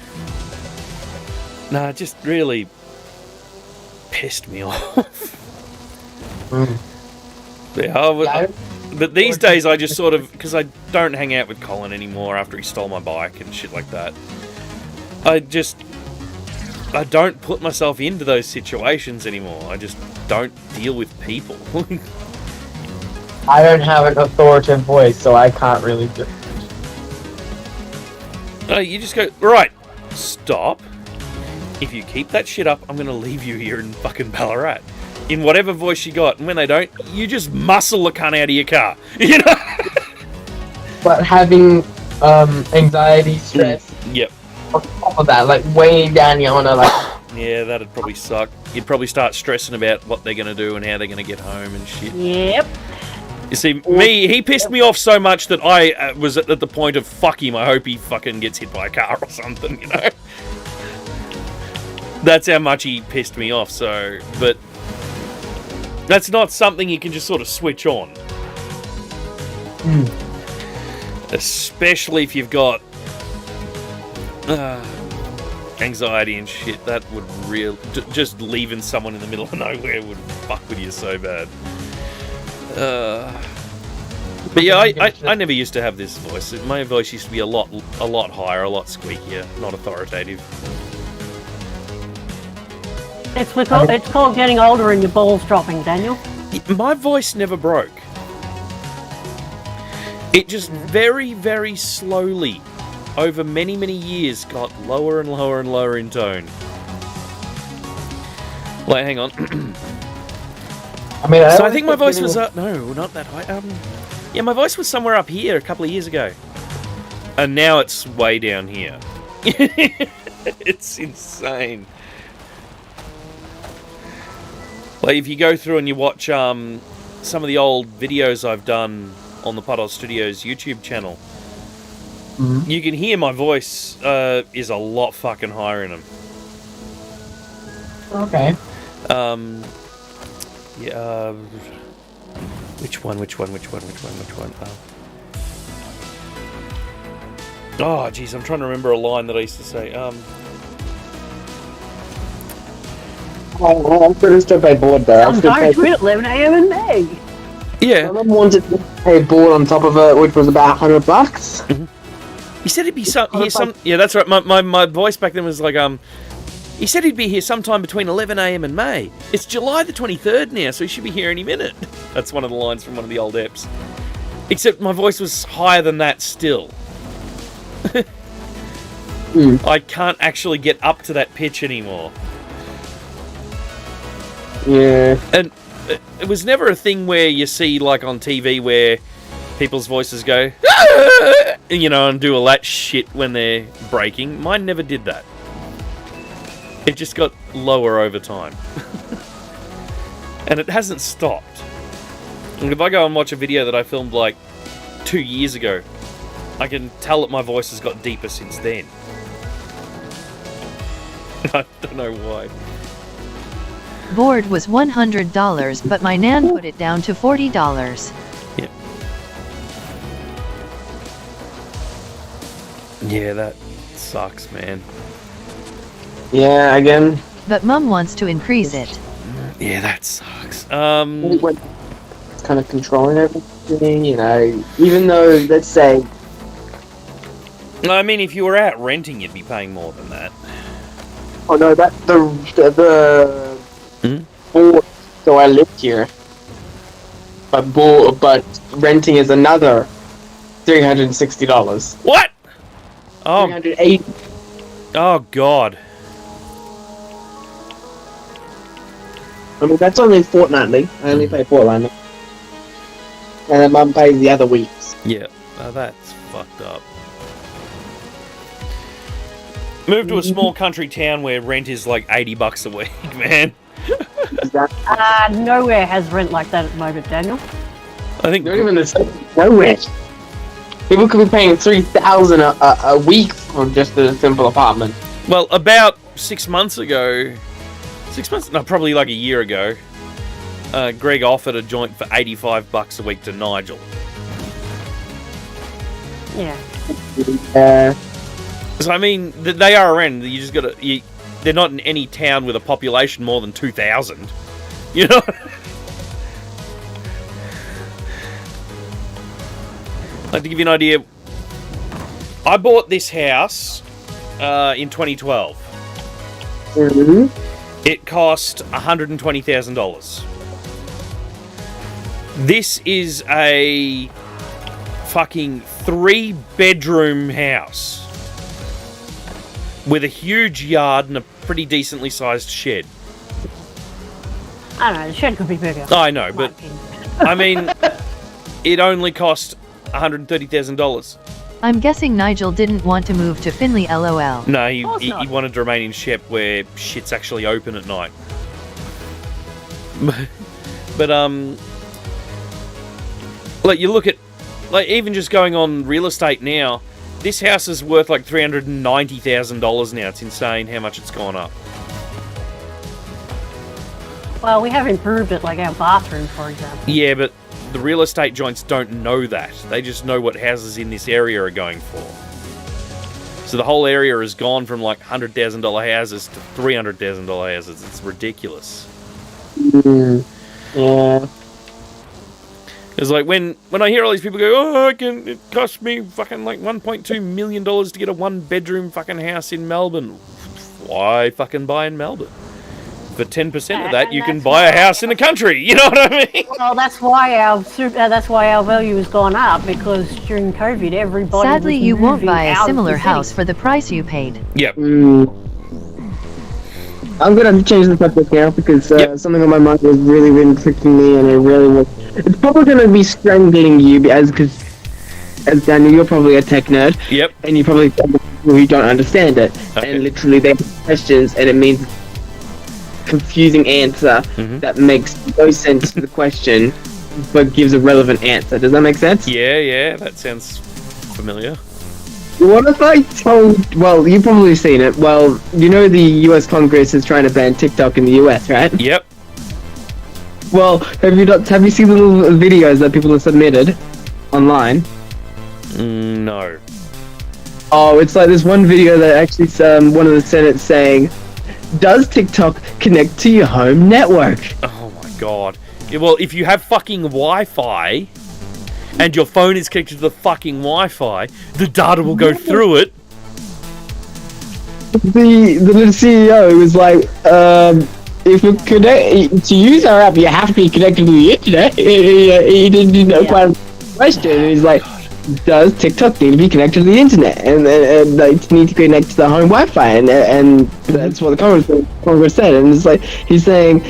Nah, it just really pissed me off. But these days I just sort of, because I don't hang out with Colin anymore after he stole my bike and shit like that, I don't put myself into those situations anymore. I just don't deal with people. I don't have an authoritative voice, so I can't really do it. No, you just go, right, stop. If you keep that shit up, I'm going to leave you here in fucking Ballarat. In whatever voice you got. And when they don't, you just muscle the cunt out of your car. You know? But having anxiety, stress, Yep. on top of that, like weighing down your honor, like... Yeah, that'd probably suck. You'd probably start stressing about what they're going to do and how they're going to get home and shit. Yep. You see, he pissed me off so much that I was at the point of, fuck him, I hope he fucking gets hit by a car or something, you know? That's how much he pissed me off, so... But... That's not something you can just sort of switch on. Especially if you've got anxiety and shit. That would just leaving someone in the middle of nowhere would fuck with you so bad. But yeah, I never used to have this voice. My voice used to be a lot higher, a lot squeakier, not authoritative. It's called getting older and your balls dropping, Daniel. My voice never broke. It just very, very slowly, over many, many years, got lower and lower and lower in tone. Like, hang on. So I think my voice was no, not that high. Yeah, my voice was somewhere up here a couple of years ago, and now it's way down here. It's insane. Like, if you go through and you watch some of the old videos I've done on the Pothole Studios YouTube channel, you can hear my voice is a lot fucking higher in them. Okay. Yeah. Which one? Oh, jeez, I'm trying to remember a line that I used to say. I'm pretty still pay board there. I'm going to it at 11 a.m. in May. Yeah. Someone wanted to pay board on top of it, which was about $100. Mm-hmm. He said he'd be yeah, that's right. My voice back then was like, he said he'd be here sometime between 11 a.m. and May. It's July the 23rd now, so he should be here any minute. That's one of the lines from one of the old eps. Except my voice was higher than that still. I can't actually get up to that pitch anymore. Yeah. And it was never a thing where you see, like on TV, where people's voices go, you know, and do all that shit when they're breaking. Mine never did that. It just got lower over time. And it hasn't stopped. And if I go and watch a video that I filmed like 2 years ago, I can tell that my voice has got deeper since then. I don't know why. Board was $100, but my nan put it down to $40. Yep. Yeah, that sucks, man. Yeah, again. But Mum wants to increase it. Yeah, that sucks. It's kind of controlling everything, you know. Even though, let's say, I mean, if you were out renting, you'd be paying more than that. oh no, that the Hmm? board. So I lived here, but renting is another $360. What? Oh, $380. oh God. I mean, that's only fortnightly. I only pay fortnightly, and then Mum pays the other weeks. Yeah, that's fucked up. Move to a small country town where rent is like $80 a week, man. Nowhere has rent like that at the moment, Daniel. I think Not even the same. Nowhere. People could be paying $3,000 a week for just a simple apartment. well, about 6 months ago, 6 months? No, probably like a year ago. Greg offered a joint for $85 a week to Nigel. Yeah. So I mean, they are around. You just gotta. They're not in any town with a population more than 2,000. You know. Like, to give you an idea, I bought this house in 2012. Mm-hmm. It cost $120,000. This is a fucking 3-bedroom house with a huge yard and a pretty decently sized shed. I don't know, the shed could be bigger. I know, but I mean, it only cost $130,000. I'm guessing Nigel didn't want to move to Finley, lol. No, course he not. wanted to remain in Shep where shit's actually open at night. But like, you look at, like, even just going on real estate now, this house is worth like $390,000 now. It's insane how much it's gone up. Well, we have improved it, like our bathroom, for example. Yeah, but the real estate joints don't know that. They just know what houses in this area are going for. So the whole area has gone from like $100,000 houses to $300,000 houses. It's ridiculous. Yeah. It's like when I hear all these people go, oh, it cost me fucking like $1.2 million to get a 1-bedroom fucking house in Melbourne. Why fucking buy in Melbourne? For 10% of that, you can buy a house in the country. You know what I mean? Well, that's why our value has gone up, because during COVID, everybody. Sadly, was you won't moving buy a out of similar the house city. for the price you paid. Yep. I'm gonna change the subject now because Yep. something on my mind was really been tricking me, and it really was. It's probably gonna be strangling you because, as Daniel, you're probably a tech nerd, Yep. and you probably people who don't understand it, Okay. and literally they have questions, and it means confusing answer Mhm. that makes no sense to the question, but gives a relevant answer. Does that make sense? Yeah, that sounds familiar. What if I told? Well, you've probably seen it. Well, you know the U.S. Congress is trying to ban TikTok in the U.S., right? Yep. Well, have you seen the little videos that people have submitted online? No. Oh, it's like this one video that actually one of the Senate saying, "Does TikTok connect to your home network?" Oh my god. Yeah, well, if you have fucking Wi-Fi and your phone is connected to the fucking Wi-Fi, the data will go through it. The little CEO was like, "If you connect to use our app, you have to be connected to the internet." He didn't know quite the question. He's like, "Does TikTok need to be connected to the internet?" And they need to connect to the home Wi-Fi, and that's what the Congress said. And it's like he's saying,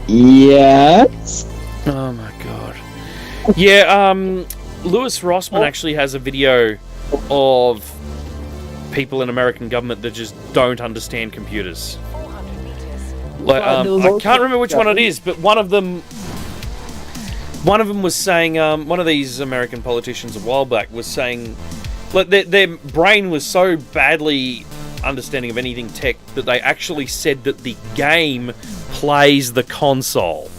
"Yes." Oh my god. Yeah, Lewis Rossman actually has a video of people in American government that just don't understand computers. 400 meters. Like, I can't remember which one it is, but one of them was saying, one of these American politicians a while back was saying, like, their brain was so badly understanding of anything tech that they actually said that the game plays the console.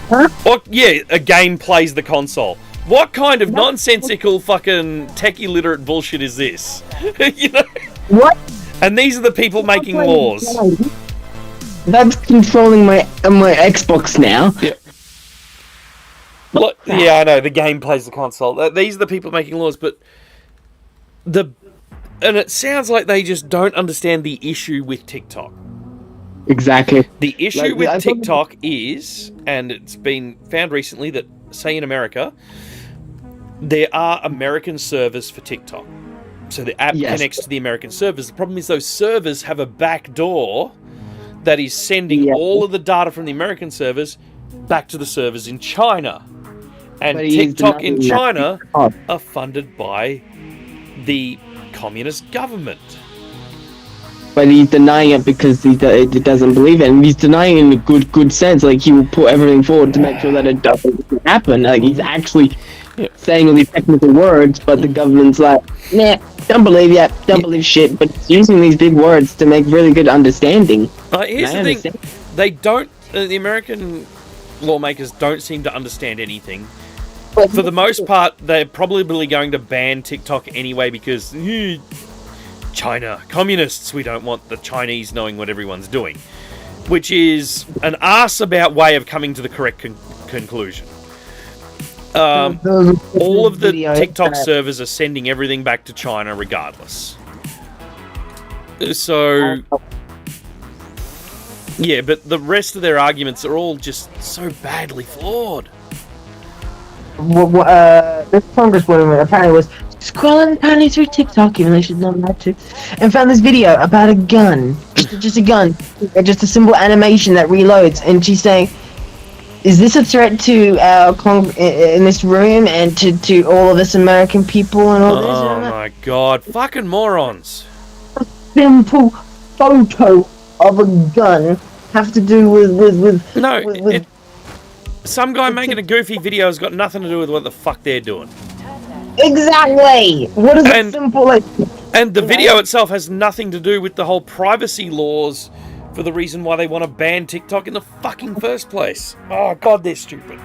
Huh? Or, yeah, a game plays the console. What kind of nonsensical fucking tech illiterate bullshit is this? You know? What? And these are the people making laws. That's controlling my Xbox now. Yeah. Look, yeah, I know the game plays the console. These are the people making laws, but and it sounds like they just don't understand the issue with TikTok. Exactly. The issue Like, with TikTok is, and it's been found recently that, say in America, there are American servers for TikTok. So the app connects to the American servers. The problem is those servers have a back door that is sending all of the data from the American servers back to the servers in China. And TikTok in China are funded by the communist government. But he's denying it because he doesn't believe it, and he's denying it in a good sense. Like, he will put everything forward to make sure that it doesn't happen. Like, he's actually saying all these technical words, but the government's like, nah, don't believe you, don't believe shit. But it's using these big words to make really good understanding. Here's the thing: they don't. The American lawmakers don't seem to understand anything. But for the most part, they're probably going to ban TikTok anyway because China, communists, we don't want the Chinese knowing what everyone's doing. Which is an arse-about way of coming to the correct conclusion. All of the TikTok servers are sending everything back to China regardless. So... yeah, but the rest of their arguments are all just so badly flawed. This congresswoman apparently was scrolling through TikTok, even though she's not allowed to, and found this video about a gun. Just a gun. Just a simple animation that reloads, and she's saying, is this a threat to our in this room and to all of us American people and all this? Oh my god, fucking morons. A simple photo of a gun have to do with no, some guy making a goofy video has got nothing to do with what the fuck they're doing. Exactly. What is a simple and the video itself has nothing to do with the whole privacy laws for the reason why they want to ban TikTok in the fucking first place. Oh god, they're stupid.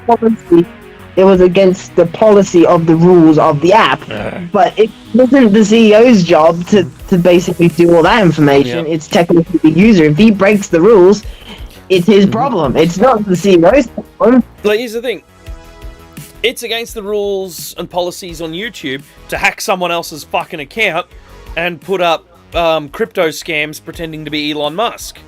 It was against the policy of the rules of the app, but it wasn't the CEO's job to basically do all that information. It's technically the user. If he breaks the rules, it's his problem. It's not the CEO's problem. Like, here's the thing. It's against the rules and policies on YouTube to hack someone else's fucking account and put up crypto scams pretending to be Elon Musk.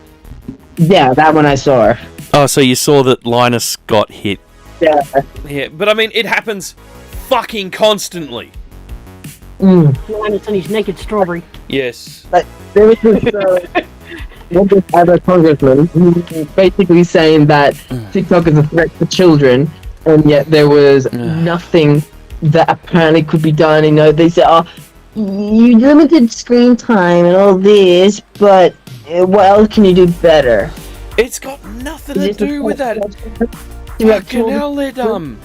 Yeah, that one I saw. Oh, so you saw that Linus got hit. Yeah. Yeah, but I mean, it happens fucking constantly. Linus and his naked strawberry. Yes. Like, there was this other congressman basically saying that TikTok is a threat for children, and yet there was nothing that apparently could be done. You know, they said, "Oh, you limited screen time and all this, but what else can you do better?" It's got nothing to do with that. Fucking hell, they're dumb.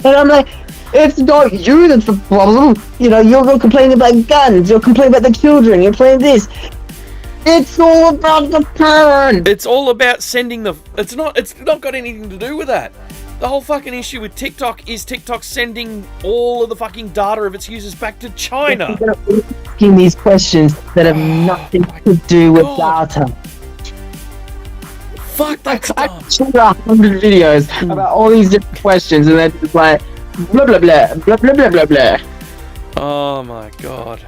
And I'm like, it's not you that's the problem. You know, you're complaining about guns, you're complaining about the children, you're playing this. It's all about the parent. It's all about sending the... It's not got anything to do with that. The whole fucking issue with TikTok is TikTok sending all of the fucking data of its users back to China. Asking these questions that have nothing to do with data. Fuck, that's dumb. I saw 100 videos about all these different questions, and then it's like, blah blah blah, blah blah blah blah blah. Oh my god.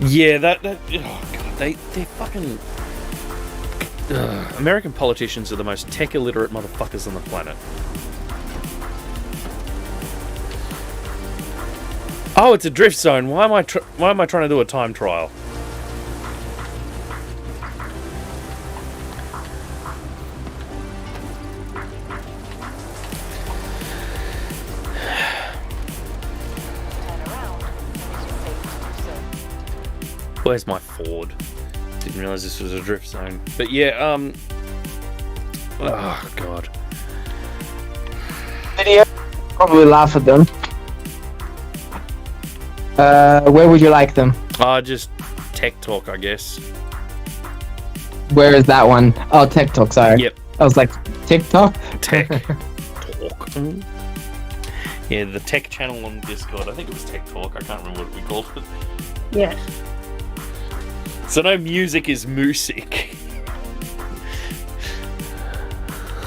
Yeah, that oh god, they're fucking... American politicians are the most tech-illiterate motherfuckers on the planet. Oh, it's a drift zone. Why am I trying to do a time trial? Where's my Ford? Didn't realize this was a drift zone. But yeah, oh god. Video, probably laugh at them. Where would you like them? Just Tech Talk, I guess. Where is that one? Oh, Tech Talk, sorry. Yep. I was like, TikTok? Tech Talk. Yeah, the tech channel on Discord. I think it was Tech Talk. I can't remember what we called it. Yes. So no music is music.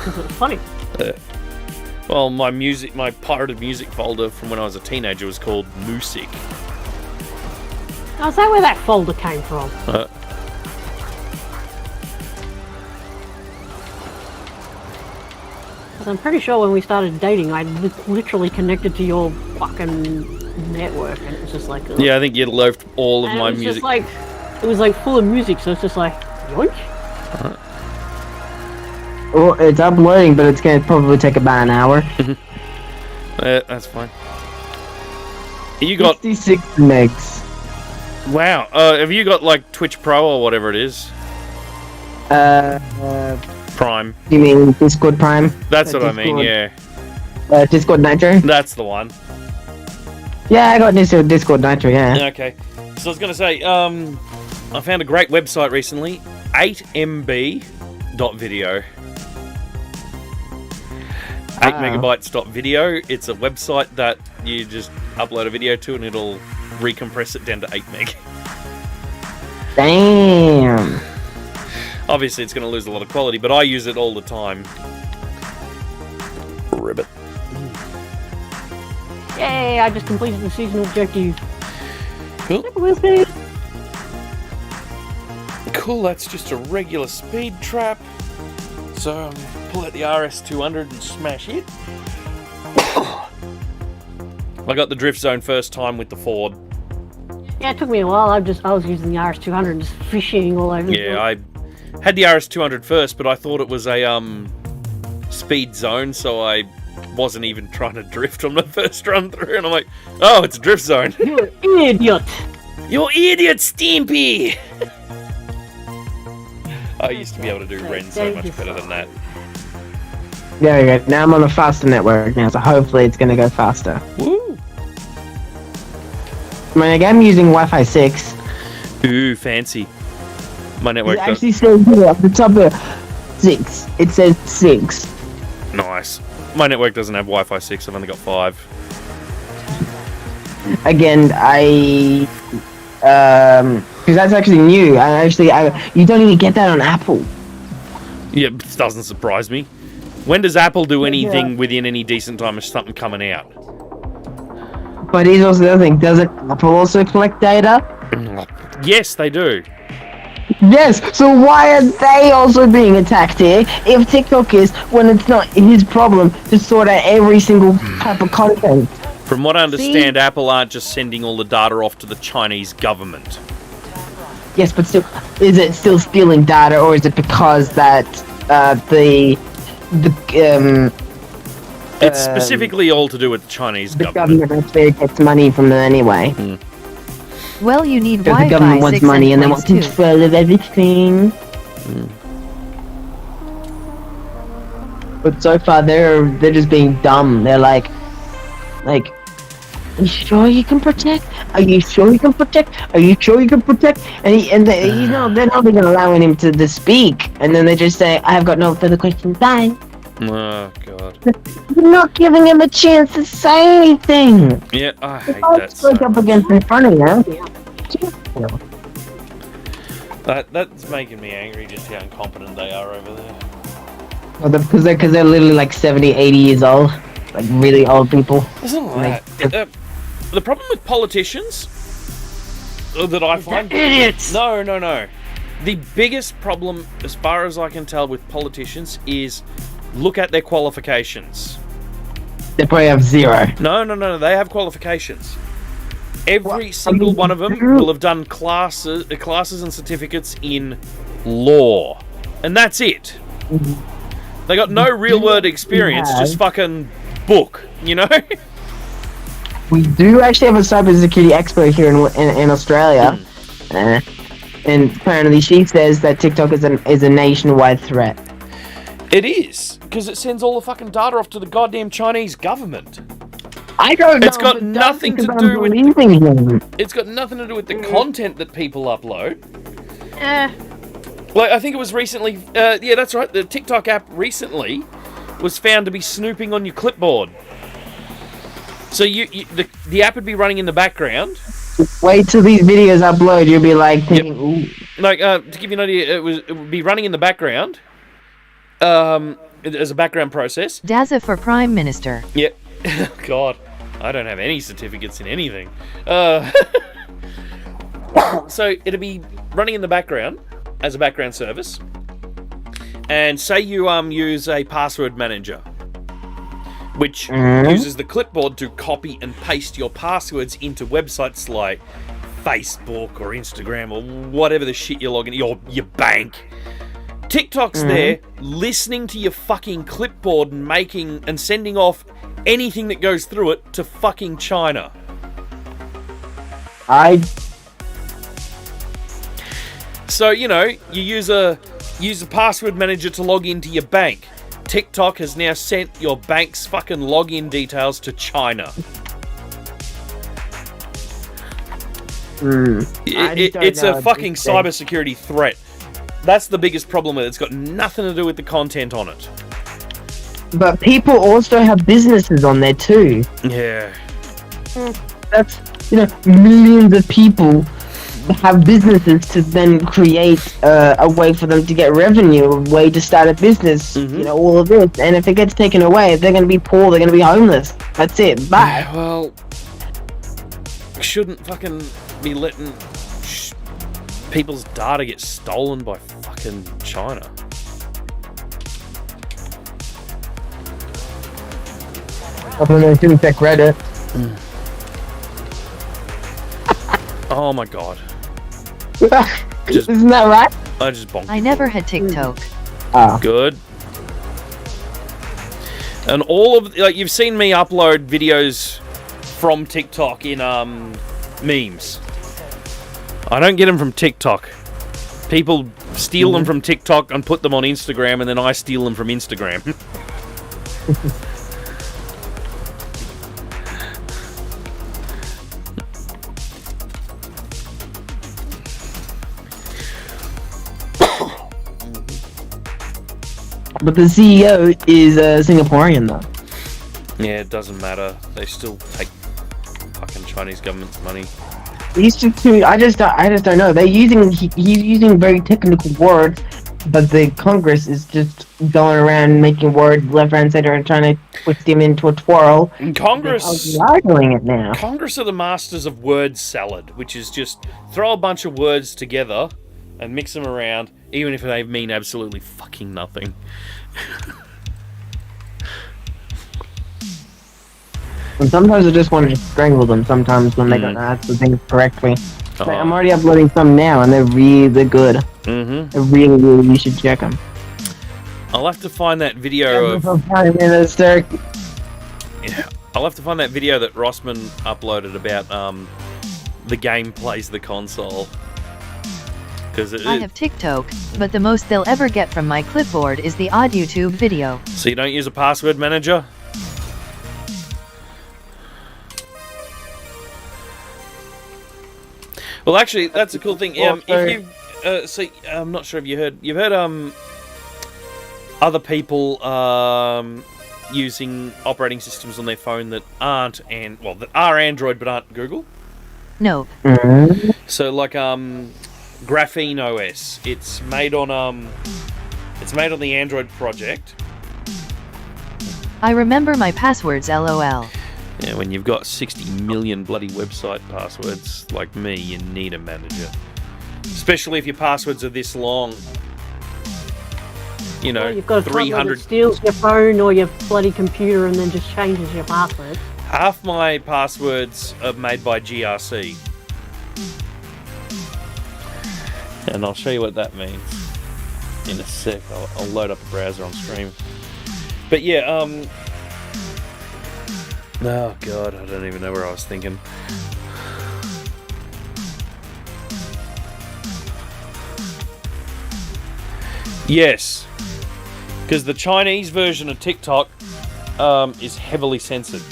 It's funny. Well, my pirated music folder from when I was a teenager was called Music. Now, is that where that folder came from? Because I'm pretty sure when we started dating, I literally connected to your fucking network, and it was just like... ugh. Yeah, I think you'd loafed all of And my it was music. just like... It was like full of music, so it's just like... Yoink? Well, it's uploading, but it's going to probably take about an hour. That's fine. You got... 66 megs. Wow. Have you got, like, Twitch Pro or whatever it is? Prime. You mean Discord Prime? That's what I mean, Discord- yeah. Discord Nitro? That's the one. Yeah, I got Discord Nitro, yeah. Okay. So I was going to say, I found a great website recently. 8mb.video. 8 megabytes.video. It's a website that you just upload a video to and it'll recompress it down to 8 meg. Damn. Obviously, it's going to lose a lot of quality, but I use it all the time. Ribbit. Yay, I just completed the seasonal objective. Cool. With me. Cool, that's just a regular speed trap. So, pull out the RS200 and smash it. I got the drift zone first time with the Ford. Yeah, it took me a while. I was using the RS200 and just fishing all over. Yeah, I had the RS200 first, but I thought it was a speed zone, so I wasn't even trying to drift on the first run through. And I'm like, oh, it's a drift zone. You idiot! You idiot, Stimpy! I used to be able to do Ren so much better than that. There we go. Now I'm on a faster network now, so hopefully it's going to go faster. Woo! I mean, I'm using Wi-Fi 6. Ooh, fancy. My network It actually says here at the top of 6. It says 6. Nice. My network doesn't have Wi-Fi 6, I've only got 5. Again, because that's actually new. You don't even get that on Apple. Yeah, it doesn't surprise me. When does Apple do anything within any decent time of something coming out? But here's also the other thing. Doesn't Apple also collect data? Yes, they do. Yes, so why are they also being attacked here if TikTok is, when it's not his problem to sort out every single type of content? From what I understand, Apple aren't just sending all the data off to the Chinese government. Yes, but still, is it still stealing data, or is it because that It's specifically all to do with the Chinese the government. government actually gets money from them anyway? Well, you need Because the government Wi-Fi wants 6 money and they endpoints want too. control of everything. But so far they're just being dumb. They're like, are you sure you can protect? Are you sure you can protect? Are you sure you can protect? And they're not even allowing him to speak. And then they just say, I have got no further questions. Bye. Oh, God. You're not giving him a chance to say anything. Yeah, I hate I'll that so speak up much. against in front of you. That's making me angry just how incompetent they are over there. Well, because they're literally like 70, 80 years old. Like really old people. It's not like that. The problem with politicians that I find... idiots! No. The biggest problem, as far as I can tell, with politicians is look at their qualifications. They probably have 0. No, they have qualifications. Every single one of them will have done classes and certificates in law. And that's it. They got no real world experience, just fucking book, you know? We do actually have a cybersecurity expert here in Australia. And apparently she says that TikTok is a nationwide threat. It is, because it sends all the fucking data off to the goddamn Chinese government. I don't know. It's got nothing to do with... It's got nothing to do with the content that people upload. Well, I think it was recently. Yeah, that's right. The TikTok app recently was found to be snooping on your clipboard. So the app would be running in the background. Wait till these videos upload. You'll be like thinking, ooh. Like to give you an idea, it would be running in the background, as a background process. Dazza for Prime Minister. Yep. God, I don't have any certificates in anything. So it'd be running in the background as a background service, and say you use a password manager, which uses the clipboard to copy and paste your passwords into websites like Facebook or Instagram or whatever the shit you're logging, your bank. TikTok's there listening to your fucking clipboard and making and sending off anything that goes through it to fucking China. So, you know, you use a password manager to log into your bank. TikTok has now sent your bank's fucking login details to China. It's a fucking cybersecurity threat. That's the biggest problem with it. It's got nothing to do with the content on it. But people also have businesses on there too. Yeah. That's, millions of people have businesses to then create a way for them to get revenue, a way to start a business, all of this. And if it gets taken away, they're going to be poor, they're going to be homeless. That's it. Bye. Yeah, well, shouldn't fucking be letting people's data get stolen by fucking China. I don't know, shouldn't check Reddit. Oh my god. Isn't that right? I just bonked. I never had TikTok. Good. And all of you've seen me upload videos from TikTok in memes. I don't get them from TikTok. People steal them from TikTok and put them on Instagram, and then I steal them from Instagram. But the CEO is Singaporean, though. Yeah, it doesn't matter. They still take fucking Chinese government's money. He's just too. I just don't know. He's using very technical words, but the Congress is just going around making words left, right, and center and trying to twist him into a twirl. And Congress are doing it now. Congress are the masters of word salad, which is just throw a bunch of words together and mix them around, even if they mean absolutely fucking nothing. And sometimes I just want to strangle them. Sometimes when they don't answer things correctly. Like, I'm already uploading some now, and they're really good. They're really, really. You should check them. I'll have to find that video of. Yeah, I'll have to find that video that Rossman uploaded about the game plays the console. I have TikTok, but the most they'll ever get from my clipboard is the odd YouTube video. So you don't use a password manager? Well, actually, that's a cool thing. If you, so I'm not sure if you heard. You've heard other people using operating systems on their phone that aren't that are Android but aren't Google. No. So like Graphene OS. It's made on the Android project. I remember my passwords, LOL. Yeah, when you've got 60 million bloody website passwords like me, you need a manager. Especially if your passwords are this long. You know, you've got a 300. That steals your phone or your bloody computer and then just changes your password. Half my passwords are made by GRC. And I'll show you what that means in a sec. I'll load up a browser on stream. But yeah, oh god, I don't even know where I was thinking. Yes, because the Chinese version of TikTok is heavily censored.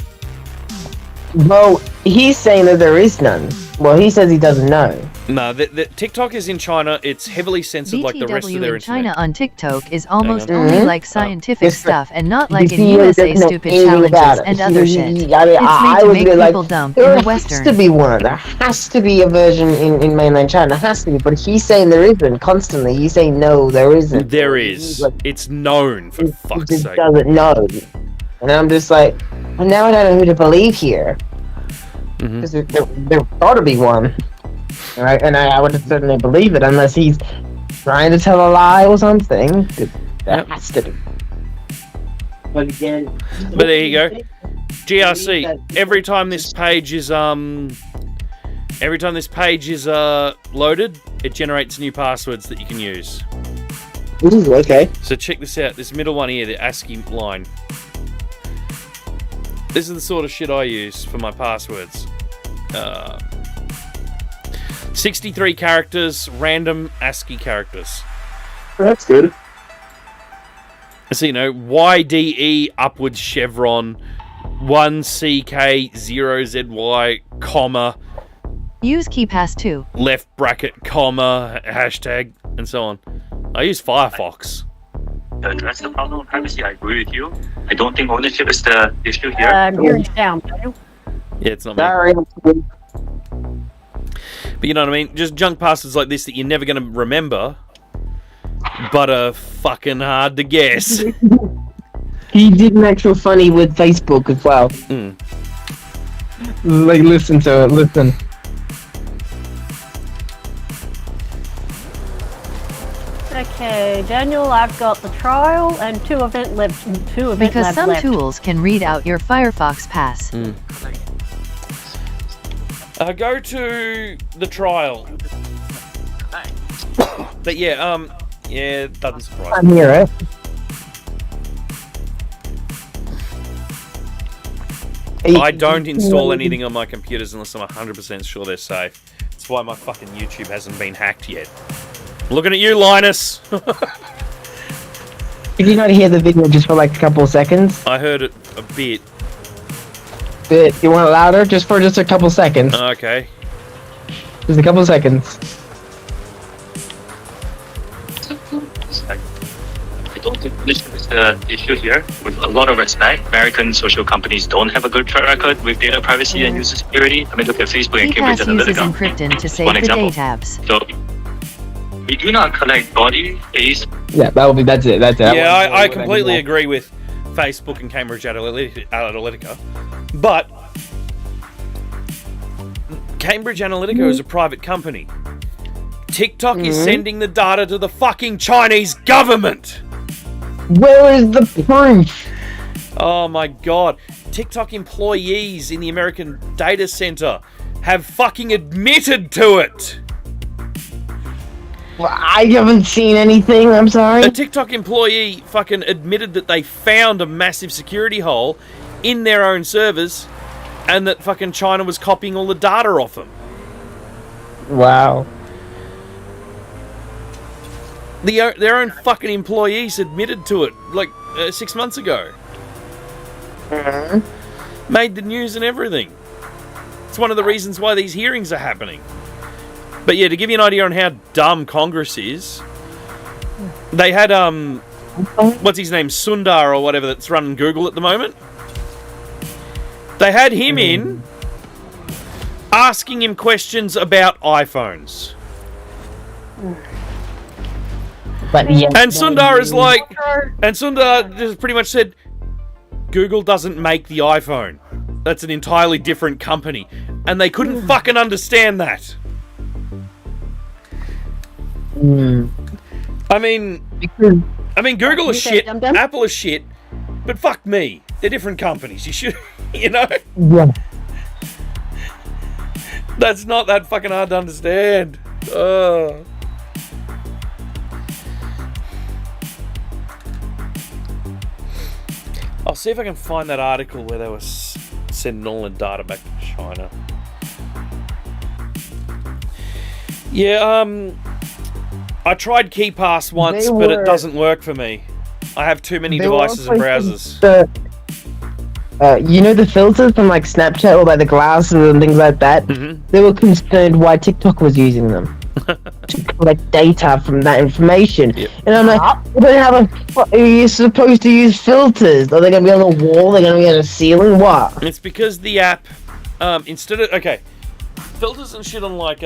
Well, he's saying that there is none. Well, he says he doesn't know. No, the TikTok is in China. It's heavily censored like the rest of BTW their in China internet. on TikTok is almost on. only like scientific Yes, stuff and not like in The CEO USA doesn't know stupid anything about challenges it. and other shit. I mean, It's I made to was make really people like, dumb in there the has Western. to be one. There has to be a version in mainland China. There has to be. But he's saying there isn't constantly. He's saying no, there isn't. There He's is. like, It's known, for he fuck's just sake. doesn't know. And I'm just like, well, now I don't know who to believe here. Mhm. Because there ought to be one. Right? And I would certainly believe it unless he's trying to tell a lie or something. There Yep. has to be. But again... But there you go. GRC. Every time this page is loaded, it generates new passwords that you can use. Ooh, okay. So check this out. This middle one here, the ASCII line. This is the sort of shit I use for my passwords. 63 characters, random ASCII characters. That's good. So, you know, YDE upwards chevron, 1CK0ZY, comma, Use KeyPass 2. left bracket, comma, hashtag, and so on. I use Firefox. To address the problem of privacy, I agree with you. I don't think ownership is the issue here. Here he's down, Daniel. Yeah, it's not me. Sorry. But you know what I mean? Just junk passwords like this that you're never going to remember, but are fucking hard to guess. He did an actual funny with Facebook as well. Mm. Like, listen to it, listen. Okay, Daniel, I've got the trial and two event labs Because some left. tools can read out your Firefox pass. Go to the trial. But yeah, it doesn't surprise I'm me. here, right? I don't install anything on my computers unless I'm 100% sure they're safe. That's why my fucking YouTube hasn't been hacked yet. Looking at you, Linus! Did you not hear the video just for like a couple of seconds? I heard it a bit. You want it louder? Just for a couple seconds. Okay. Just a couple of seconds. I don't think ownership is the issue here. With a lot of respect, American social companies don't have a good track record with data privacy and user security. I mean, look at Facebook and Cambridge KeyPass uses Analytica. encryption to save One the example. day tabs. So, we do not collect body, face, Yeah, that's it. Yeah, I completely agree with Facebook and Cambridge Analytica. But Cambridge Analytica is a private company. TikTok is sending the data to the fucking Chinese government! Where is the proof? Oh my god. TikTok employees in the American data center have fucking admitted to it! Well, I haven't seen anything, I'm sorry. A TikTok employee fucking admitted that they found a massive security hole in their own servers and that fucking China was copying all the data off them. Wow. Their own fucking employees admitted to it, like, 6 months ago. Made the news and everything. It's one of the reasons why these hearings are happening. But yeah, to give you an idea on how dumb Congress is, they had, what's his name, Sundar or whatever that's running Google at the moment. They had him in, asking him questions about iPhones. But yeah, And Sundar is like, and Sundar just pretty much said, Google doesn't make the iPhone. That's an entirely different company. And they couldn't fucking understand that. I mean, Google is shit, dum-dum? Apple is shit, but fuck me. They're different companies. You should, you know? yeah. That's not that fucking hard to understand. I'll see if I can find that article where they were sending all the data back to China. Yeah, I tried KeyPass once, but it doesn't work for me. I have too many devices and browsers. you know the filters from like Snapchat or like the glasses and things like that? They were concerned why TikTok was using them to collect data from that information. And I'm like, are you supposed to use filters? Are they going to be on the wall? They're going to be on the ceiling? What? It's because the app, instead of filters and shit on like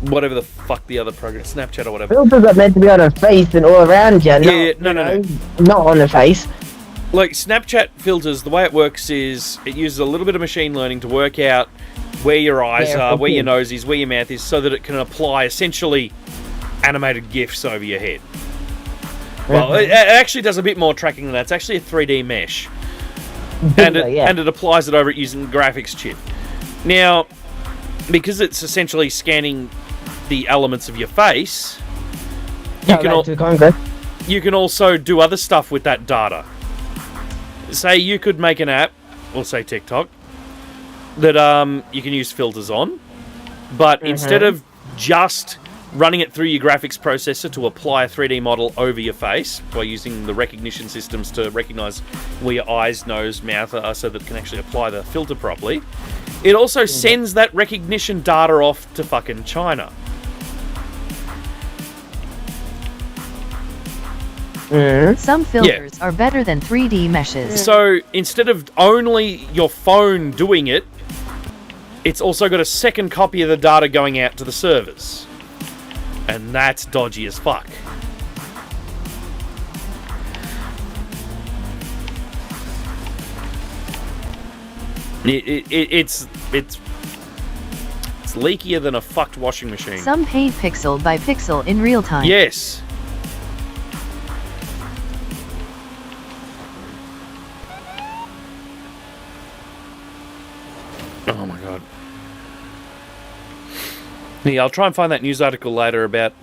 whatever the fuck the other program, Snapchat or whatever. Filters are meant to be on a face and all around you. No. Not on the face. Like Snapchat filters, the way it works is it uses a little bit of machine learning to work out where your eyes are, where your nose is, where your mouth is, so that it can apply essentially animated GIFs over your head. Well, it actually does a bit more tracking than that. It's actually a 3D mesh. And it applies it over it using the graphics chip. Now, because it's essentially scanning the elements of your face, you can also do other stuff with that data. Say you could make an app, or say TikTok, that you can use filters on, but instead of just running it through your graphics processor to apply a 3D model over your face by using the recognition systems to recognize where your eyes, nose, mouth are so that it can actually apply the filter properly, it also sends that recognition data off to fucking China. Some filters are better than 3D meshes. So instead of only your phone doing it, it's also got a second copy of the data going out to the servers. And that's dodgy as fuck. It's leakier than a fucked washing machine. Some paint pixel by pixel in real time. Yes. Oh my god. Yeah, I'll try and find that news article later about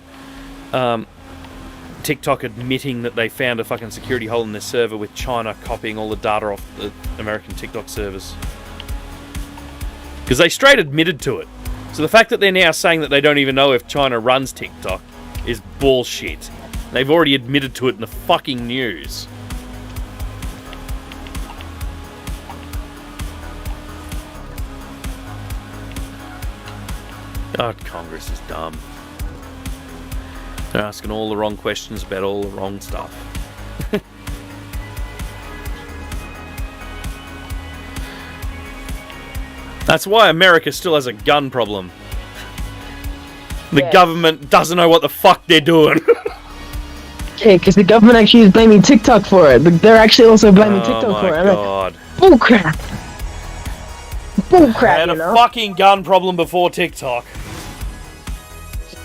TikTok admitting that they found a fucking security hole in their server with China copying all the data off the American TikTok servers. Because they straight admitted to it. So the fact that they're now saying that they don't even know if China runs TikTok is bullshit. They've already admitted to it in the fucking news. God, Congress is dumb. They're asking all the wrong questions about all the wrong stuff. That's why America still has a gun problem. The government doesn't know what the fuck they're doing. Yeah, because the government actually is blaming TikTok for it, but they're actually also blaming TikTok for it. Oh my god. Bullcrap. Bullcrap, They had a fucking gun problem before TikTok.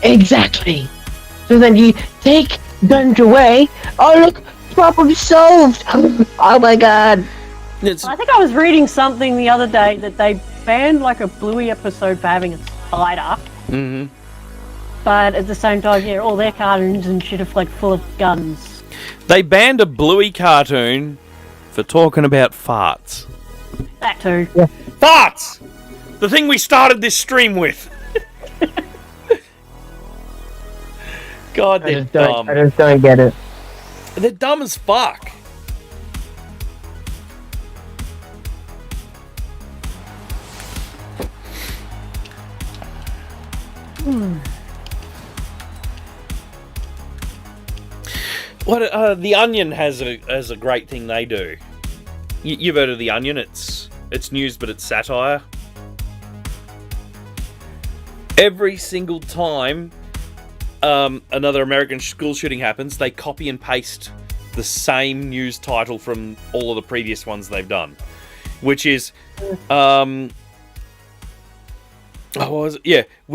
Exactly. So then you take guns away. Oh look, problem solved. Oh my god. I think I was reading something the other day that they banned like a Bluey episode for having a spider. Mm-hmm. But at the same time, yeah, all their cartoons and shit are like full of guns. They banned a Bluey cartoon for talking about farts. That too. Yeah. Farts! The thing we started this stream with. God, they're dumb. I just don't get it. They're dumb as fuck. What The Onion has a great thing they do. You've heard of The Onion? It's news, but it's satire. Every single time another American school shooting happens, they copy and paste the same news title from all of the previous ones they've done, which is we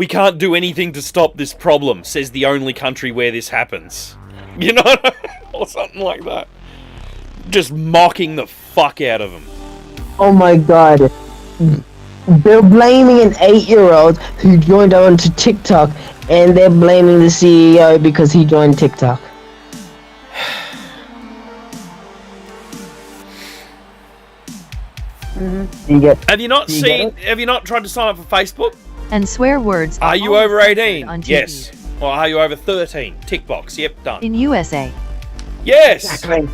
can't do anything to stop this problem, says the only country where this happens. You know, or something like that. Just mocking the fuck out of them. Oh my god. They're blaming an 8-year-old who joined on to TikTok, and they're blaming the CEO because he joined TikTok. Have you not tried to sign up for Facebook? And swear words. Are you over 18? On TV. Yes. Or are you over 13? Tick box. Yep, done. In USA. Yes! Exactly.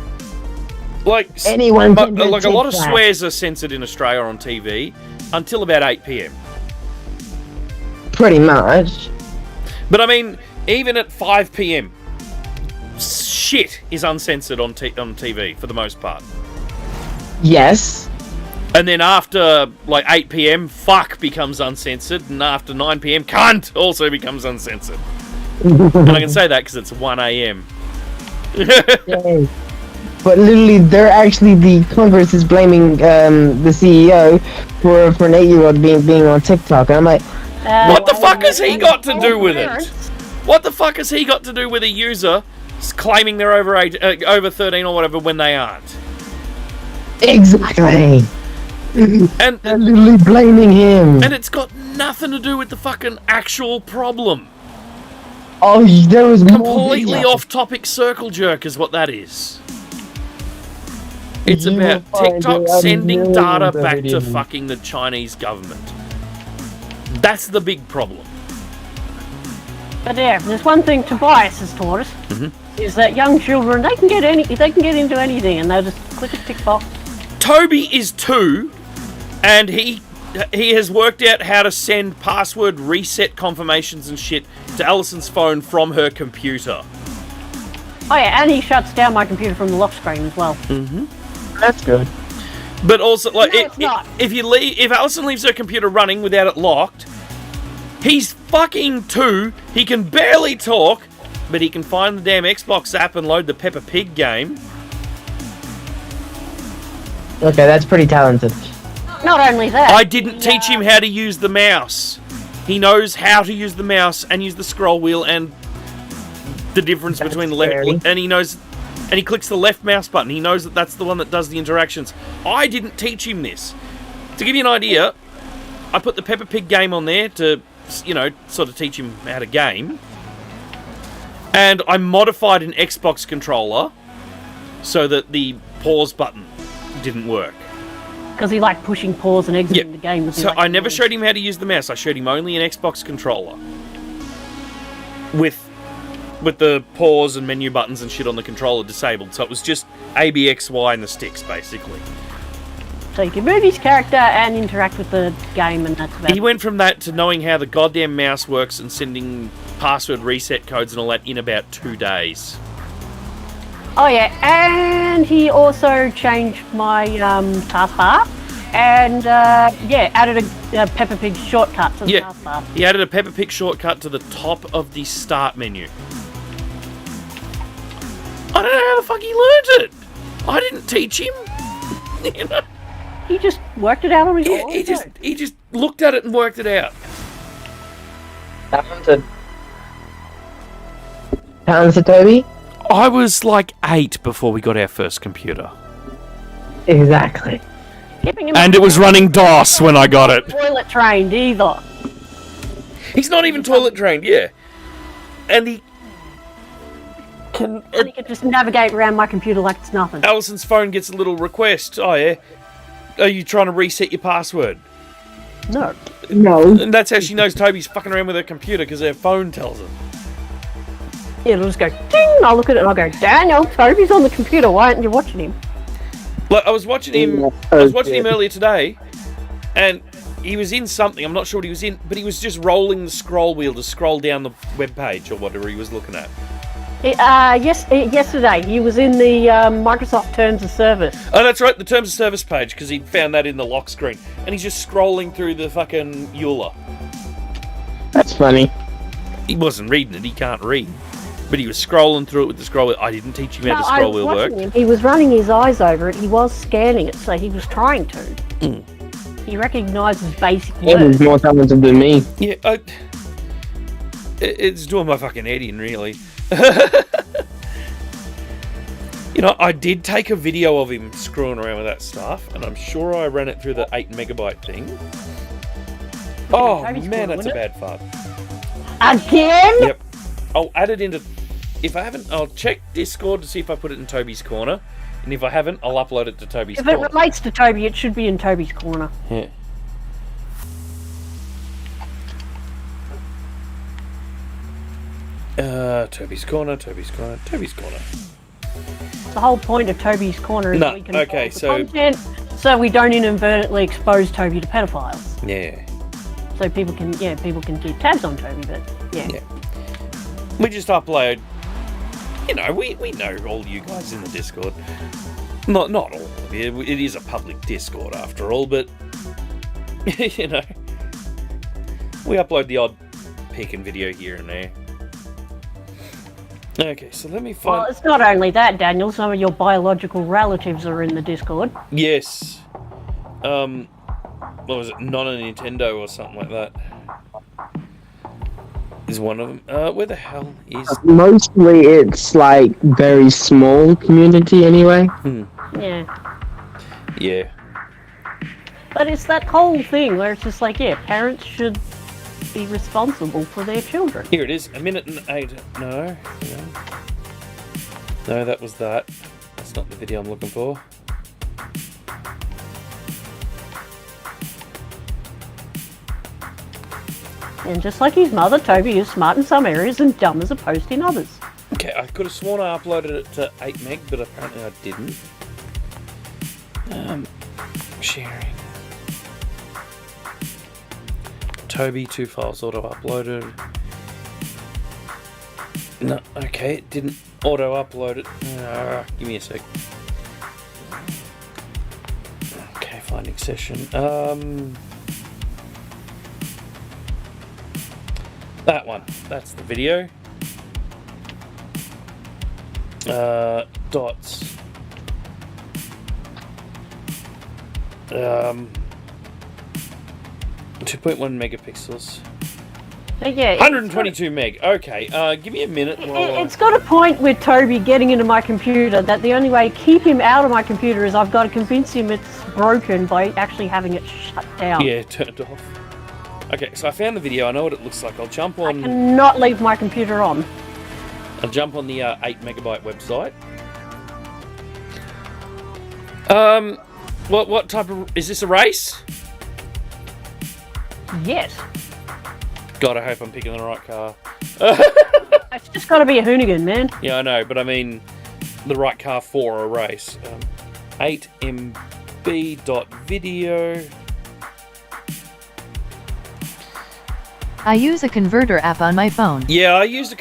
Like Anyone can do like a lot of TikTok. swears are censored in Australia on TV until about 8 p.m. Pretty much. But I mean, even at 5 p.m, shit is uncensored on TV for the most part. Yes. And then after like 8 p.m, fuck becomes uncensored, and after 9 p.m, cunt also becomes uncensored. And I can say that because it's 1 a.m. Yay. But literally, the Congress is blaming the CEO for an 8-year-old being on TikTok, and I'm like, What the fuck has he got to do with it? What the fuck has he got to do with a user claiming they're over 13 or whatever when they aren't? exactly. And They're literally blaming him. and it's got nothing to do with the fucking actual problem. Oh, there was more Completely video. off-topic circle jerk is what that is. It's You about will find TikTok there are sending millions data of back to videos. fucking the Chinese government. That's the big problem. But yeah, there's one thing Tobias has taught us, is that young children, they can get into anything and they'll just click a tick box. Toby is 2, and he has worked out how to send password reset confirmations and shit to Alison's phone from her computer. Oh yeah, and he shuts down my computer from the lock screen as well. That's good. But also, like, No, it's not. if Alison leaves her computer running without it locked, he's fucking 2. He can barely talk, but he can find the damn Xbox app and load the Peppa Pig game. Okay, that's pretty talented. Not only that, I didn't teach him how to use the mouse. He knows how to use the mouse and use the scroll wheel and the difference That's between the scary. left, and he knows, and he clicks the left mouse button. He knows that that's the one that does the interactions. I didn't teach him this. To give you an idea, I put the Peppa Pig game on there to, you know, sort of teach him how to game. And I modified an Xbox controller so that the pause button didn't work. because he liked pushing pause and exiting the game. with the So I electric never noise. showed him how to use the mouse. I showed him only an Xbox controller with the pause and menu buttons and shit on the controller disabled. So it was just A, B, X, Y and the sticks, basically. So you can move his character and interact with the game, and that's about He it. went from that to knowing how the goddamn mouse works and sending password reset codes and all that in about 2 days. Oh yeah, and he also changed my taskbar, and added a Peppa Pig shortcut to the Yeah, taskbar. he added a Peppa Pig shortcut to the top of the start menu. I don't know how the fuck he learned it. I didn't teach him. You know? He just worked it out on his Yeah, own. he just looked at it and worked it out. Talented. Talented, Toby? I was like 8 before we got our first computer. Exactly. Keeping him And it was running DOS when I got it. toilet trained either. He's not even toilet trained, yeah. And he can... And he could just navigate around my computer like it's nothing. Alison's phone gets a little request. Oh, yeah. Are you trying to reset your password? No. No. And that's how she knows Toby's fucking around with her computer, because her phone tells her. It'll just go ding. I'll look at it and I'll go, Daniel, Toby's on the computer. Why aren't you watching him? Like, I was watching him earlier today, and he was in something. I'm not sure what he was in, but he was just rolling the scroll wheel to scroll down the web page or whatever he was looking at. Yesterday he was in the Microsoft Terms of Service. Oh, that's right, the Terms of Service page, because he'd found that in the lock screen. And he's just scrolling through the fucking EULA. That's funny. He wasn't reading it, he can't read. But he was scrolling through it with the scroll wheel. I didn't teach him how the scroll wheel worked. He was running his eyes over it. He was scanning it, so he was trying to. He recognises basic He was words. more talented than me. Yeah, it's doing my fucking head in, really. You know, I did take a video of him screwing around with that stuff, and I'm sure I ran it through the 8 megabyte thing. Oh, Toby's man, cool, that's a wasn't bad fart. Again? Yep. I'll add it into... If I haven't, I'll check Discord to see if I put it in Toby's Corner. And if I haven't, I'll upload it to Toby's If it Corner. relates to Toby, it should be in Toby's corner. Yeah. Toby's Corner. So the whole point of Toby's Corner is No, we can okay, the so- content so we don't inadvertently expose Toby to pedophiles. Yeah. So people can keep tabs on Toby, but Yeah. We just upload. You know, we know all you guys in the Discord. Not all of you. It is a public Discord after all, but you know, we upload the odd pic and video here and there. Okay, so let me Well, find. it's not only that, Daniel. Some of your biological relatives are in the Discord. Yes. What was it? Not a Nintendo or something like that. Is one of them. Where the hell is? Mostly it's like very small community anyway. Yeah. Yeah. But it's that whole thing where it's just like, yeah, parents should be responsible for their children. Here it is. 1:08. No. No, that was that. That's not the video I'm looking for. And just like his mother, Toby is smart in some areas and dumb as opposed in others. Okay, I could have sworn I uploaded it to 8 meg, but apparently I didn't. Sharing. Toby, 2 files auto-uploaded. No, okay, it didn't auto-upload it. Give me a sec. Okay, finding session. That one. That's the video. Dots. 2.1 megapixels. But yeah, 122 meg. Okay, give me a minute. It's got a point with Toby getting into my computer that the only way to keep him out of my computer is I've got to convince him it's broken by actually having it shut down. Yeah, turned off. Okay, so I found the video. I know what it looks like. I'll jump on. I cannot leave my computer on. I'll jump on the 8 megabyte website. What type of is this a race? Yes. God, I hope I'm picking the right car. It's just got to be a Hoonigan, man. Yeah, I know, but I mean the right car for a race. 8mb.video. I use a converter app on my phone. Yeah, I used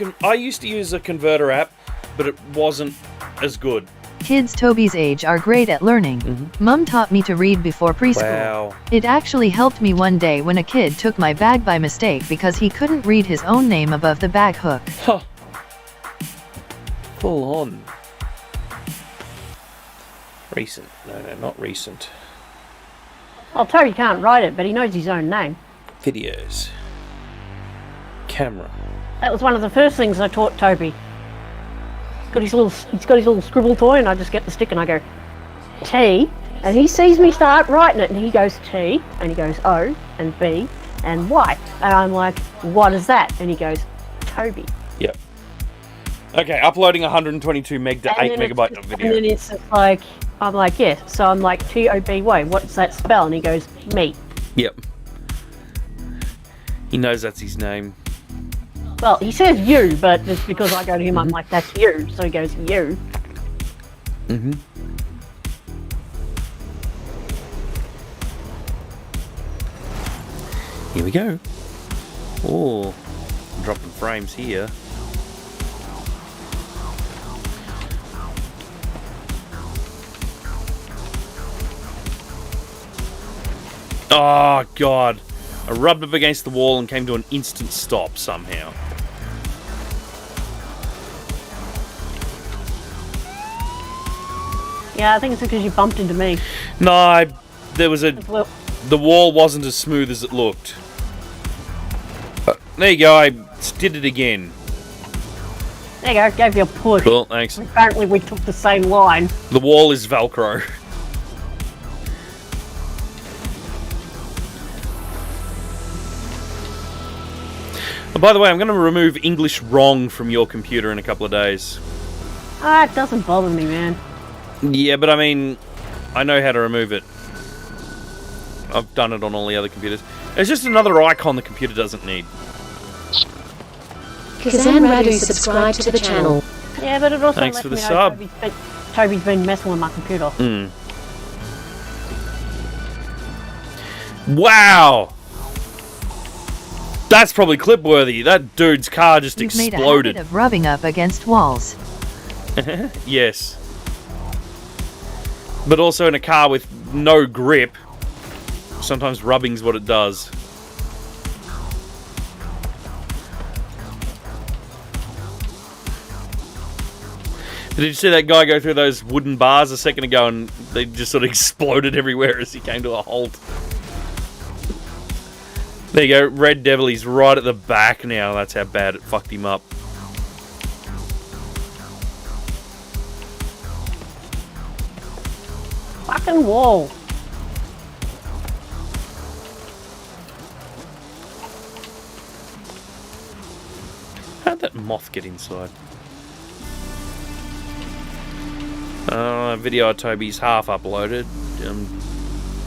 to use a converter app, but it wasn't as good. Kids Toby's age are great at learning. Mum taught me to read before preschool. Wow. It actually helped me one day when a kid took my bag by mistake because he couldn't read his own name above the bag hook. Huh. Full on. Recent. No, not recent. Well, Toby can't write it, but he knows his own name. Videos. Camera. That was one of the first things I taught Toby. He's got his little scribble toy, and I just get the stick and I go T, and he sees me start writing it, and he goes T, and he goes O, and B, and Y, and I'm like, what is that? And he goes, Toby. Yep. Okay, uploading 122 meg to 8 megabyte of video. And then it's just like, I'm like, yeah. So I'm like, T-O-B-Y, what's that spell? And he goes, me. Yep. He knows that's his name. Well, he says you, but it's because I go to him, I'm like, that's you. So he goes, you. Here we go. Oh, I'm dropping frames here. Oh, God. I rubbed up against the wall and came to an instant stop somehow. Yeah, I think it's because you bumped into me. No, there was a... Well, The wall wasn't as smooth as it looked. There you go, I did it again. there you go, gave you a push. Cool, thanks. Apparently we took the same line. The wall is Velcro. Oh, by the way, I'm going to remove English wrong from your computer in a couple of days. Ah, it doesn't bother me, man. Yeah, but I mean, I know how to remove it. I've done it on all the other computers. It's just another icon the computer doesn't need. Kazan Radu subscribe to the channel. Yeah, but it also Thanks lets for the me know sub. Toby's been messing with my computer. Wow! That's probably clip-worthy. That dude's car just You've made a exploded. habit of rubbing up against walls. Yes. But also in a car with no grip, sometimes rubbing's what it does. Did you see that guy go through those wooden bars a second ago and they just sort of exploded everywhere as he came to a halt? There you go, Red Devil, he's right at the back now. That's how bad it fucked him up. Fucking wall. How'd that moth get inside? Video of Toby's half uploaded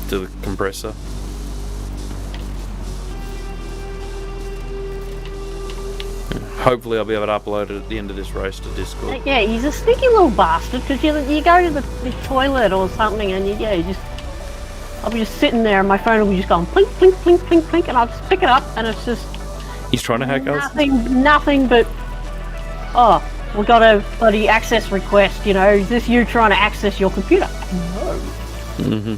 to the compressor. Hopefully I'll be able to upload it at the end of this race to Discord. Yeah, he's a sneaky little bastard, because you go to the toilet or something and I'll be just sitting there and my phone will be just going plink, plink, plink, plink, plink, and I'll just pick it up and it's just He's trying to hack us? nothing but, oh, we got a bloody access request, you know, is this you trying to access your computer? No.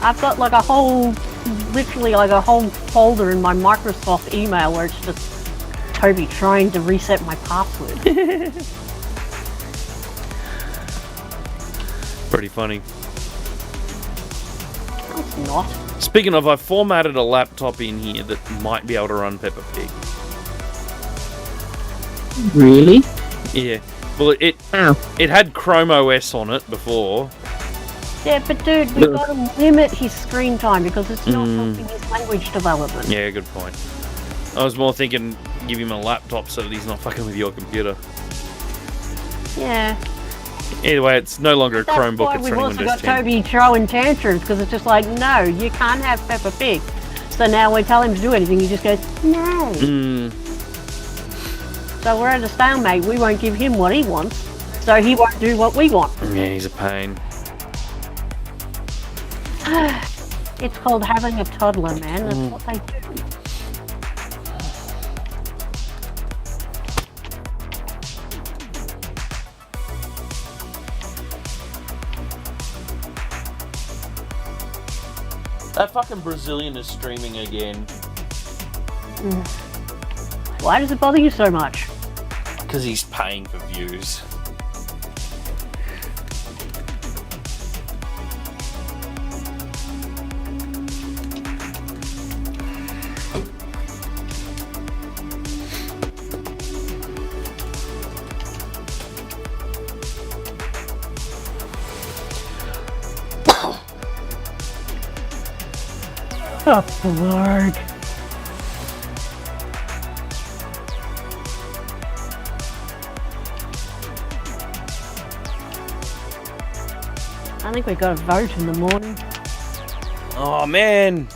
I've got like literally like a whole folder in my Microsoft email where it's just Toby trying to reset my password. Pretty funny. No, it's not. Speaking of, I formatted a laptop in here that might be able to run Peppa Pig. Really? Yeah. Well, it had Chrome OS on it before. Yeah, but dude, we've got to limit his screen time because it's not helping his language development. Yeah, good point. I was more thinking give him a laptop so that he's not fucking with your computer. Yeah. Either way, it's no longer a That's Chromebook, why it's we've running also Windows got 10. Toby throwing tantrums because it's just like, no, you can't have Peppa Pig. So now we tell him to do anything, he just goes, no. So we're at a stalemate. We won't give him what he wants, so he won't do what we want. Yeah, he's a pain. It's called having a toddler, man. That's what they do. That fucking Brazilian is streaming again. Why does it bother you so much? Because he's paying for views. Oh, Lord. I think we got a vote in the morning. Oh, man.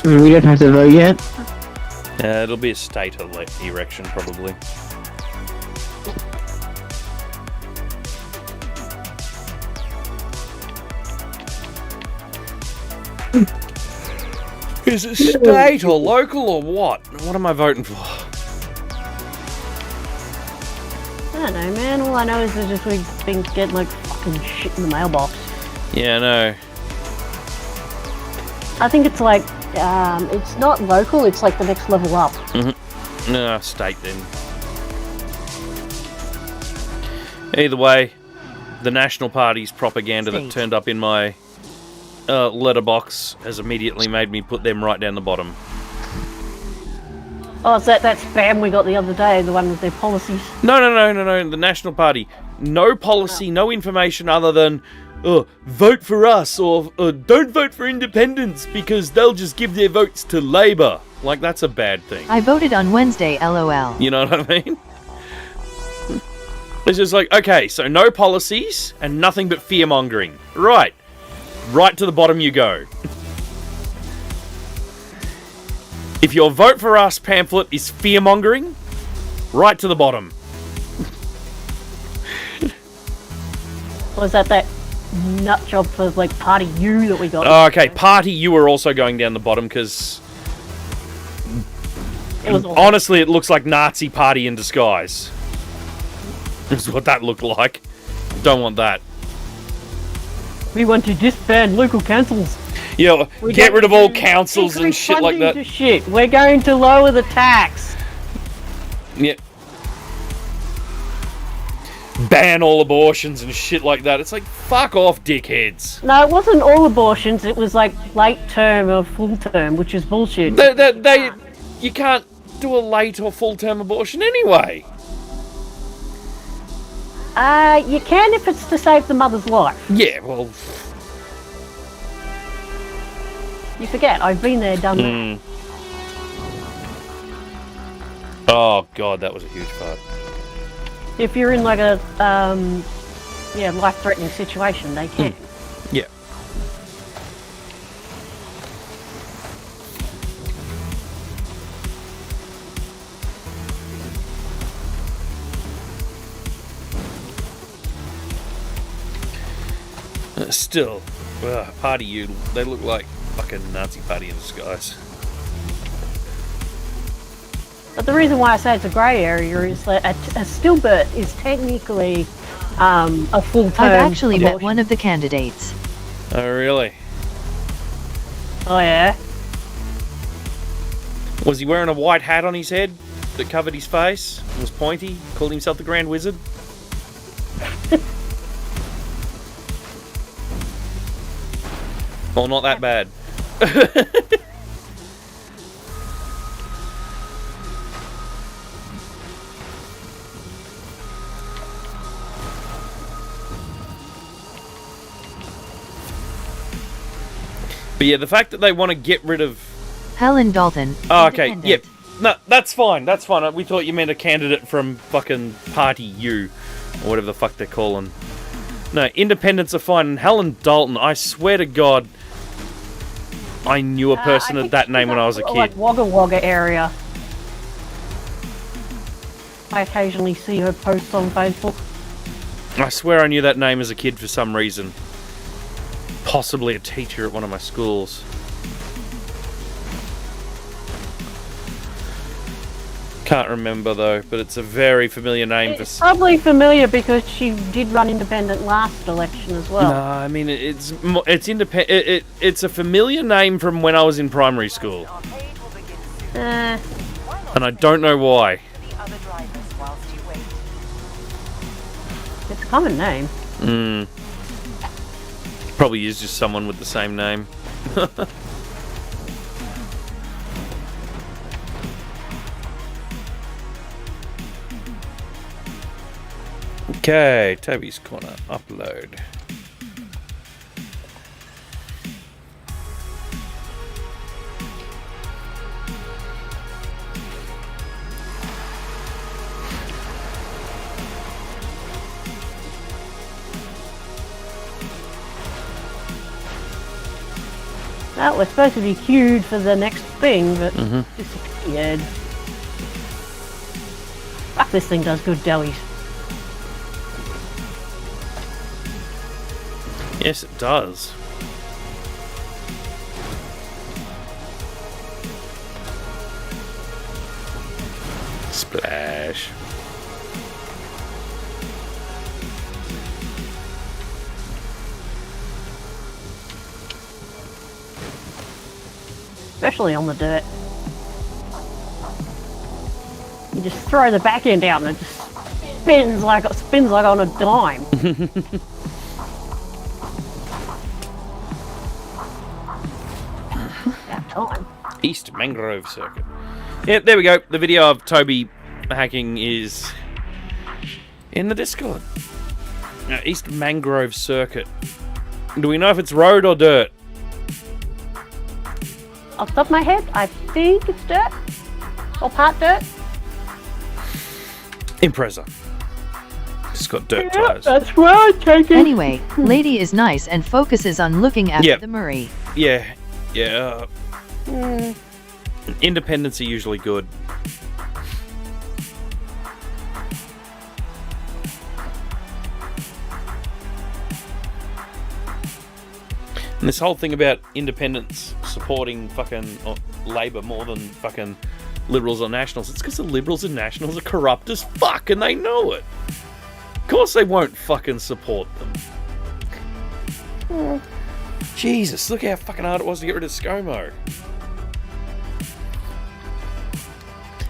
We don't have to vote yet. It'll be a state erection, probably. Is it state or local or what? What am I voting for? I don't know, man. All I know is that we've been getting like fucking shit in the mailbox. Yeah, I know. I think it's like, it's not local, it's like the next level up. No, state then. Either way, the National Party's propaganda that turned up in my letterbox has immediately made me put them right down the bottom. Oh, it's that spam we got the other day, the one with their policies. No, the National Party. No policy, no information other than, vote for us, or don't vote for independents because they'll just give their votes to Labour. Like, that's a bad thing. I voted on Wednesday, LOL. You know what I mean? It's just like, okay, so no policies and nothing but fear-mongering. Right. Right to the bottom you go. If your vote for us pamphlet is fear-mongering, right to the bottom. Was that nut job for like Party U that we got? Oh, okay, Party you are also going down the bottom because It was awesome. honestly, it looks like Nazi Party in disguise. This is what that looked like. Don't want that. We want to disband local councils. Yeah, We're get going rid of all to councils and increase shit like funding that. to shit. We're going to lower the tax. Yeah. Ban all abortions and shit like that. It's like, fuck off, dickheads. No, it wasn't all abortions. It was like late term or full term, which is bullshit. You can't do a late or full term abortion anyway. You can if it's to save the mother's life. Yeah, well. You forget, I've been there, done that. Oh god, that was a huge part. If you're in like a life-threatening situation, they can. Yeah. Still, Party U, they look like fucking Nazi Party in disguise. But the reason why I say it's a grey area is that a stillbirth is technically a full term. I've actually met abortion. one of the candidates. Oh, really? Oh yeah. Was he wearing a white hat on his head that covered his face? Was pointy? Called himself the Grand Wizard? Well, not that bad. But yeah, the fact that they want to get rid of... Helen Dalton. Oh, okay, independent. yep. No, that's fine, that's fine. We thought you meant a candidate from fucking Party U, or whatever the fuck they're calling. No, independents are fine. And Helen Dalton, I swear to God, I knew a person I of think that she's name when I was a like kid. Wagga Wagga area. I occasionally see her posts on Facebook. I swear I knew that name as a kid for some reason. Possibly a teacher at one of my schools. Can't remember though, but it's a very familiar name for... It's probably familiar because she did run independent last election as well. No, I mean it's independent. It's a familiar name from when I was in primary school, and I don't know why. It's a common name. Probably is just someone with the same name. Okay, Toby's Corner, upload. Well, we're supposed to be queued for the next thing, but disappeared. Fuck, this thing does good delis. Yes, it does. Splash. Especially on the dirt. You just throw the back end out and it just spins like on a dime. About time. East Mangrove Circuit. Yeah, there we go. The video of Toby hacking is in the Discord. Now, East Mangrove Circuit. Do we know if it's road or dirt? Off the top of my head, I think it's dirt. Or part dirt. Impreza. It's got dirt Yeah, tires. that's where I take it. Anyway, Lady is nice and focuses on looking after Yep. the Murray. Yeah, yeah. Independents are usually good. And this whole thing about independents supporting fucking Labour more than fucking Liberals or Nationals, it's because the Liberals and Nationals are corrupt as fuck and they know it. Of course they won't fucking support them. Jesus, look how fucking hard it was to get rid of ScoMo.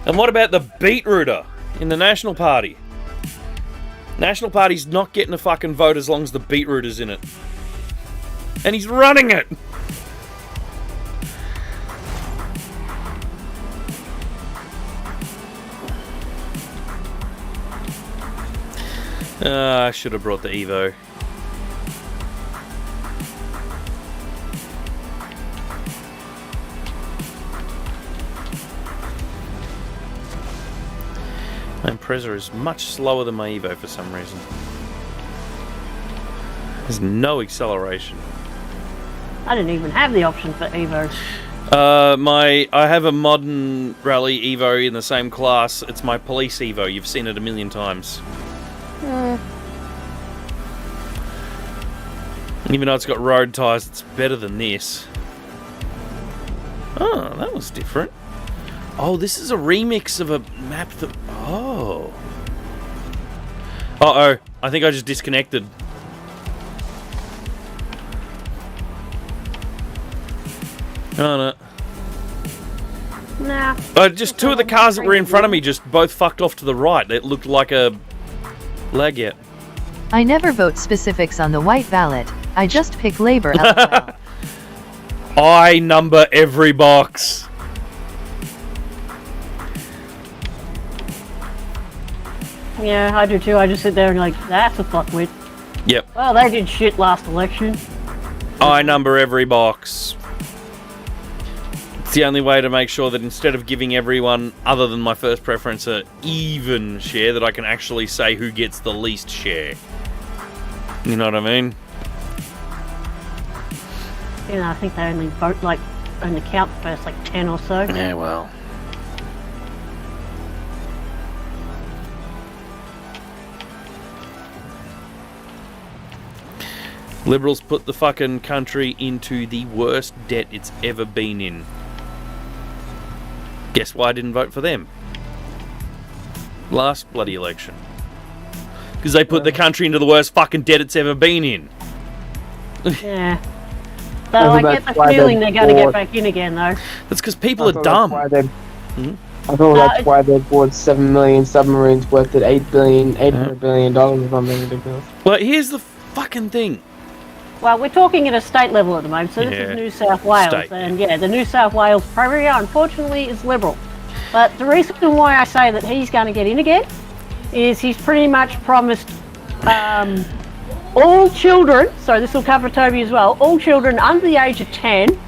And what about the beetrooter in the National Party? National Party's not getting a fucking vote as long as the beetrooter's in it. And he's running it! I should have brought the Evo. My Impreza is much slower than my Evo for some reason. There's no acceleration. I didn't even have the option for Evo. I have a modern rally Evo in the same class. It's my police Evo. You've seen it a million times. Even though it's got road tyres, it's better than this. Oh, that was different. Oh, this is a remix of a map that... Oh. Uh-oh. I think I just disconnected. Oh, no. Nah. Just two of the cars that were in front of me just both fucked off to the right. It looked like a lag out. I never vote specifics on the white ballot. I just pick Labour. LOL. I number every box. Yeah, I do too. I just sit there and like, that's a fuckwit. Yep. Well, they did shit last election. I number every box. It's the only way to make sure that instead of giving everyone other than my first preference a even share, that I can actually say who gets the least share. You know what I mean? You know, I think they only vote like, only count the first like 10 or so. Yeah, well. Liberals put the fucking country into the worst debt it's ever been in. Guess why I didn't vote for them? Last bloody election. Because they put the country into the worst fucking debt it's ever been in. Yeah. So I get the feeling they're going to get back in again, though. That's because people are dumb. I thought that's why they bought 7 million submarines worth at $800 billion or something ridiculous. Well, here's the fucking thing. Well, we're talking at a state level at the moment, so this is New South Wales. State, and yeah, the New South Wales Premier, unfortunately, is Liberal. But the reason why I say that he's going to get in again is he's pretty much promised all children, so this will cover Toby as well, all children under the age of 10,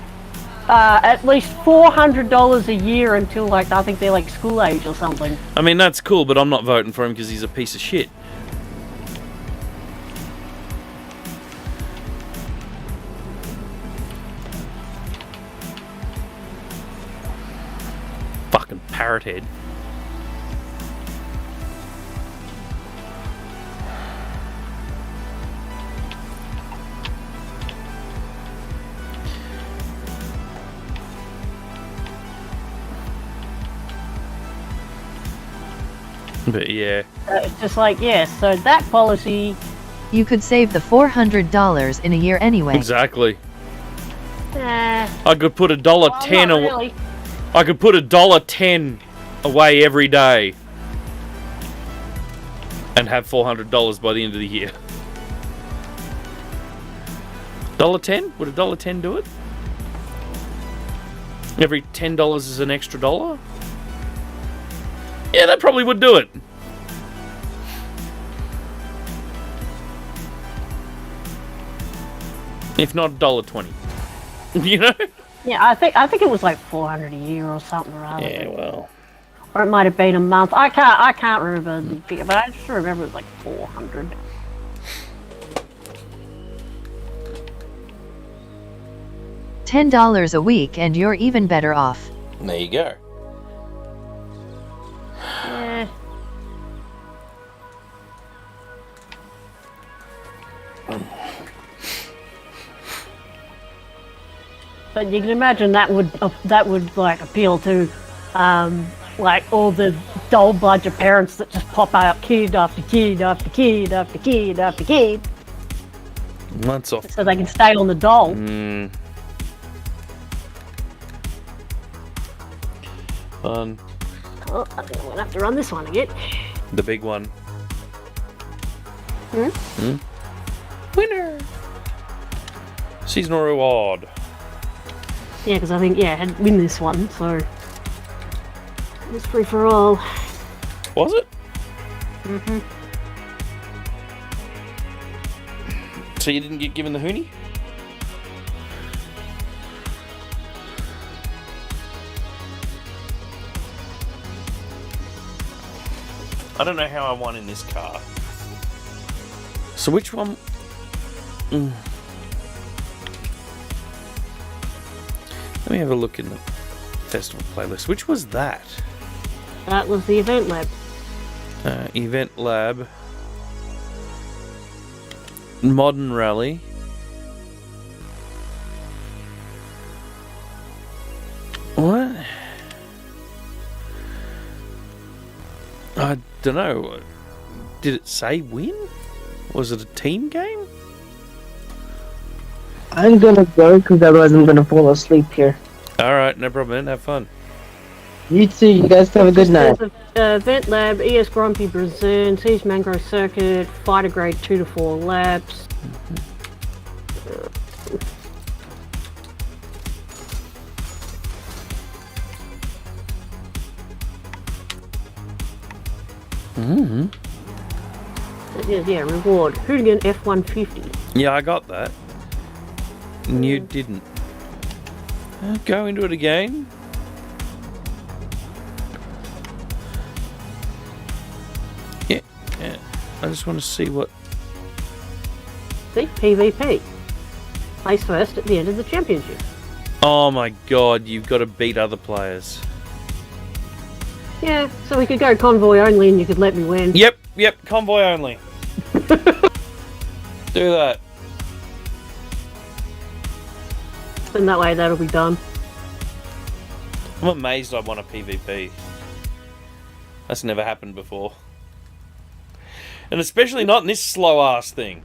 at least $400 a year until, like, I think they're like school age or something. I mean, that's cool, but I'm not voting for him because he's a piece of shit. Fucking parrot head. But yeah. It's just like, yeah, so that policy... You could save the $400 in a year anyway. Exactly. I could put $1.10 away. Really. I could put $1.10 away every day and have $400 by the end of the year. $1.10? Would $1.10 do it? Every $10 is an extra dollar? Yeah, that probably would do it. If not $1.20. You know? Yeah, I think it was like $400 a year or something or other. Yeah, well. Or it might have been a month. I can't remember the figure, but I just remember it was like 400. $10 a week and you're even better off. There you go. Yeah. But you can imagine that would like appeal to like all the dull bludger parents that just pop out kid after kid after kid after kid after kid. Months off. So they can stay on the doll. Fun. Oh, I think I'm gonna have to run this one again. The big one. Hmm? Winner! Seasonal reward. Yeah, because I think, I had to win this one, so it's free for all. Was it? Mm-hmm. So you didn't get given the hoonie? I don't know how I won in this car. So which one? Let me have a look in the festival playlist. Which was that? That was the event lab. Event lab. Modern rally. What? I don't know. Did it say win? Was it a team game? I'm gonna go because otherwise I'm gonna fall asleep here. Alright, no problem, man. Have fun. You too. You guys have a good night. Event lab, ES Grumpy Brazil, Siege Mangrove Circuit, Fighter Grade 2 to 4 laps. Yeah, reward. Hooligan F-150. Yeah, I got that. And you didn't. Go into it again. Yeah. I just want to see what... See, PvP. Place first at the end of the championship. Oh my god, you've got to beat other players. Yeah, so we could go convoy only and you could let me win. Yep, convoy only. Do that. And that way that'll be done. I'm amazed I won a PvP. That's never happened before. And especially not in this slow-ass thing.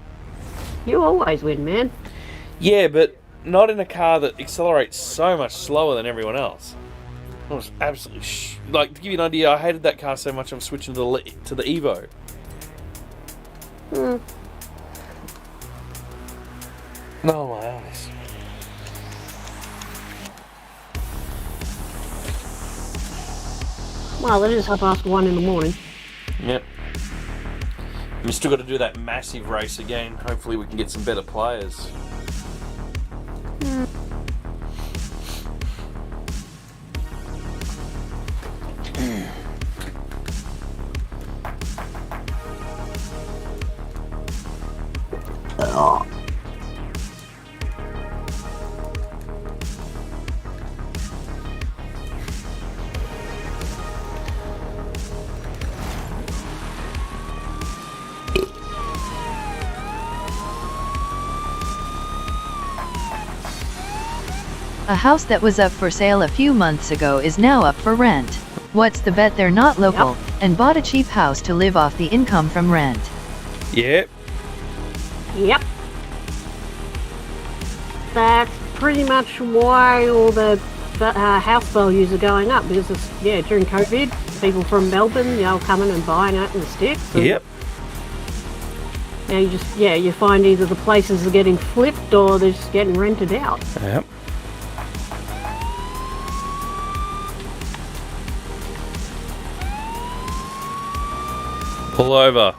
You always win, man. Yeah, but not in a car that accelerates so much slower than everyone else. I was absolutely like, to give you an idea, I hated that car so much I'm switching to the Evo. Oh my eyes. Well, it is 1:30 in the morning. Yep. We still got to do that massive race again. Hopefully we can get some better players. A house that was up for sale a few months ago is now up for rent. What's the bet they're not local, and bought a cheap house to live off the income from rent? Yep. Yep. That's pretty much why all the house values are going up, because it's, during COVID, people from Melbourne, coming and buying it in the sticks. Yep. Now you find either the places are getting flipped or they're just getting rented out. Yep. Pull over.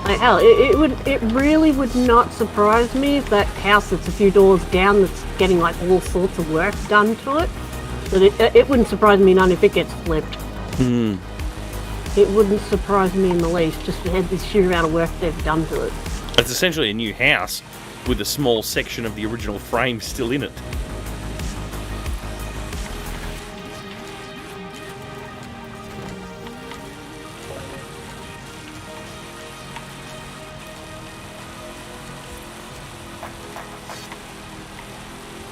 Like, hell, it really would not surprise me if that house that's a few doors down that's getting like all sorts of work done to it. But it wouldn't surprise me none if it gets flipped. It wouldn't surprise me in the least, just to have this sheer amount of work they've done to it. It's essentially a new house with a small section of the original frame still in it.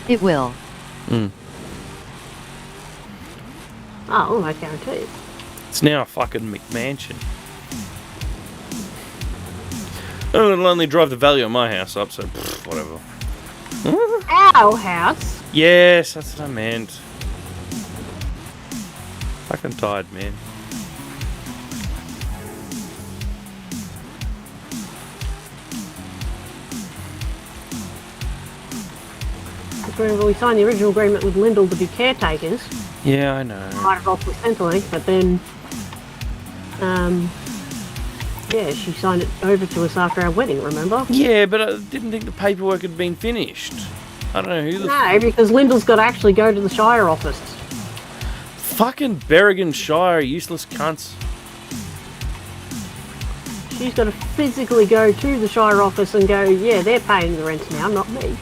It will. Mm. Oh, almost guaranteed. It's now a fucking McMansion. Oh, it'll only drive the value of my house up, so whatever. Our house. Yes, that's what I meant. Fucking tired, man. Whenever we signed the original agreement with Lyndall to be caretakers, Yeah, I know. started off with Finley, but then, yeah, she signed it over to us after our wedding, remember? Yeah, but I didn't think the paperwork had been finished. I don't know who the No, because Lyndall's got to actually go to the Shire office. fucking Berrigan Shire, useless cunts. She's got to physically go to the Shire office and go, yeah, they're paying the rent now, not me.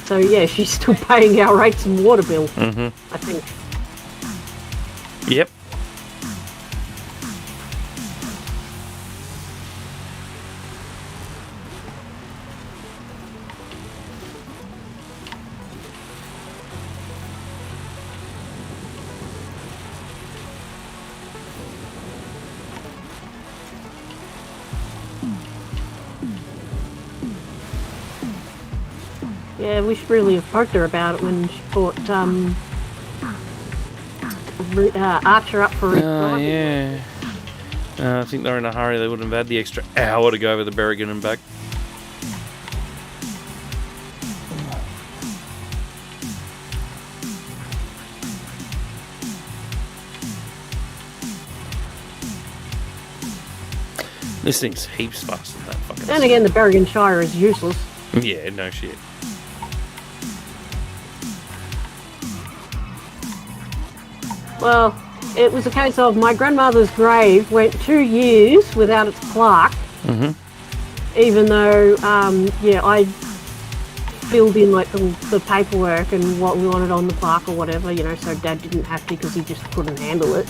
So, yeah, she's still paying our rates and water bill, I think. Yep. Yeah, we should really have poked her about it when she bought Archer up for Oh, yeah. I think they're in a hurry. They wouldn't have had the extra hour to go over the Berrigan and back. This thing's heaps faster than that fucking Then again, the Berrigan Shire is useless. Yeah, no shit. Well, it was a case of my grandmother's grave went 2 years without its plaque, even though, yeah, I filled in like the paperwork and what we wanted on the plaque or whatever, you know, so Dad didn't have to because he just couldn't handle it.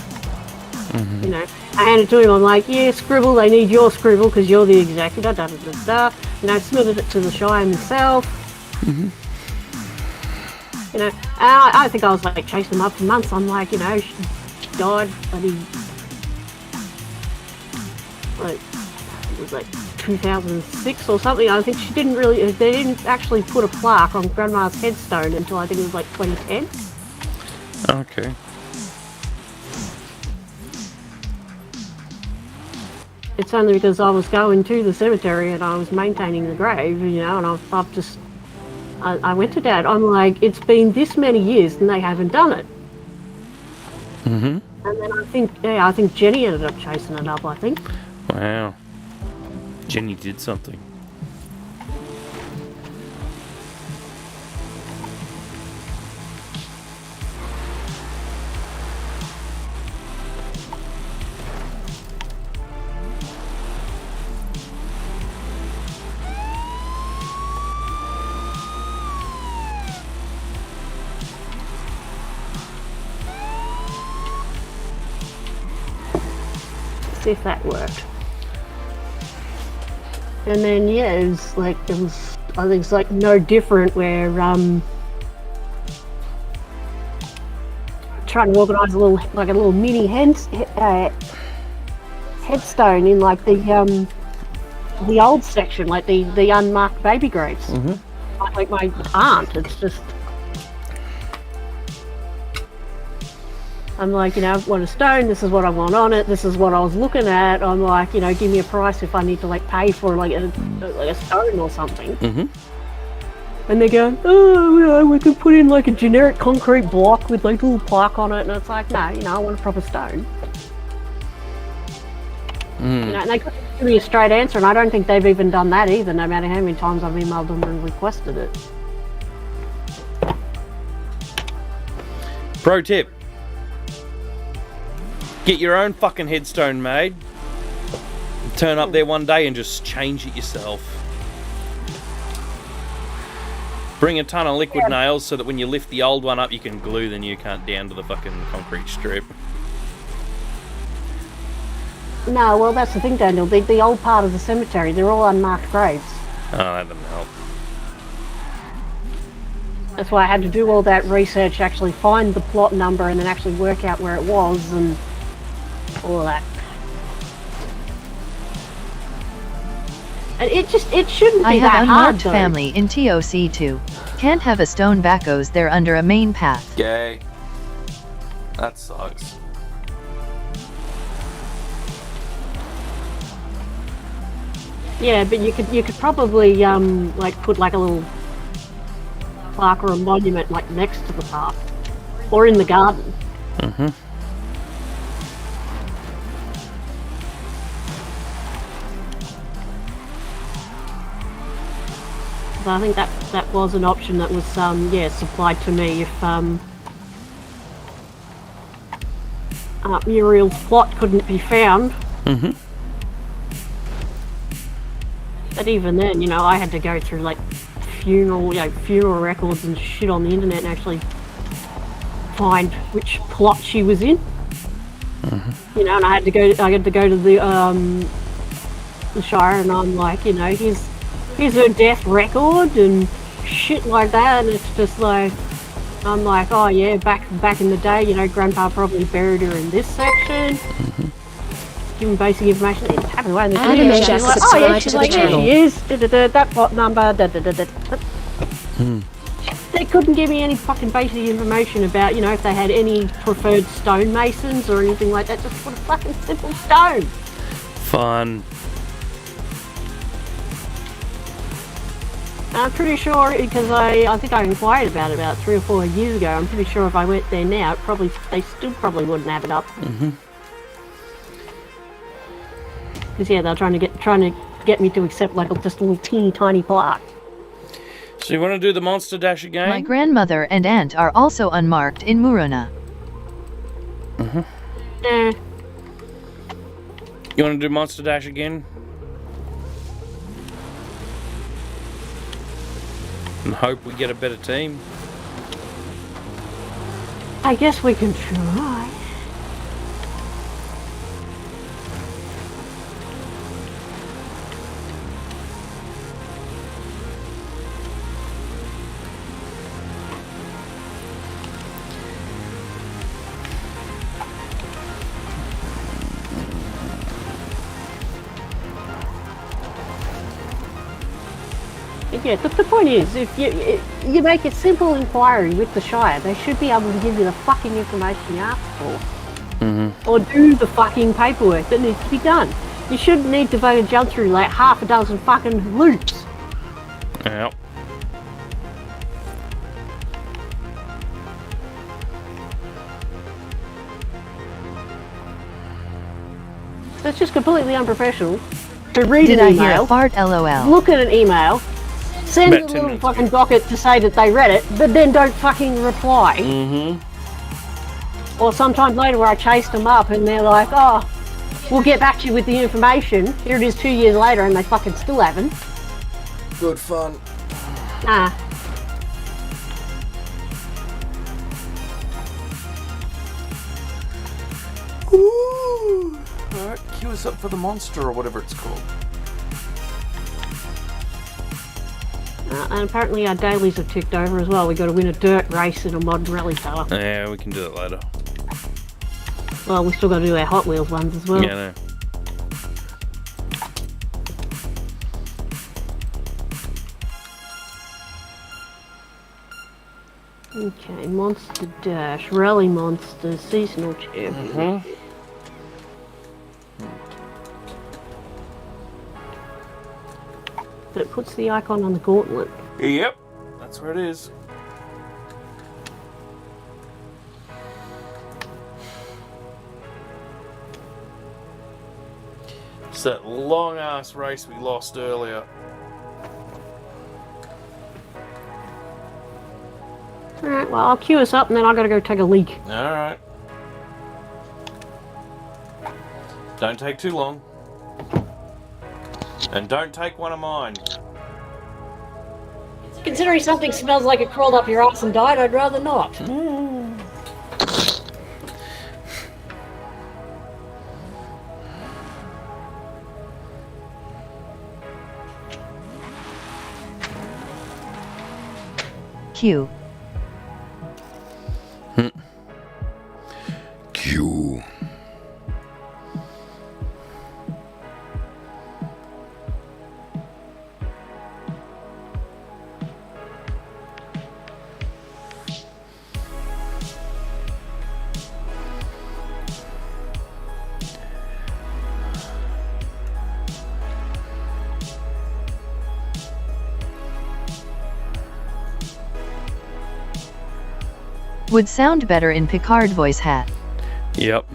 You know, I handed it to him. I'm like, yeah, scribble. They need your scribble because you're the executor. Da da da da. You know, submitted it to the Shire myself. You know, I think I was like chasing them up for months. I'm like, you know, she died. Like it was like 2006 or something. I think she didn't really. They didn't actually put a plaque on Grandma's headstone until I think it was like 2010. Okay. It's only because I was going to the cemetery and I was maintaining the grave, you know, and I've just, I went to Dad. I'm like, it's been this many years and they haven't done it. And then I think Jenny ended up chasing it up, I think. Wow. Jenny did something. See if that worked. And then yeah, it was I think it's like no different where trying to organise a little mini headstone in like the old section, like the unmarked baby graves. Like my aunt, it's just. I'm like, you know, I want a stone, this is what I want on it, this is what I was looking at. I'm like, you know, give me a price if I need to like pay for like a stone or something. And they're going, oh, you know, we could put in like a generic concrete block with like a little plaque on it. And it's like, no, you know, I want a proper stone. You know, and they couldn't give me a straight answer, and I don't think they've even done that either, no matter how many times I've emailed them and requested it. Pro tip. Get your own fucking headstone made. Turn up there one day and just change it yourself. Bring a ton of liquid nails so that when you lift the old one up you can glue the new cunt down to the fucking concrete strip. No, well that's the thing, Daniel. The old part of the cemetery, they're all unmarked graves. Oh, that doesn't help. That's why I had to do all that research, actually find the plot number and then actually work out where it was and all of that. And it shouldn't I be that have hard, unmarked though. family in TOC2. Can't have a stone backos there under a main path. Gay. That sucks. Yeah, but you could probably like put like a little plaque or a monument like next to the path or in the garden. Mm-hmm. So I think that was an option that was supplied to me if Muriel's plot couldn't be found. Mm-hmm. But even then, you know, I had to go through like funeral records and shit on the internet and actually find which plot she was in. Mm-hmm. You know, and I had to go to the Shire, and I'm like, you know, here's her death record and shit like that, and it's just like, I'm like, oh yeah, back in the day, you know, Grandpa probably buried her in this section. Mm-hmm. Give him basic information. It's happened away in the Anime video. just Like, oh yeah, subscribe she's to the like, yeah, channel. she is. That plot number. They couldn't give me any fucking basic information about, you know, if they had any preferred stonemasons or anything like that. Just put a fucking simple stone. Fun. I'm pretty sure, because I think I inquired about it about 3 or 4 years ago. I'm pretty sure if I went there now, they still probably wouldn't have it up. Mm-hmm. Because yeah, they're trying to get me to accept like just a little teeny tiny plaque. So you want to do the Monster Dash again? My grandmother and aunt are also unmarked in Muruna. Mm-hmm. Nah. You want to do Monster Dash again? And hope we get a better team. I guess we can try. Yeah, the point is, if you make a simple inquiry with the Shire, they should be able to give you the fucking information you asked for. Mm-hmm. Or do the fucking paperwork that needs to be done. You shouldn't need to fucking jump through like half a dozen fucking loops. Yeah. That's just completely unprofessional. To read Did an I hear a email, fart lol? look at an email, send Bet a 10 little minutes fucking docket to say that they read it, but then don't fucking reply. Mm-hmm. Or sometime later where I chased them up and they're like, oh, we'll get back to you with the information. Here it is 2 years later and they fucking still haven't. Good fun. Nah. Ooh. Alright, queue us up for the monster or whatever it's called. And apparently our dailies have ticked over as well. We got to win a dirt race in a modern rally car. Yeah, we can do that later. Well, we still got to do our Hot Wheels ones as well. Yeah, no. Okay, Monster Dash, Rally Monster, Seasonal Champion. Mm-hmm. But it puts the icon on the gauntlet. Yep, that's where it is. It's that long ass race we lost earlier. Alright, well, I'll queue us up and then I've got to go take a leak. Alright. Don't take too long. And don't take one of mine. Considering something smells like it crawled up your ass and died, I'd rather not. Q. Would sound better in Picard voice hat. Yep.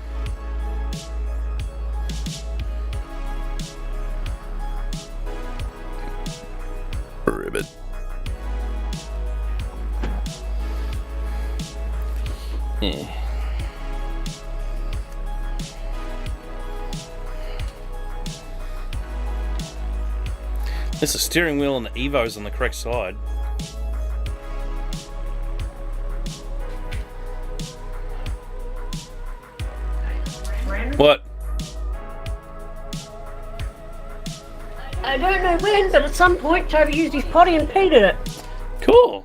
Ribbit. Yeah. There's a steering wheel and the Evo's on the correct side. What? I don't know when, but at some point Toby used his potty and peed in it. Cool.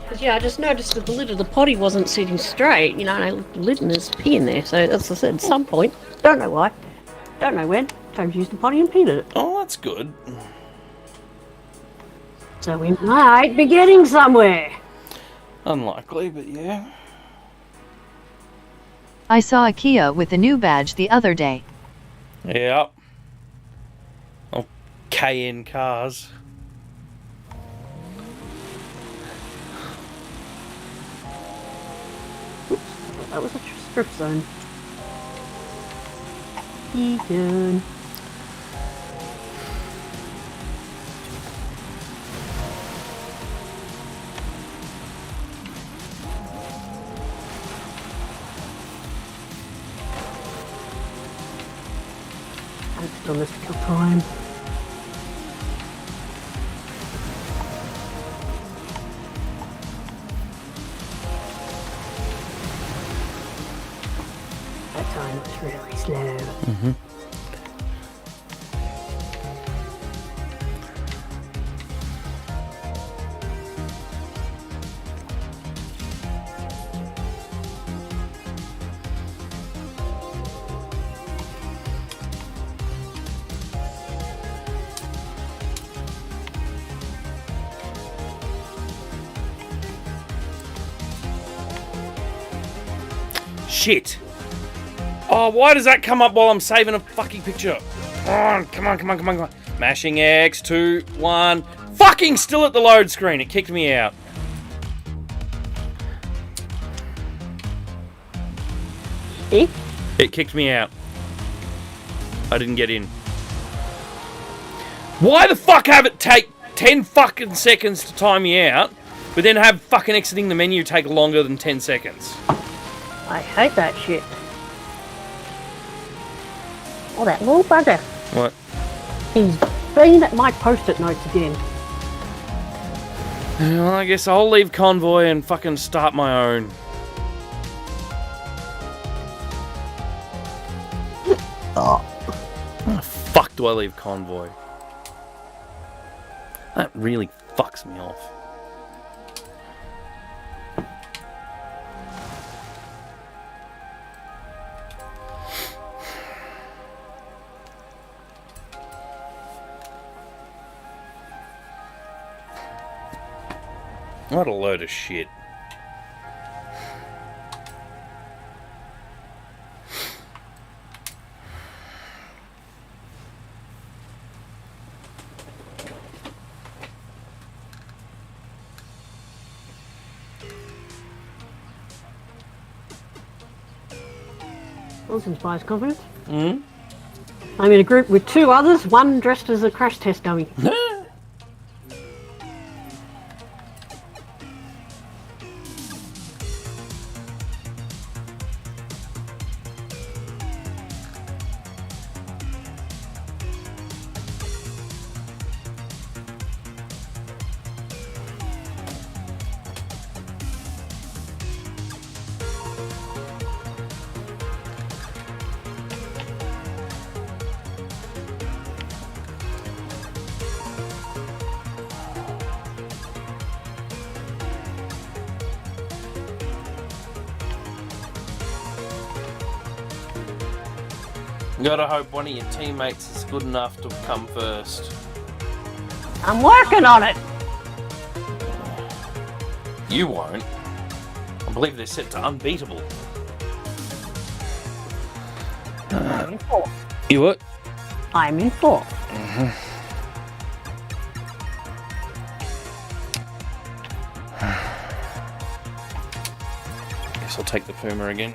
Because, yeah, I just noticed that the lid of the potty wasn't sitting straight, you know, and I looked at the lid and there's pee in there. So, as I said, at some point, don't know why, don't know when, Toby's used the potty and peed in it. Oh, that's good. So we might be getting somewhere. Unlikely, but yeah. I saw a Kia with a new badge the other day. Yep. Oh, KN cars. That was a strip zone. Egan. I've done this a couple times. That time was really slow. Mm-hmm. Shit. Oh, why does that come up while I'm saving a fucking picture? Oh, come on, come on, come on, come on. Mashing X, 2, 1. Fucking still at the load screen. It kicked me out. Eh? It kicked me out. I didn't get in. Why the fuck have it take 10 fucking seconds to time me out, but then have fucking exiting the menu take longer than 10 seconds? I hate that shit. Oh, that little bugger. What? He's been at my post-it notes again. Well, I guess I'll leave Convoy and fucking start my own. Oh. How the fuck do I leave Convoy? That really fucks me off. What a load of shit. That inspires confidence. Hmm? I'm in a group with 2 others, one dressed as a crash test dummy. Gotta hope one of your teammates is good enough to come first. I'm working on it. You won't. I believe they're set to unbeatable. I'm in 4th. You what? I'm in 4th. guess I'll take the Puma again.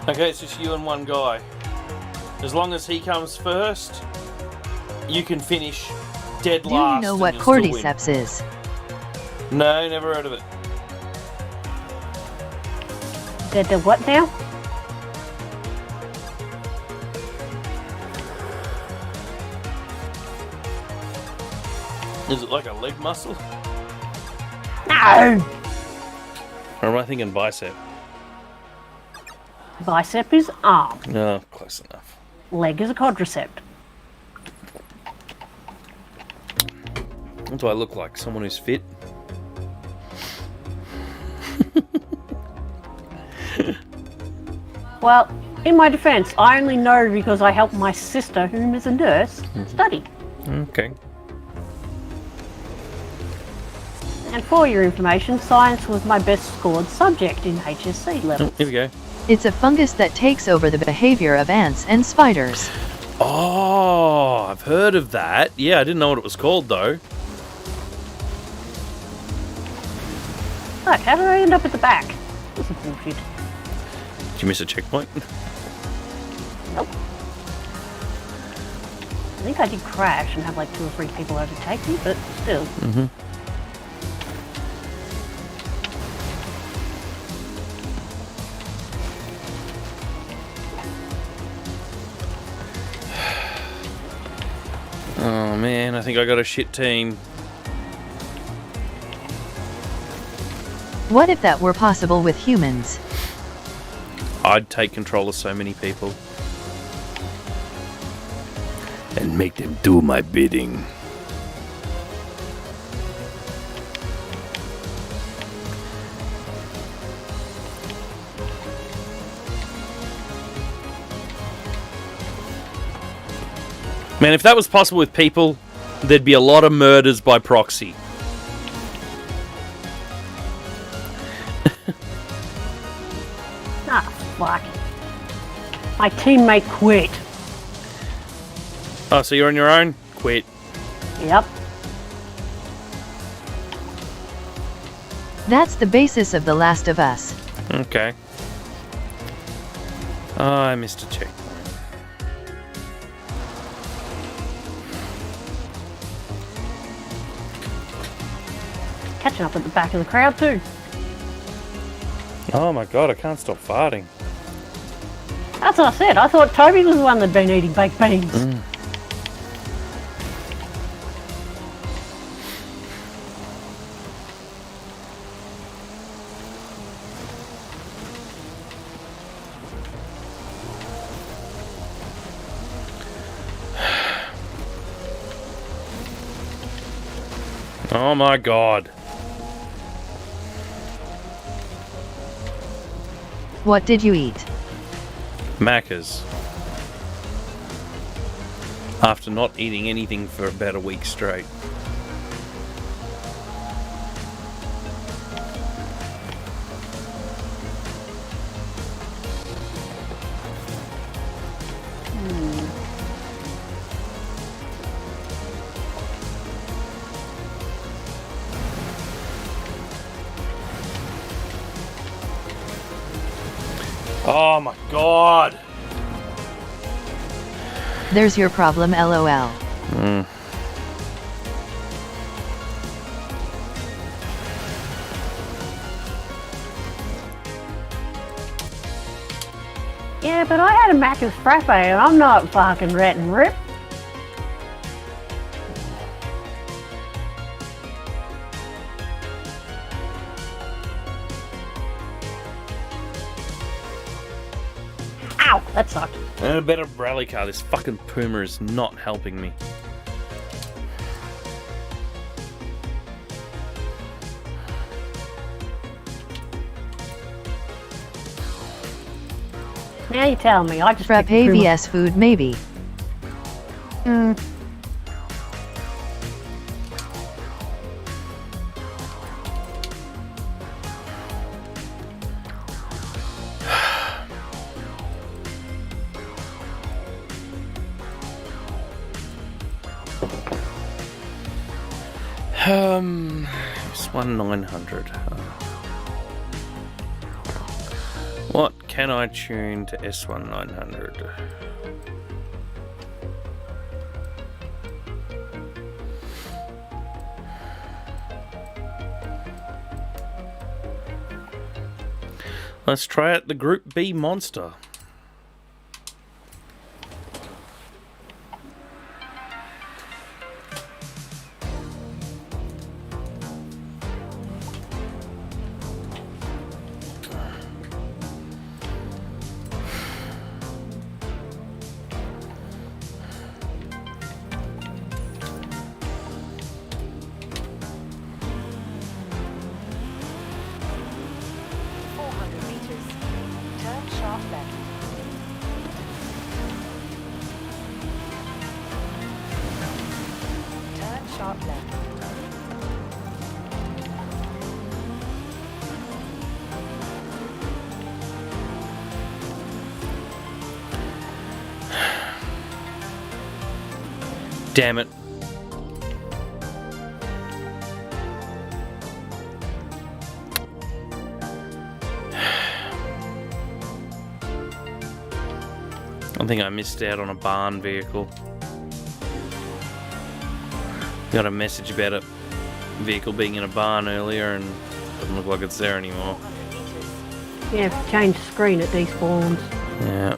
Okay, it's just you and one guy. As long as he comes first, you can finish dead Do last. you know and what you'll still win. cordyceps is? No, never heard of it. The what now? Is it like a leg muscle? No! Or am I thinking bicep? Bicep is arm. No, close enough. Leg is a quadricep. What do I look like? Someone who's fit? Well, in my defense, I only know because I helped my sister, whom is a nurse, study. Okay. And for your information, science was my best scored subject in HSC Oh, levels. here we go. It's a fungus that takes over the behavior of ants and spiders. Oh, I've heard of that. Yeah, I didn't know what it was called though. Look, how did I end up at the back? This is bullshit. Did you miss a checkpoint? Nope. I think I did crash and have like 2 or 3 people overtake me, but still. Oh man, I think I got a shit team. What if that were possible with humans? I'd take control of so many people. And make them do my bidding. Man, if that was possible with people, there'd be a lot of murders by proxy. Ah, fuck. My teammate quit. Oh, so you're on your own? Quit. Yep. That's the basis of The Last of Us. Okay. Oh, I missed a checkpoint. Catching up at the back of the crowd too. Oh my god, I can't stop farting. That's what I said. I thought Toby was the one that'd been eating baked beans. Oh my god. What did you eat? Macca's. After not eating anything for about a week straight. Oh my god. There's your problem, LOL. Yeah, but I had a Macca's frappe and I'm not fucking rat and rip. Ow, that sucked. And a better rally car. This fucking Puma is not helping me. Now you tell me. I just Frappe picked the Puma. vs food, maybe. S1 900. What can I tune to S1 900? Let's try out the Group B monster. Damn it. I think I missed out on a barn vehicle. Got a message about a vehicle being in a barn earlier and doesn't look like it's there anymore. Yeah, if you change the screen, it despawns. Yeah.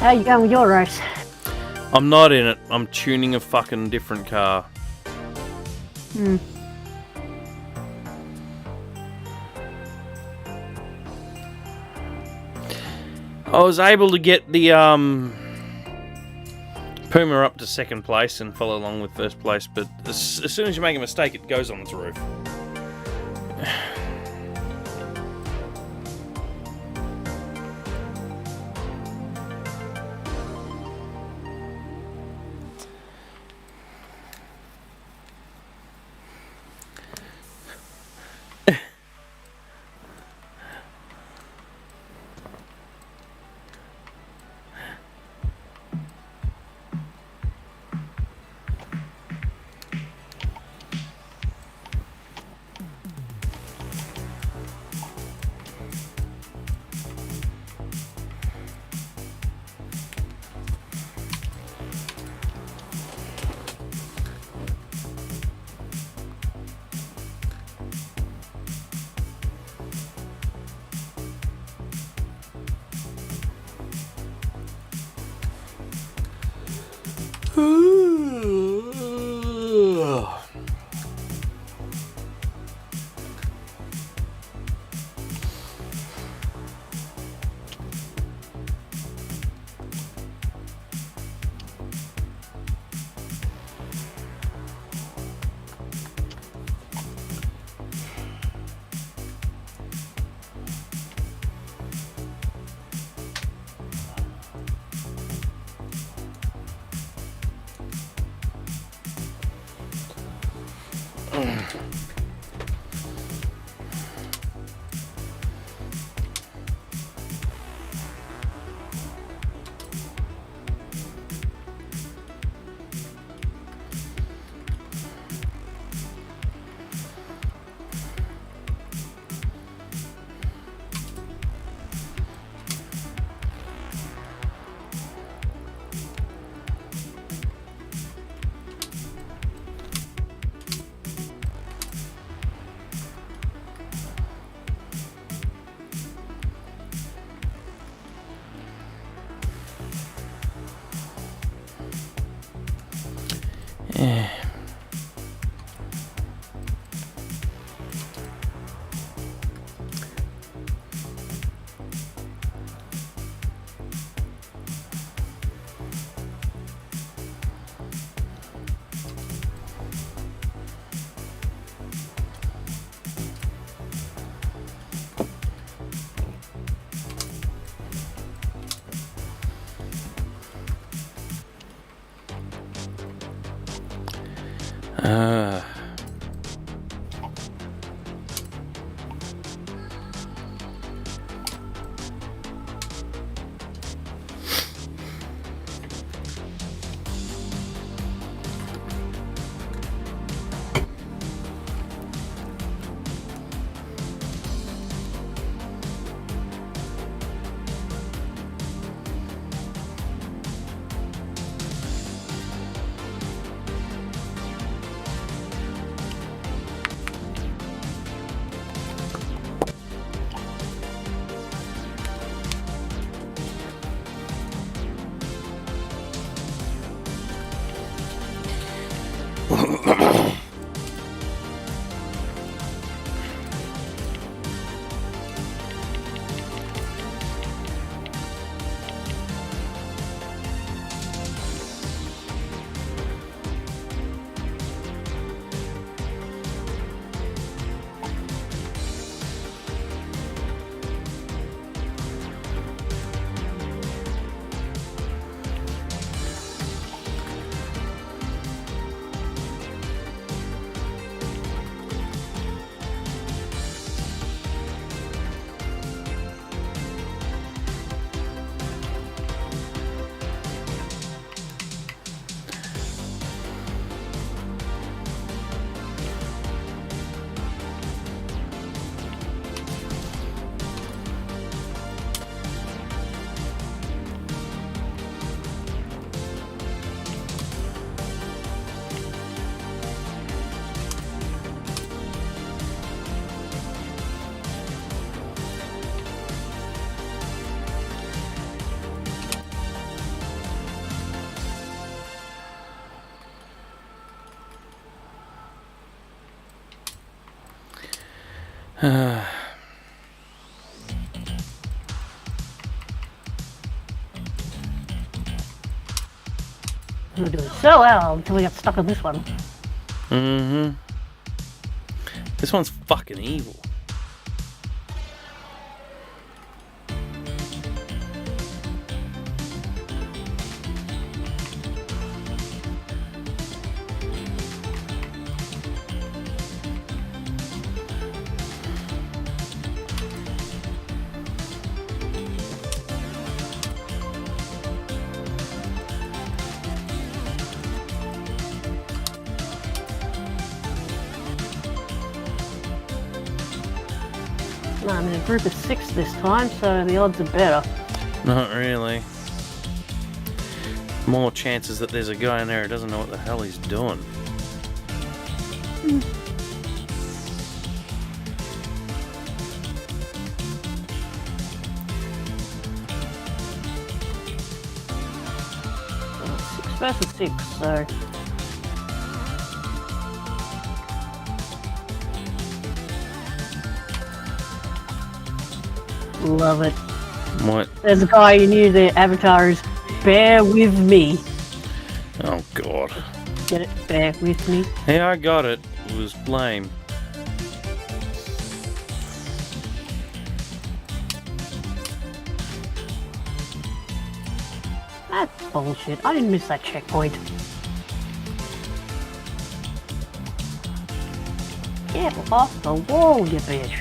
How you going with your race? I'm not in it. I'm tuning a fucking different car. I was able to get the Puma up to second place and follow along with first place, but as soon as you make a mistake, it goes on its roof. We were doing so well until we got stuck on this one. Mm-hmm. This one's fucking evil. No, I'm in a group of 6 this time, so the odds are better. Not really. More chances that there's a guy in there who doesn't know what the hell he's doing. Well, 6 versus 6, so... Love it. What? There's a guy who knew the avatar is bear with me. Oh, God. Get it? Bear with me. Yeah, I got it. It was lame. That's bullshit. I didn't miss that checkpoint. Get off the wall, you bitch.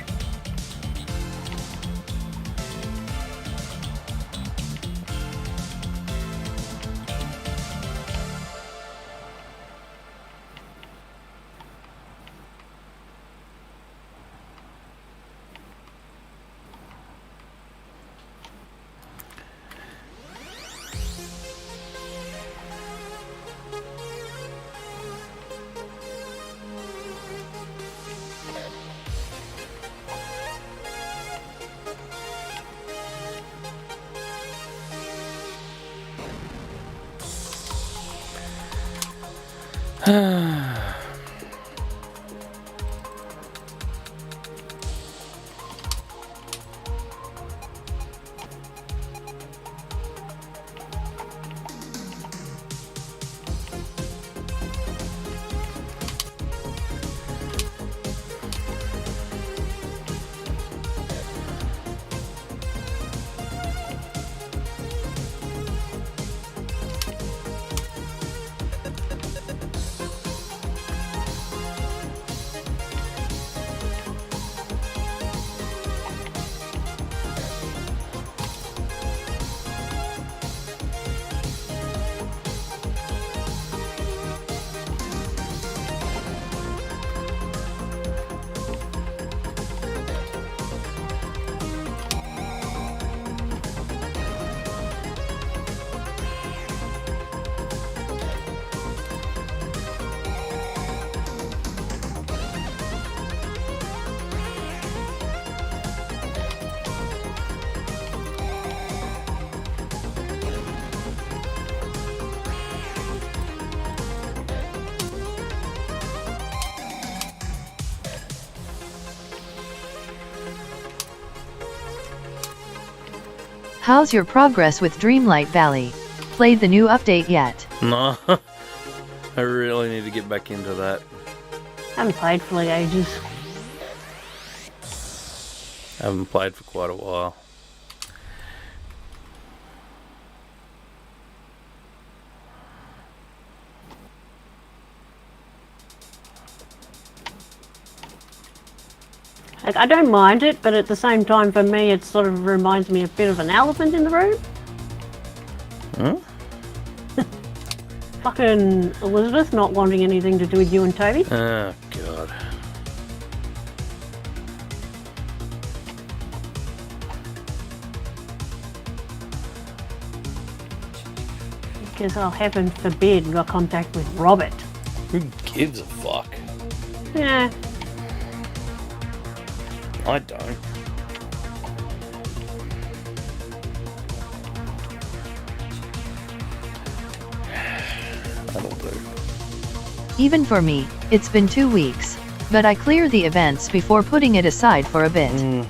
How's your progress with Dreamlight Valley? Played the new update yet? No. I really need to get back into that. Haven't played for like ages. I haven't played for quite a while. Like, I don't mind it, but at the same time, for me, it sort of reminds me a bit of an elephant in the room. Huh? Fucking Elizabeth not wanting anything to do with you and Toby. Oh, God. Because, oh, heaven forbid, got contact with Robert. Who gives a fuck? Yeah. I don't. That'll do. Even for me, it's been 2 weeks. But I clear the events before putting it aside for a bit.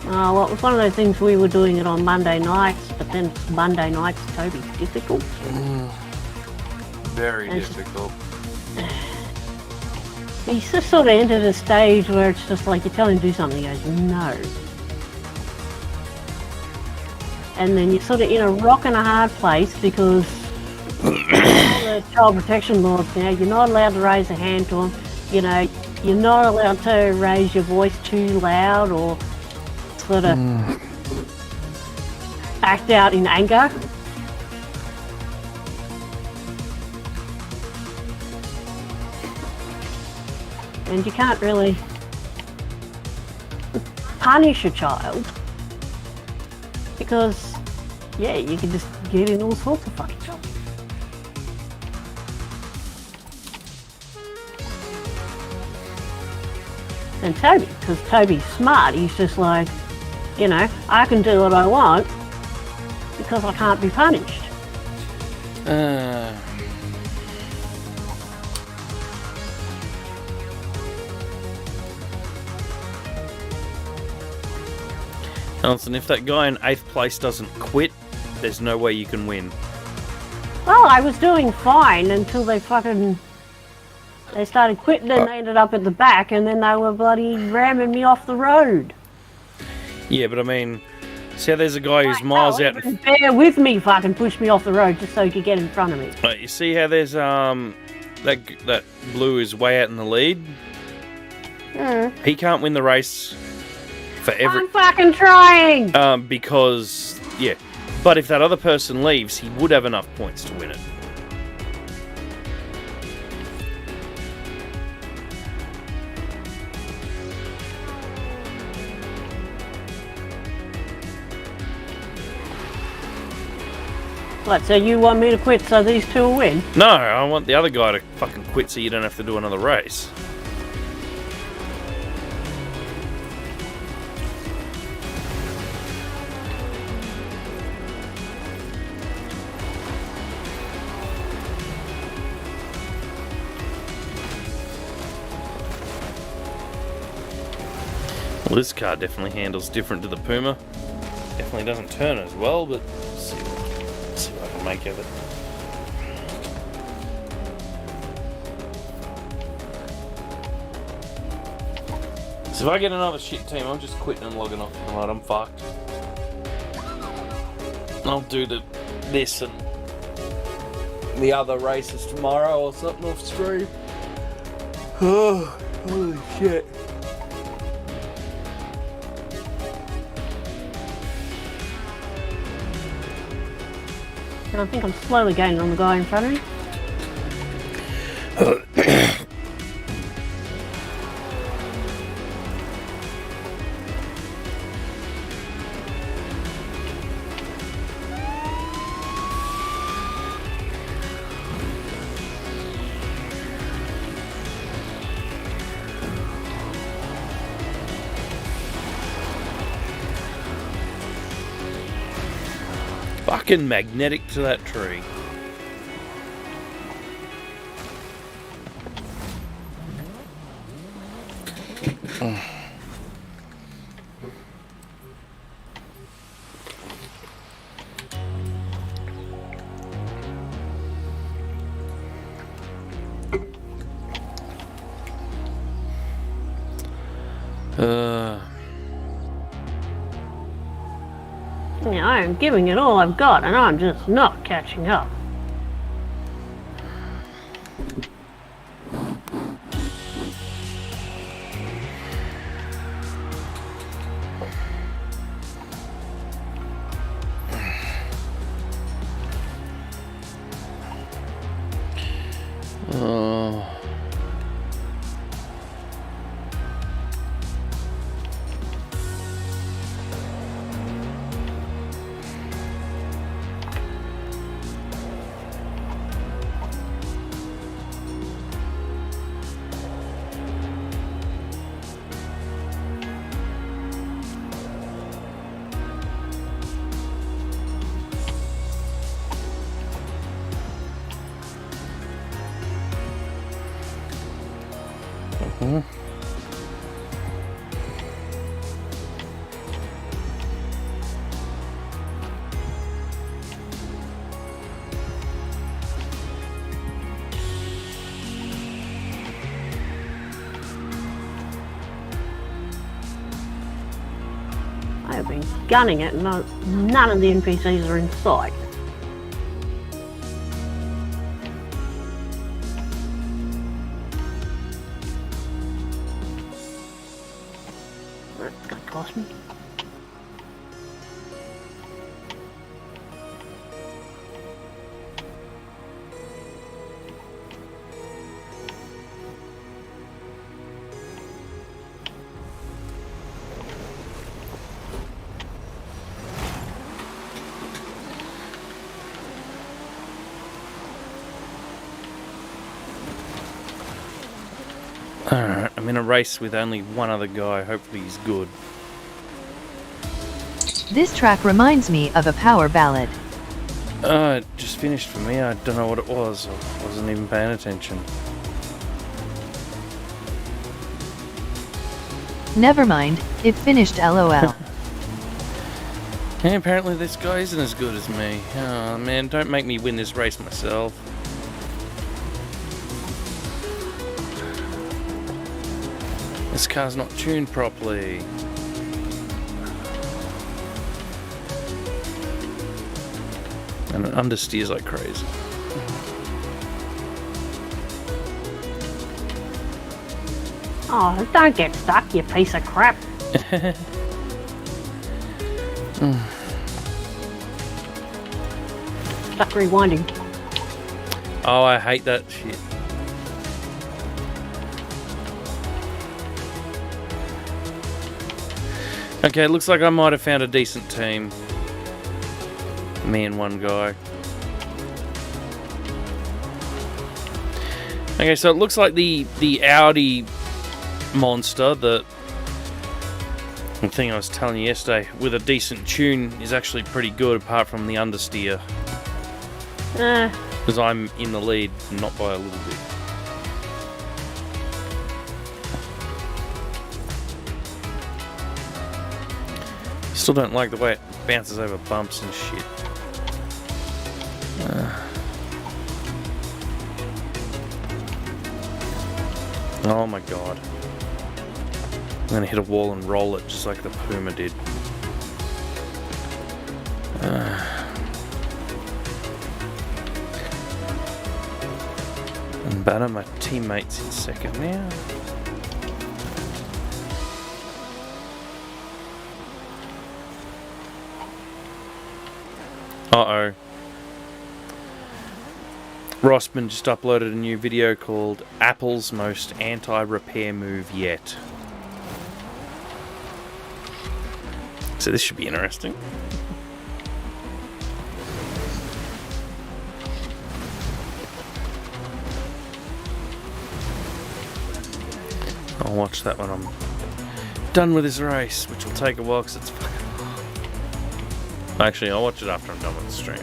Well, it was one of those things we were doing it on Monday nights, but then Monday nights, Toby's difficult. Very It's- difficult. He's just sort of entered a stage where it's just like you tell him to do something, he goes, no. And then you're sort of in a rock and a hard place because all the child protection laws now, you're not allowed to raise a hand to him, you know, you're not allowed to raise your voice too loud or sort of act out in anger. And you can't really punish a child because, yeah, you can just get in all sorts of fucking trouble. And Toby, because Toby's smart, he's just like, you know, I can do what I want because I can't be punished. Alison, if that guy in 8th place doesn't quit, there's no way you can win. Well, I was doing fine until they started quitting and they ended up at the back and then they were bloody ramming me off the road. Yeah, but I mean, see how there's a guy who's miles out. And bear with me fucking push me off the road just so he could get in front of me. Right, you see how there's that blue is way out in the lead. He can't win the race for every. I'm fucking trying! Because yeah, but if that other person leaves, he would have enough points to win it. What, so you want me to quit so these two will win? No, I want the other guy to fucking quit so you don't have to do another race. Well, this car definitely handles different to the Puma. Definitely doesn't turn as well, but let's see what I can make of it. So if I get another shit team, I'm just quitting and logging off tonight. I'm fucked. I'll do this and the other races tomorrow or something off stream. Oh, holy shit. And I think I'm slowly gaining on the guy in front of me. Fucking magnetic to that tree. Yeah, I am giving it all I've got, and I'm just not catching up. I have been gunning it, and none of the NPCs are in sight. That's gonna cost me. Alright, I'm in a race with only one other guy. Hopefully he's good. This track reminds me of a power ballad. It just finished for me. I don't know what it was. I wasn't even paying attention. Never mind, it finished LOL. And apparently this guy isn't as good as me. Oh man, don't make me win this race myself. This car's not tuned properly. And it understeers like crazy. Oh, don't get stuck, you piece of crap. Stuck rewinding. Oh, I hate that shit. Okay, it looks like I might have found a decent team. Me and one guy. Okay, so it looks like the Audi monster, the thing I was telling you yesterday, with a decent tune is actually pretty good apart from the understeer. Because I'm in the lead, not by a little bit. Still don't like the way it bounces over bumps and shit. Oh my god. I'm gonna hit a wall and roll it just like the Puma did. And batter my teammates in second now. Uh-oh. Rossman just uploaded a new video called Apple's Most Anti-Repair Move Yet. So this should be interesting. I'll watch that when I'm done with this race, which will take a while because it's fucking... Actually, I'll watch it after I'm done with the stream.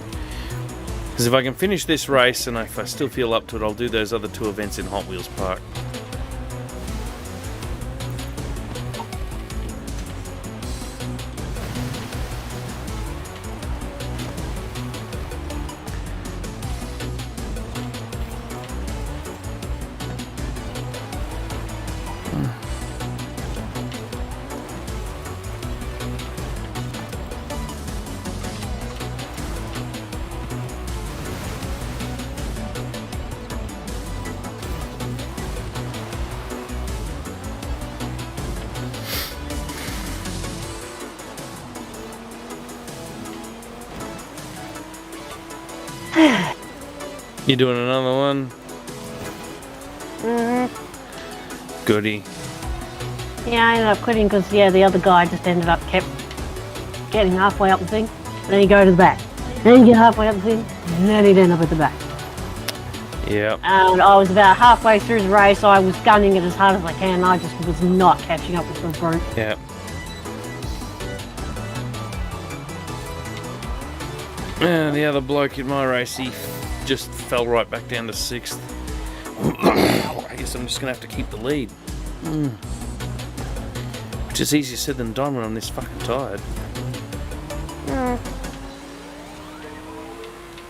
Because if I can finish this race and if I still feel up to it, I'll do those other 2 events in Hot Wheels Park. You doing another one? Goody. Yeah, I ended up quitting because, yeah, the other guy just kept getting halfway up the thing, then he'd go to the back. Then he'd get halfway up the thing, and then he'd end up at the back. Yep. And I was about halfway through the race, I was gunning it as hard as I can, and I just was not catching up with the brute. Yep. The other bloke in my race, he just fell right back down to 6th. I guess I'm just going to have to keep the lead. Which is easier said than done when I'm this fucking tired.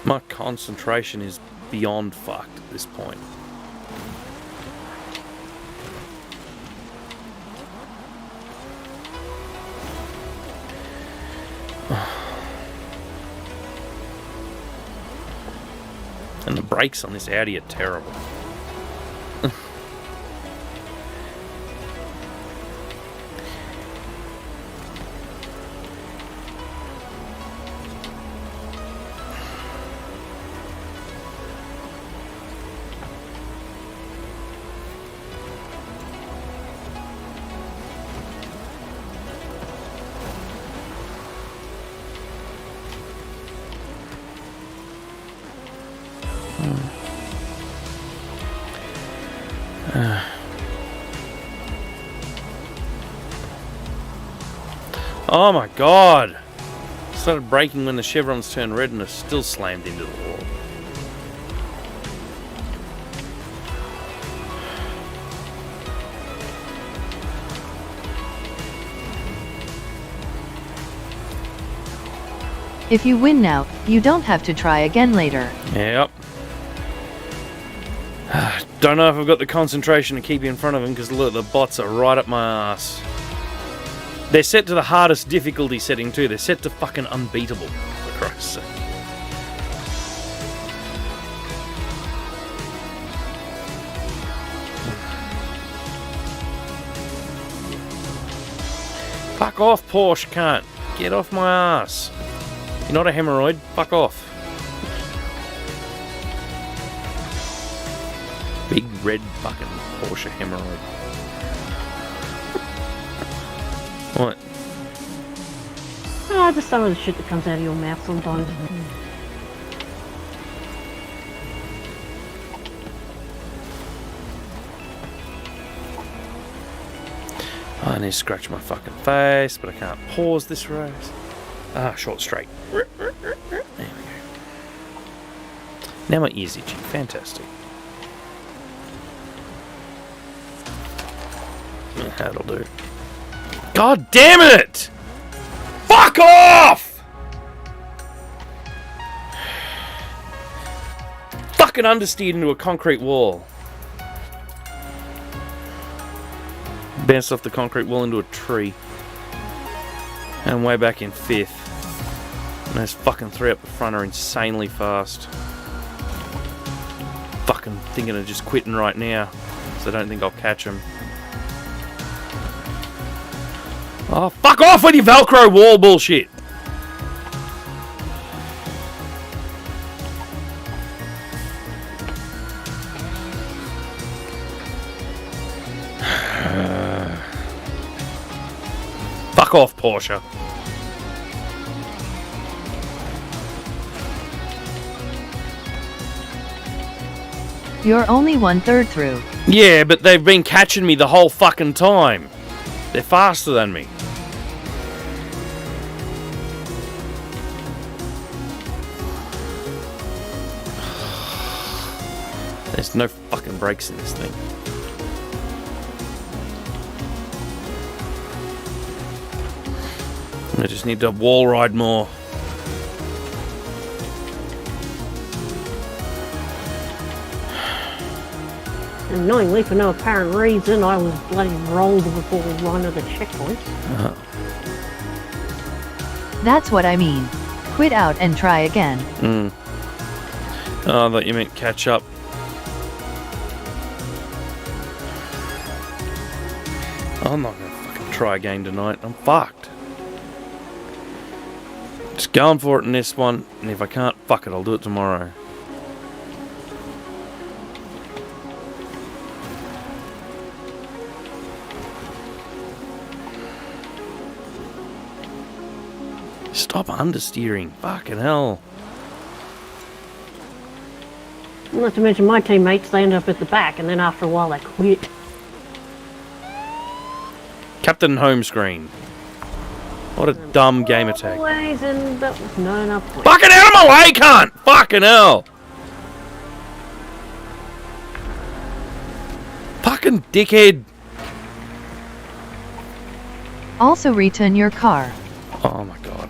My concentration is beyond fucked at this point. And the brakes on this Audi are terrible. Oh my god! Started braking when the chevrons turned red and are still slammed into the wall. If you win now, you don't have to try again later. Yep. Don't know if I've got the concentration to keep in front of him because look, the bots are right up my ass. They're set to the hardest difficulty setting too. They're set to fucking unbeatable, for Christ's sake. Fuck off, Porsche cunt. Get off my ass. You're not a hemorrhoid. Fuck off. Big red fucking Porsche hemorrhoid. What? Oh, just some of the shit that comes out of your mouth sometimes. I need to scratch my fucking face, but I can't pause this race. Ah, short straight. There we go. Now my ears itchy. Fantastic. Yeah, that'll do. God damn it! Fuck off! Fucking understeered into a concrete wall. Bounced off the concrete wall into a tree. And I'm way back in 5th. And those fucking 3 up the front are insanely fast. Fucking thinking of just quitting right now. So I don't think I'll catch them. Oh, fuck off with your Velcro wall bullshit! Fuck off, Porsche. You're only 1/3 through. Yeah, but they've been catching me the whole fucking time. They're faster than me. There's no fucking brakes in this thing. I just need to wall ride more. Annoyingly, for no apparent reason, I was bloody rolled before one of the checkpoints. That's what I mean. Quit out and try again. Oh, I thought you meant catch up. I'm not gonna fucking try again tonight. I'm fucked. Just going for it in this one, and if I can't, fuck it, I'll do it tomorrow. Stop understeering. Fucking hell. Not to mention my teammates, they end up at the back, and then after a while they quit. Captain Home Screen. What a dumb game attack. Always end up with not enough points. Fucking out of my way, cunt! Fucking hell! Fucking dickhead! Also return your car. Oh my god.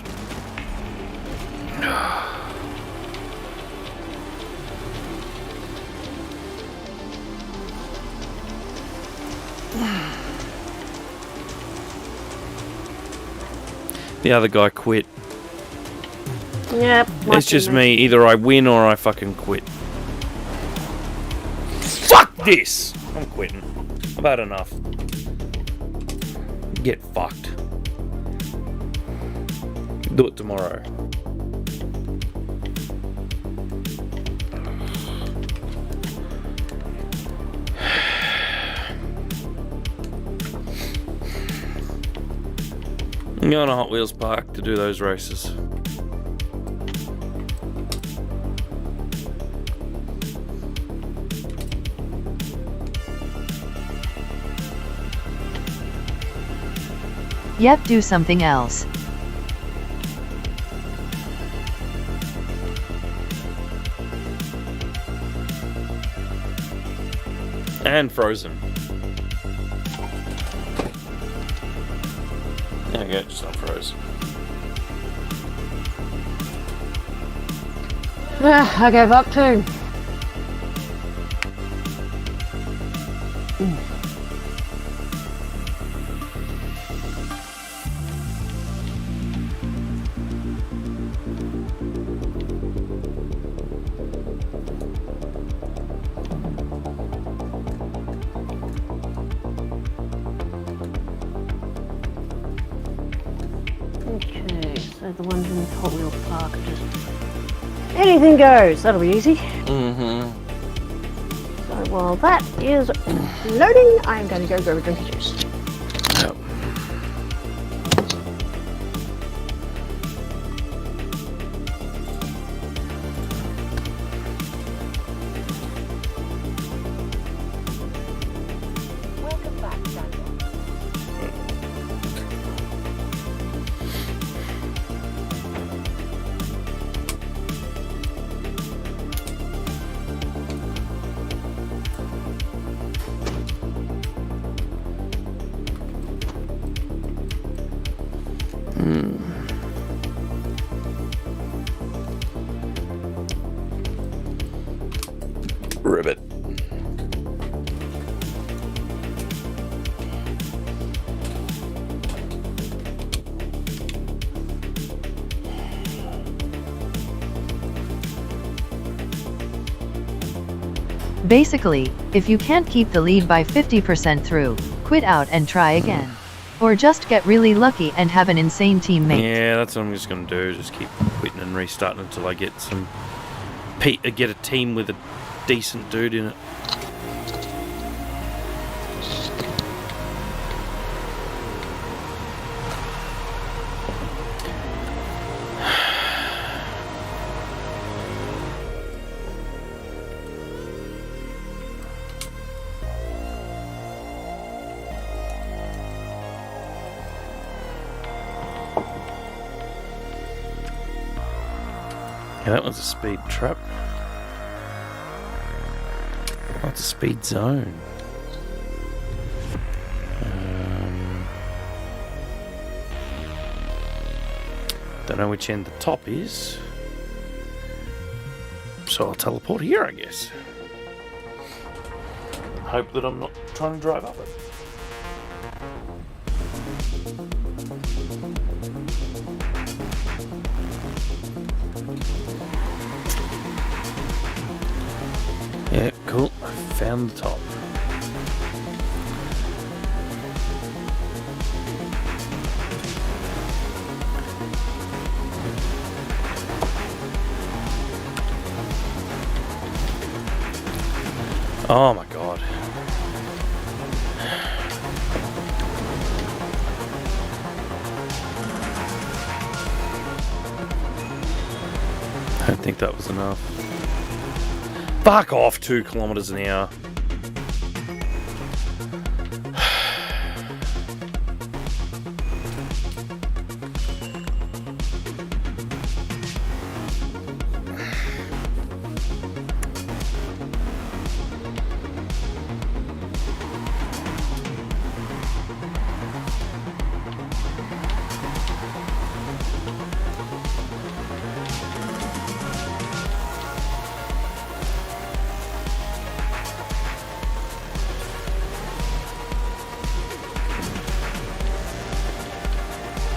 The other guy quit. Yep. It's just me. Either I win or I fucking quit. Fuck this! I'm quitting. I've had enough. Get fucked. Do it tomorrow. I'm going to Hot Wheels Park to do those races. Yep, do something else. And Frozen. There we go, just not Frozen. I gave up too. Okay, so the ones in Hot Wheels Park are just anything goes. That'll be easy. Mm-hmm. So while that is loading, I'm going to go grab a drink of juice. Yep. Welcome back, Dazza. Ribbit. Basically, if you can't keep the lead by 50% through, quit out and try again. Or just get really lucky and have an insane teammate. Yeah, that's what I'm just gonna do. Just keep quitting and restarting until I get some get a team with a decent dude in it. Yeah, that was a speed trap. Oh, it's a speed zone. Don't know which end the top is. So I'll teleport here, I guess. Hope that I'm not trying to drive up it. Yeah, cool. I found the top. Oh my god. I don't think that was enough. Fuck off, 2 kilometers an hour.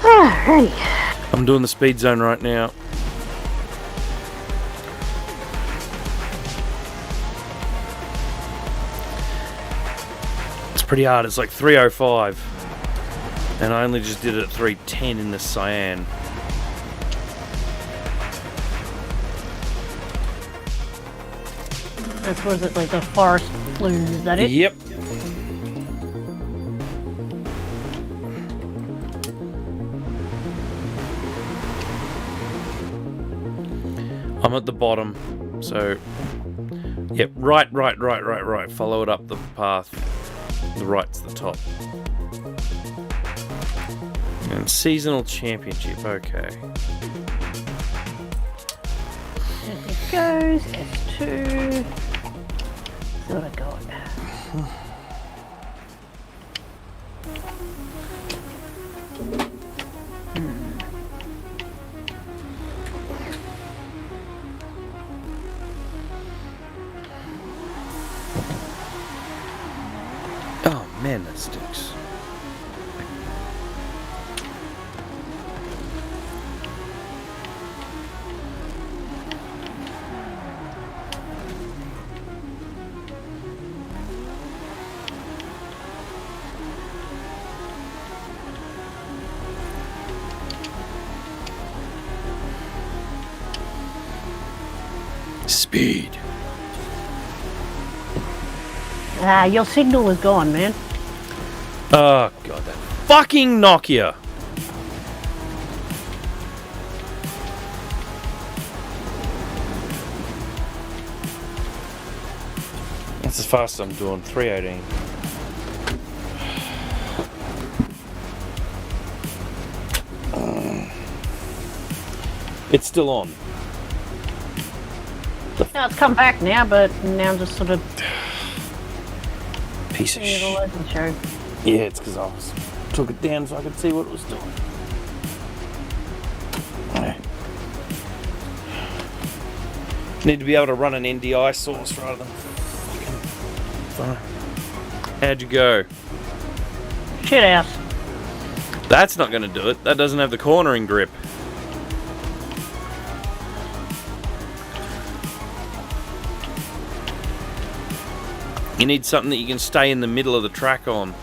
Alrighty. I'm doing the speed zone right now. It's pretty hard. It's like 305. And I only just did it at 310 in the cyan. That's was it like the forest flume, is that it? Yep. I'm at the bottom, so yep, right. Follow it up the path. The right's the top. And seasonal championship, okay. There it goes, S2. See what I got. Oh man, that stinks. Speed. Ah, your signal is gone, man. Oh god, that fucking Nokia. That's as fast as I'm doing. 318. It's still on. Now it's come back now, but now I'm just sort of Piece of seeing it all shit. over the show. Yeah, it's because took it down so I could see what it was doing. Okay. Need to be able to run an NDI source rather than fucking. How'd you go? Shit house. That's not going to do it. That doesn't have the cornering grip. You need something that you can stay in the middle of the track on.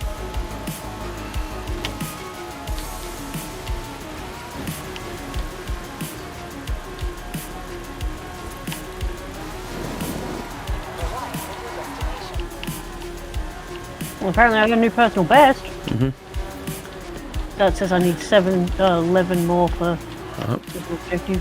Well, apparently I got a new personal best. Mm-hmm. That says I need 11 more for Oh. this objective.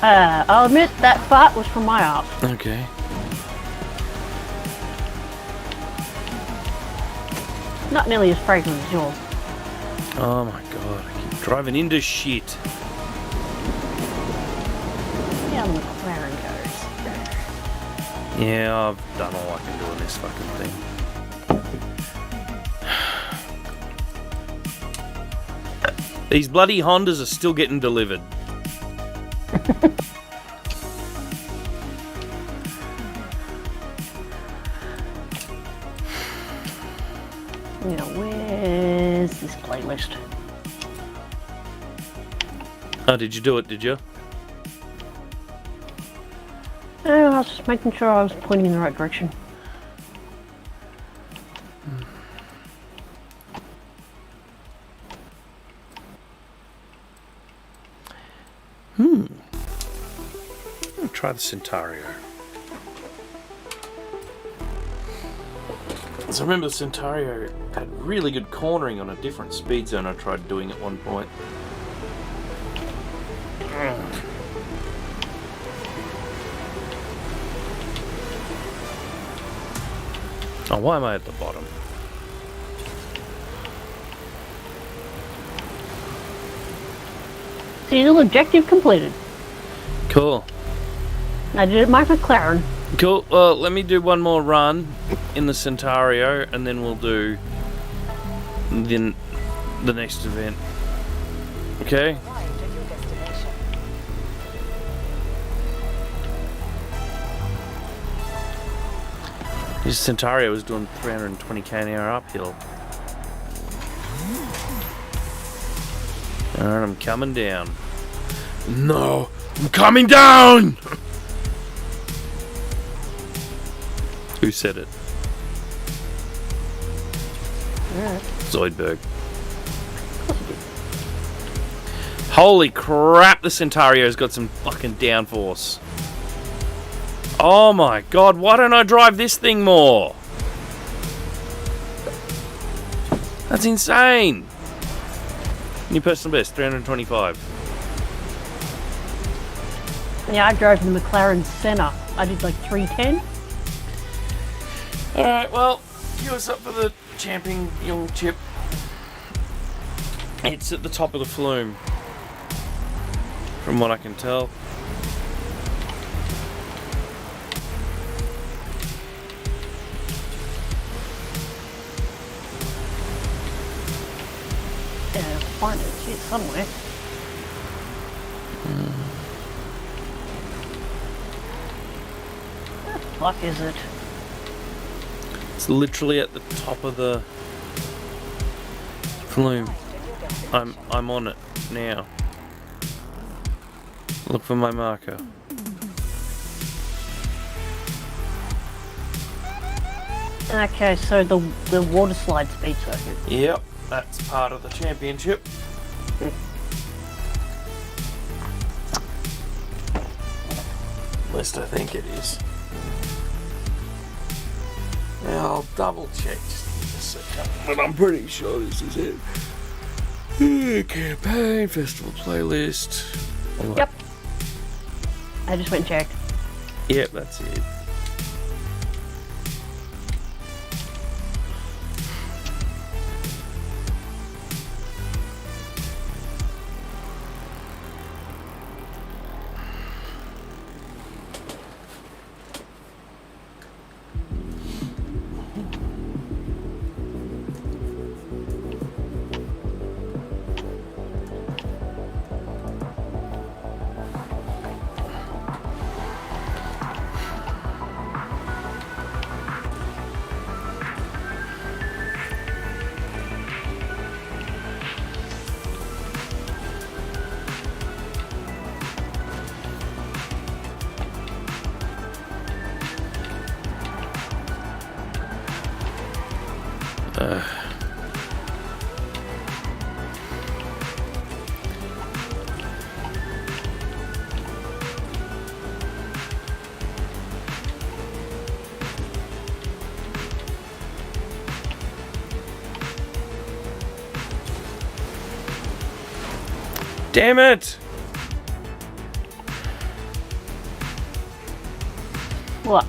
I'll admit that fart was from my arse. Okay. Not nearly as fragrant as yours. Oh my god, I keep driving into shit. See how the McLaren goes. Yeah, I've done all I can do on this fucking thing. These bloody Hondas are still getting delivered. Now, where's this playlist? Oh, did you do it, did you? Oh, I was just making sure I was pointing in the right direction. I'll try the Centario. So I remember the Centario had really good cornering on a different speed zone I tried doing at one point. Oh, why am I at the bottom? Single objective completed. Cool. I did it my McLaren. Cool. Well, let me do one more run in the Centario, and then we'll do the next event. Okay? Arrived at your destination. This Centario was doing 320k an hour uphill. Alright, I'm coming down. No! I'm coming down! Who said it? Zoidberg. Holy crap, the Centario's got some fucking downforce. Oh my god, why don't I drive this thing more? That's insane. New personal best, 325. Yeah, I drove the McLaren Senna. I did like 310. Alright, well, queue us up for the championship. It's at the top of the flume, from what I can tell. Yeah, find it here somewhere. What the fuck is it? It's literally at the top of the flume. I'm on it now. Look for my marker. Okay, so the water slide speed circuit. Yep, that's part of the championship. At least I think it is. Now I'll double check just in a second, but I'm pretty sure this is it. Campaign, festival playlist. Yep. I just went and checked. Yep, that's it. Damn it! What?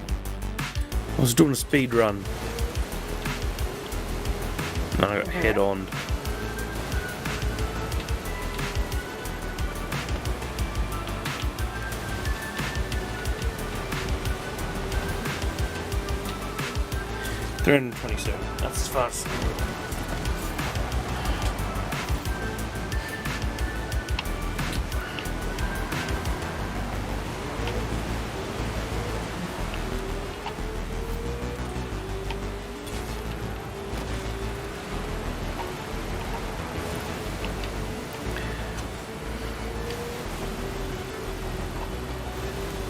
I was doing a speed run. And I got head on. $327. That's as far as.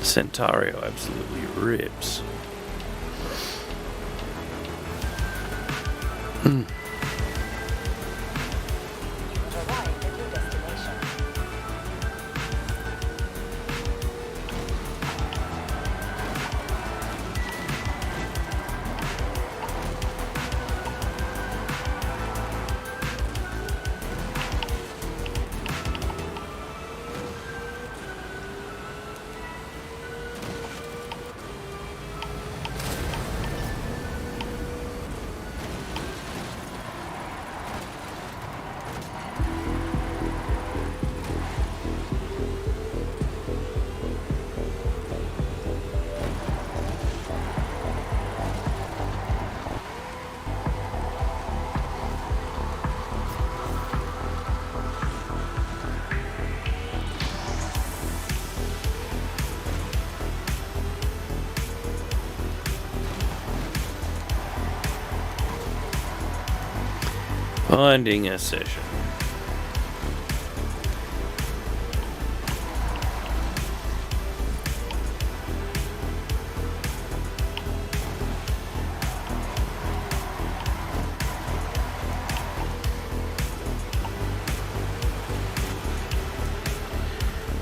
Centario absolutely rips. Arrive at your destination. Finding a session.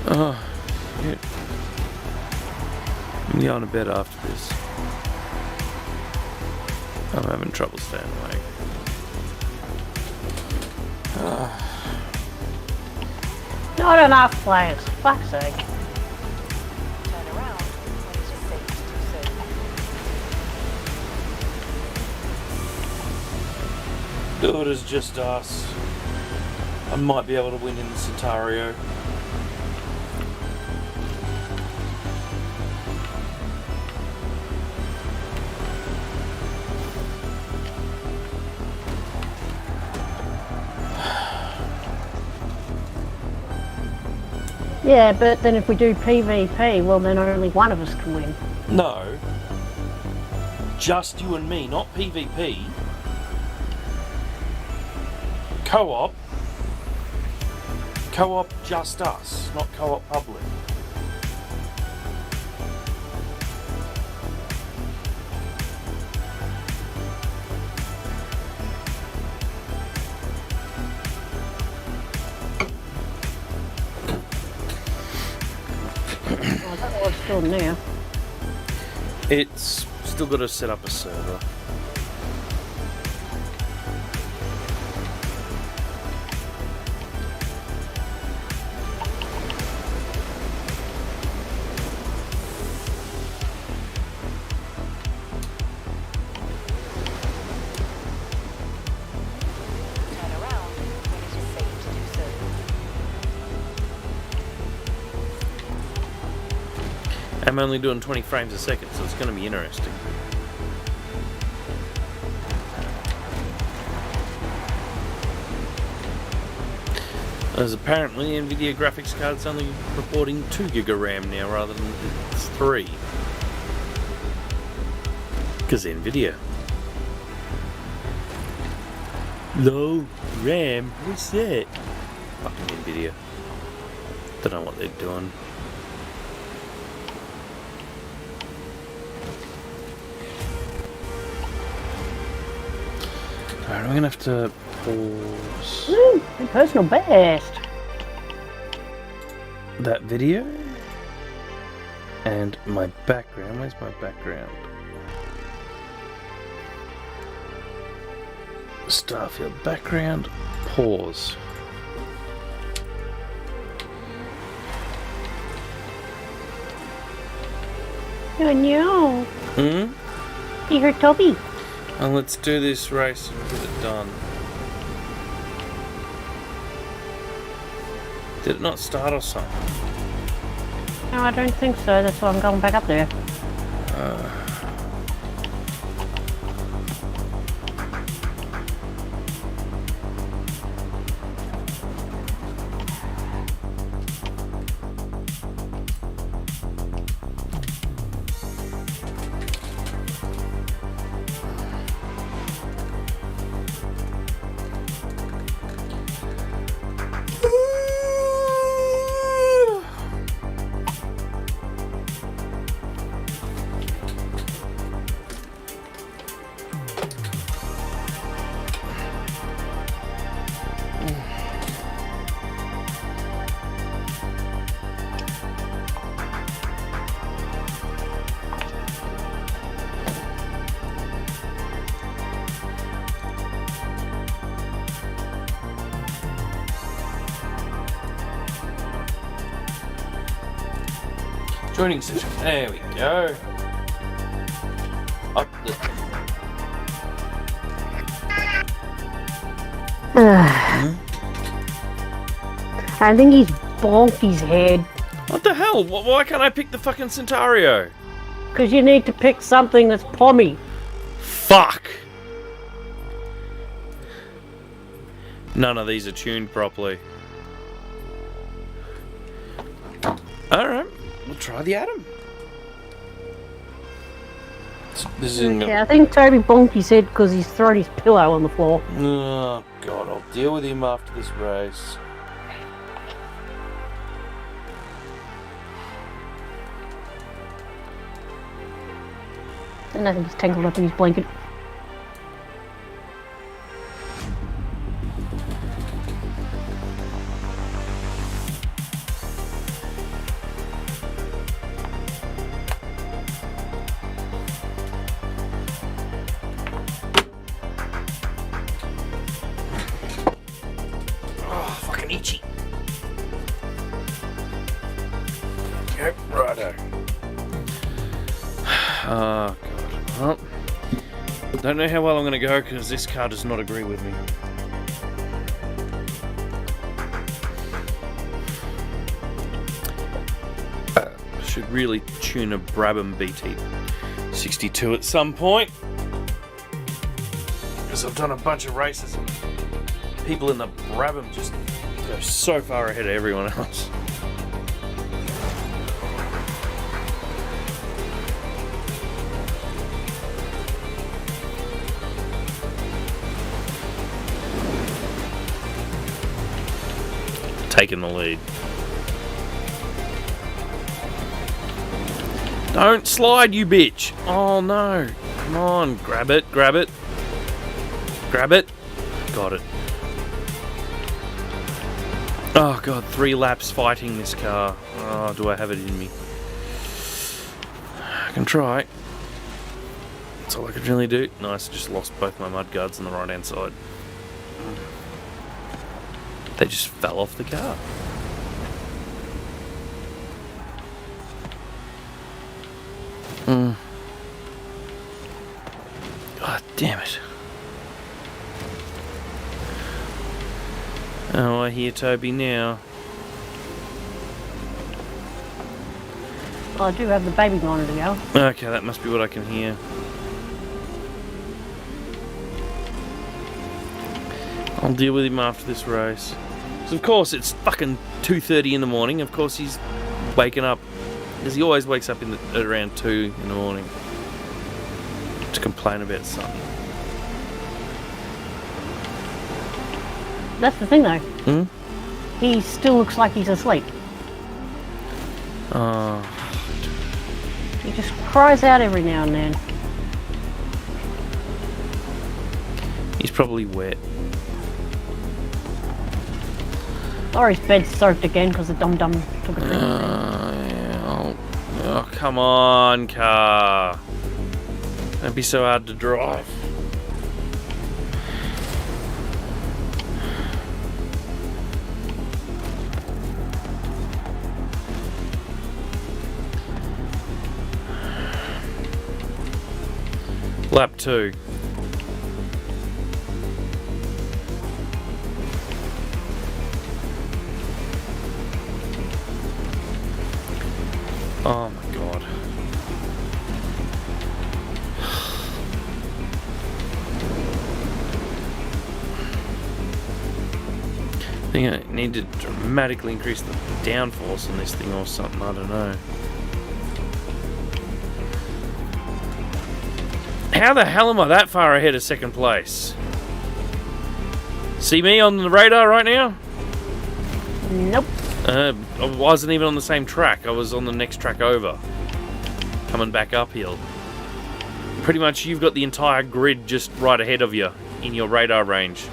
Oh, shit. I'm going to bed after this. I'm having trouble staying awake. Not enough players, fuck's sake. Turn around when it is safe to do so. Do it as just us. I might be able to win in the Centario. Yeah, but then if we do PvP, well then only one of us can win. No. Just you and me, not PvP. Co-op. Co-op just us, not co-op public. I don't know what's still now. It's still got to set up a server. Turn around when it is safe to do so. I'm only doing 20 frames a second, so it's going to be interesting. As apparently NVIDIA graphics card's only reporting 2 GB RAM now rather than 3. Because NVIDIA. Low RAM, what's that? Fucking NVIDIA. Don't know what they're doing. Alright, I'm gonna have to pause Woo, my personal best. that video and my background. Where's my background? Starfield background. Pause. Oh no. Hmm? You heard Toby. And let's do this race and get it done. Did it not start or something? No, I don't think so. That's why I'm going back up there. Joining session. There we go. Up the... I think he's bonked his head. What the hell? Why can't I pick the fucking Centario? Because you need to pick something that's pommy. Fuck! None of these are tuned properly. Alright, we'll try the Atom. This isn't Yeah, I think Toby bonked his head because he's thrown his pillow on the floor. Oh god, I'll deal with him after this race. And I think he's tangled up in his blanket. Oh, fucking itchy. Yep, righto. Oh god. Well, don't know how well I'm going to go because this car does not agree with me. Should really tune a Brabham BT 62 at some point. Because I've done a bunch of races and people in the Brabham just go so far ahead of everyone else. Taking the lead. Don't slide, you bitch! Oh no! Come on, grab it, grab it. Grab it. Got it. Oh god, 3 laps fighting this car. Oh, do I have it in me? I can try. That's all I can really do. Nice, just lost both my mudguards on the right hand side. They just fell off the car. God damn it. Oh, I hear Toby now. Well, I do have the baby monitor going. Okay, that must be what I can hear. I'll deal with him after this race. So of course it's fucking 2:30 in the morning. Of course he's waking up, because he always wakes up at around 2 in the morning to complain about something. That's the thing though. He still looks like he's asleep. Oh, He just cries out every now and then. he's probably wet. Or his bed's soaked again because the dum-dum took a drink. Yeah, oh, come on, car. Don't be so hard to drive. Lap 2. Oh my god. I think I need to dramatically increase the downforce on this thing or something, I don't know. How the hell am I that far ahead of second place? See me on the radar right now? Nope. I wasn't even on the same track. I was on the next track over. Coming back uphill. Pretty much you've got the entire grid just right ahead of you in your radar range.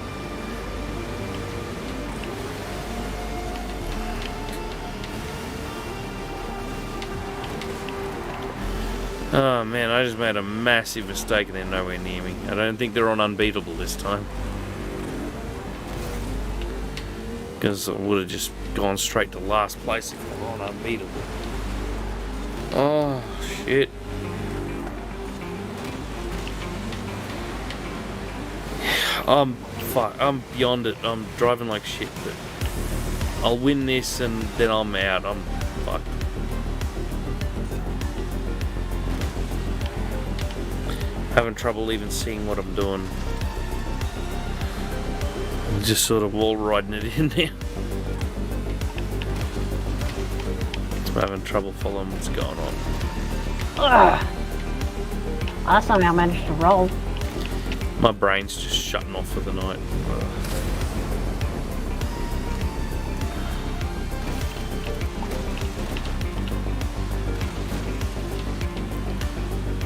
Oh man, I just made a massive mistake and they're nowhere near me. I don't think they're on unbeatable this time. Because I would have just gone straight to last place if they were on unbeatable. Oh, shit. I'm beyond it. I'm driving like shit, but I'll win this and then I'm out. I'm fucked. Having trouble even seeing what I'm doing. I'm just sort of wall riding it in there. I'm having trouble following what's going on. Ugh. I somehow managed to roll. My brain's just shutting off for the night.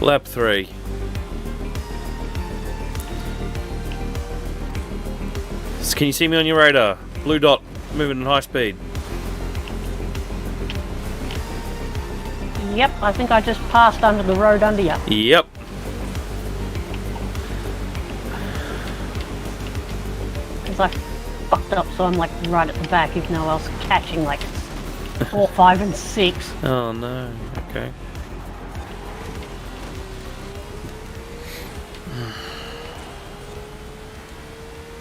Lap 3. Can you see me on your radar? Blue dot, moving at high speed. Yep, I think I just passed under the road under you. Yep. Because I fucked up, so I'm like right at the back, even though I was catching like 4, 5, and 6. Oh no, okay.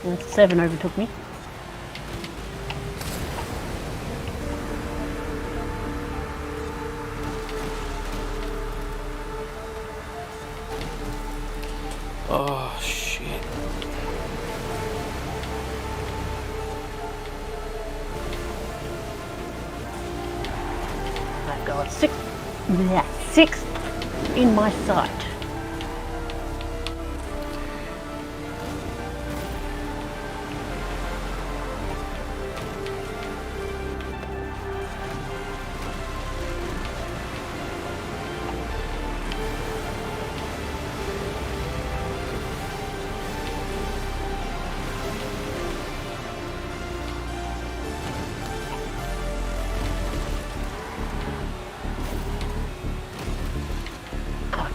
And 7 overtook me. Oh shit. I've got 6 in my sight.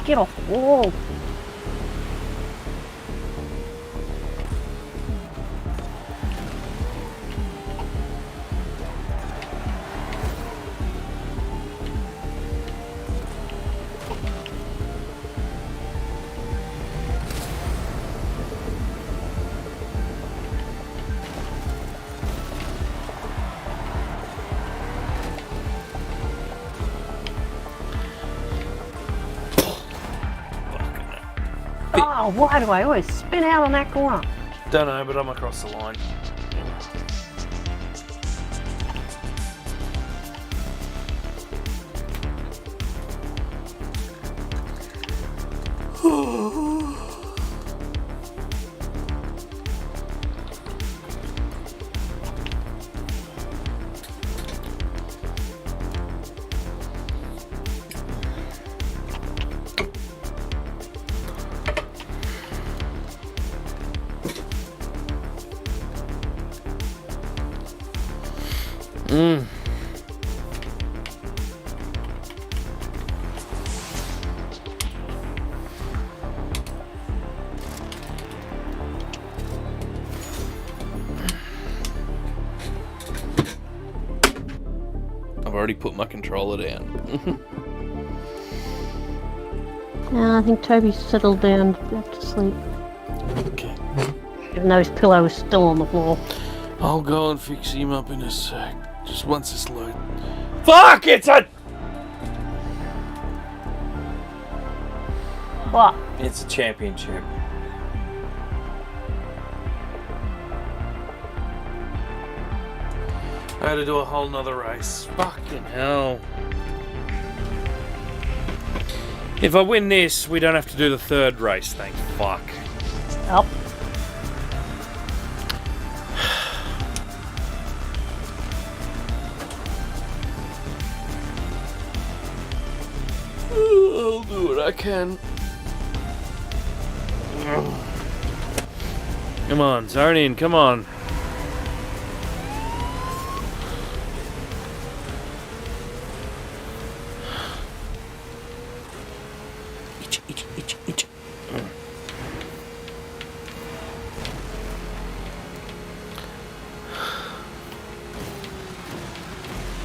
Get off the wall. Oh, why do I always spin out on that corner? Don't know, but I'm across the line. I've already put my controller down. I think Toby's settled down back to sleep. Okay. Even though his pillow is still on the floor. I'll go and fix him up in a sec. Just once it's loaded. Fuck! It's a... What? It's a championship. I had to do a whole nother race. Fucking hell. If I win this, we don't have to do the third race, thank fuck. Up. I'll do what I can. Come on, zone in, come on. Itch.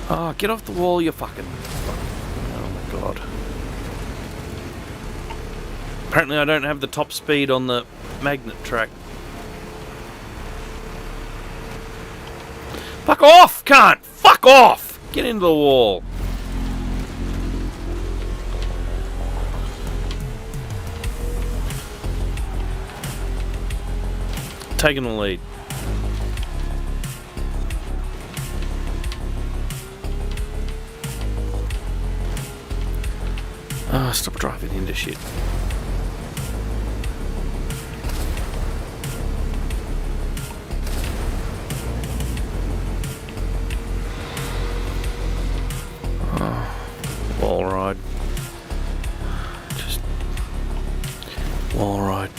Oh, get off the wall, you fucking... Oh my god. Apparently I don't have the top speed on the magnet track. Fuck off, cunt! Fuck off! Get into the wall. Taking the lead. Oh, stop driving into shit. Wall ride. Just wall ride.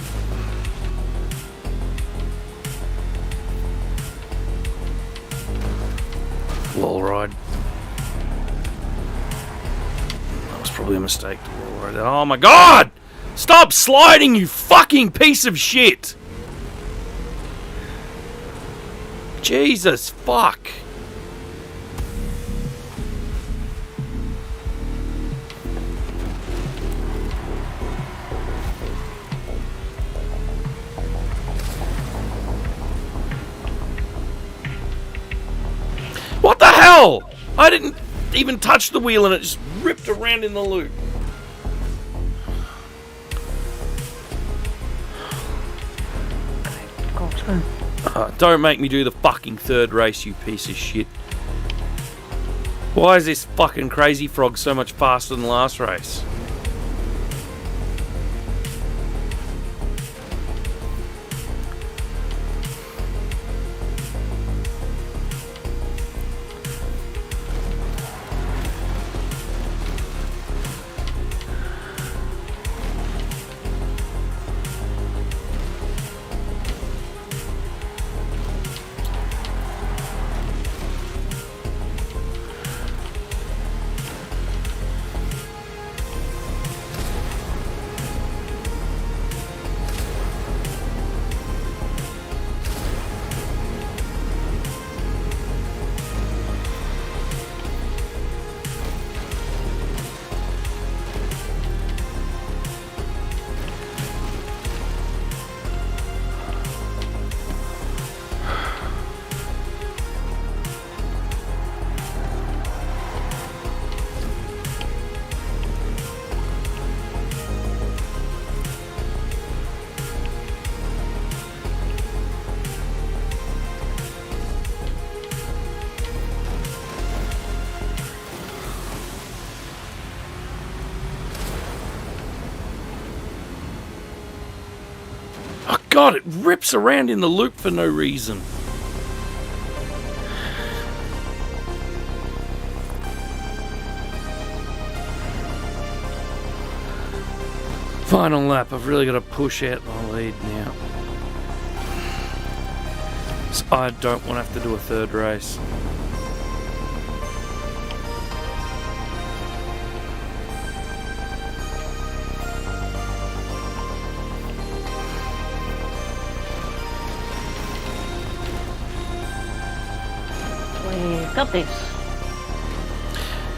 Wall ride. That was probably a mistake to wall ride. Oh my god! Stop sliding, you fucking piece of shit! Jesus fuck. What the hell? I didn't even touch the wheel and it just ripped around in the loop. Don't make me do the fucking third race, you piece of shit. Why is this fucking crazy frog so much faster than the last race? God, it rips around in the loop for no reason. Final lap, I've really got to push out my lead now. So I don't want to have to do a third race. Got this.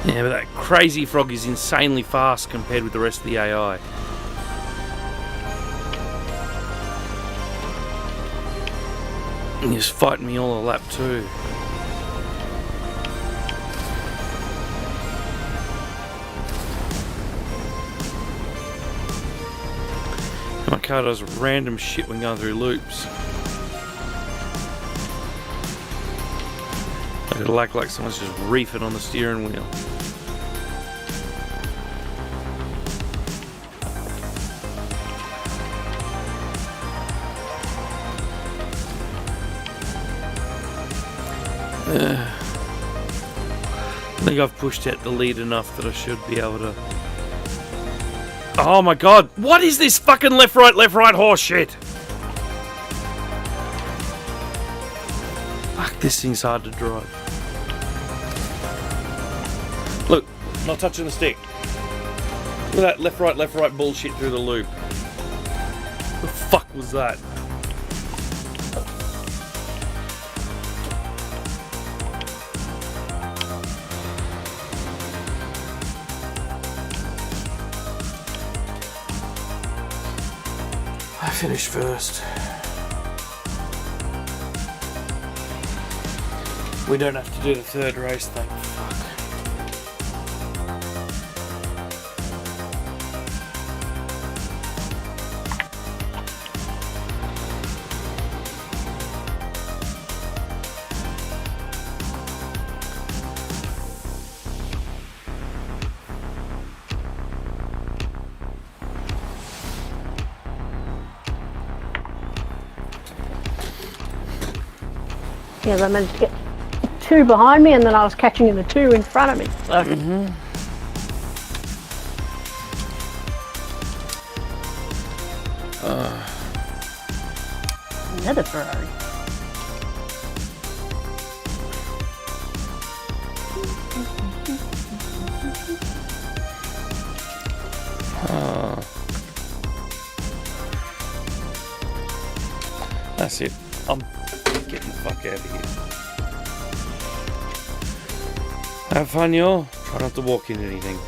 Yeah, but that crazy frog is insanely fast compared with the rest of the AI. And he's fighting me all the lap too. car does random shit when going through loops. It'll act like someone's just reefing on the steering wheel. I think I've pushed out the lead enough that I should be able to... Oh my god! What is this fucking left, right horse shit? Fuck, this thing's hard to drive. Look, not touching the stick. Look at that left, right bullshit through the loop. What the fuck was that? I finished first. We don't have to do the third race, thank fuck. Yeah, I managed to get 2 behind me, and then I was catching the 2 in front of me. So. Another Ferrari. That's it. I'm getting the fuck out of here. Have fun, y'all. Try not to walk into anything.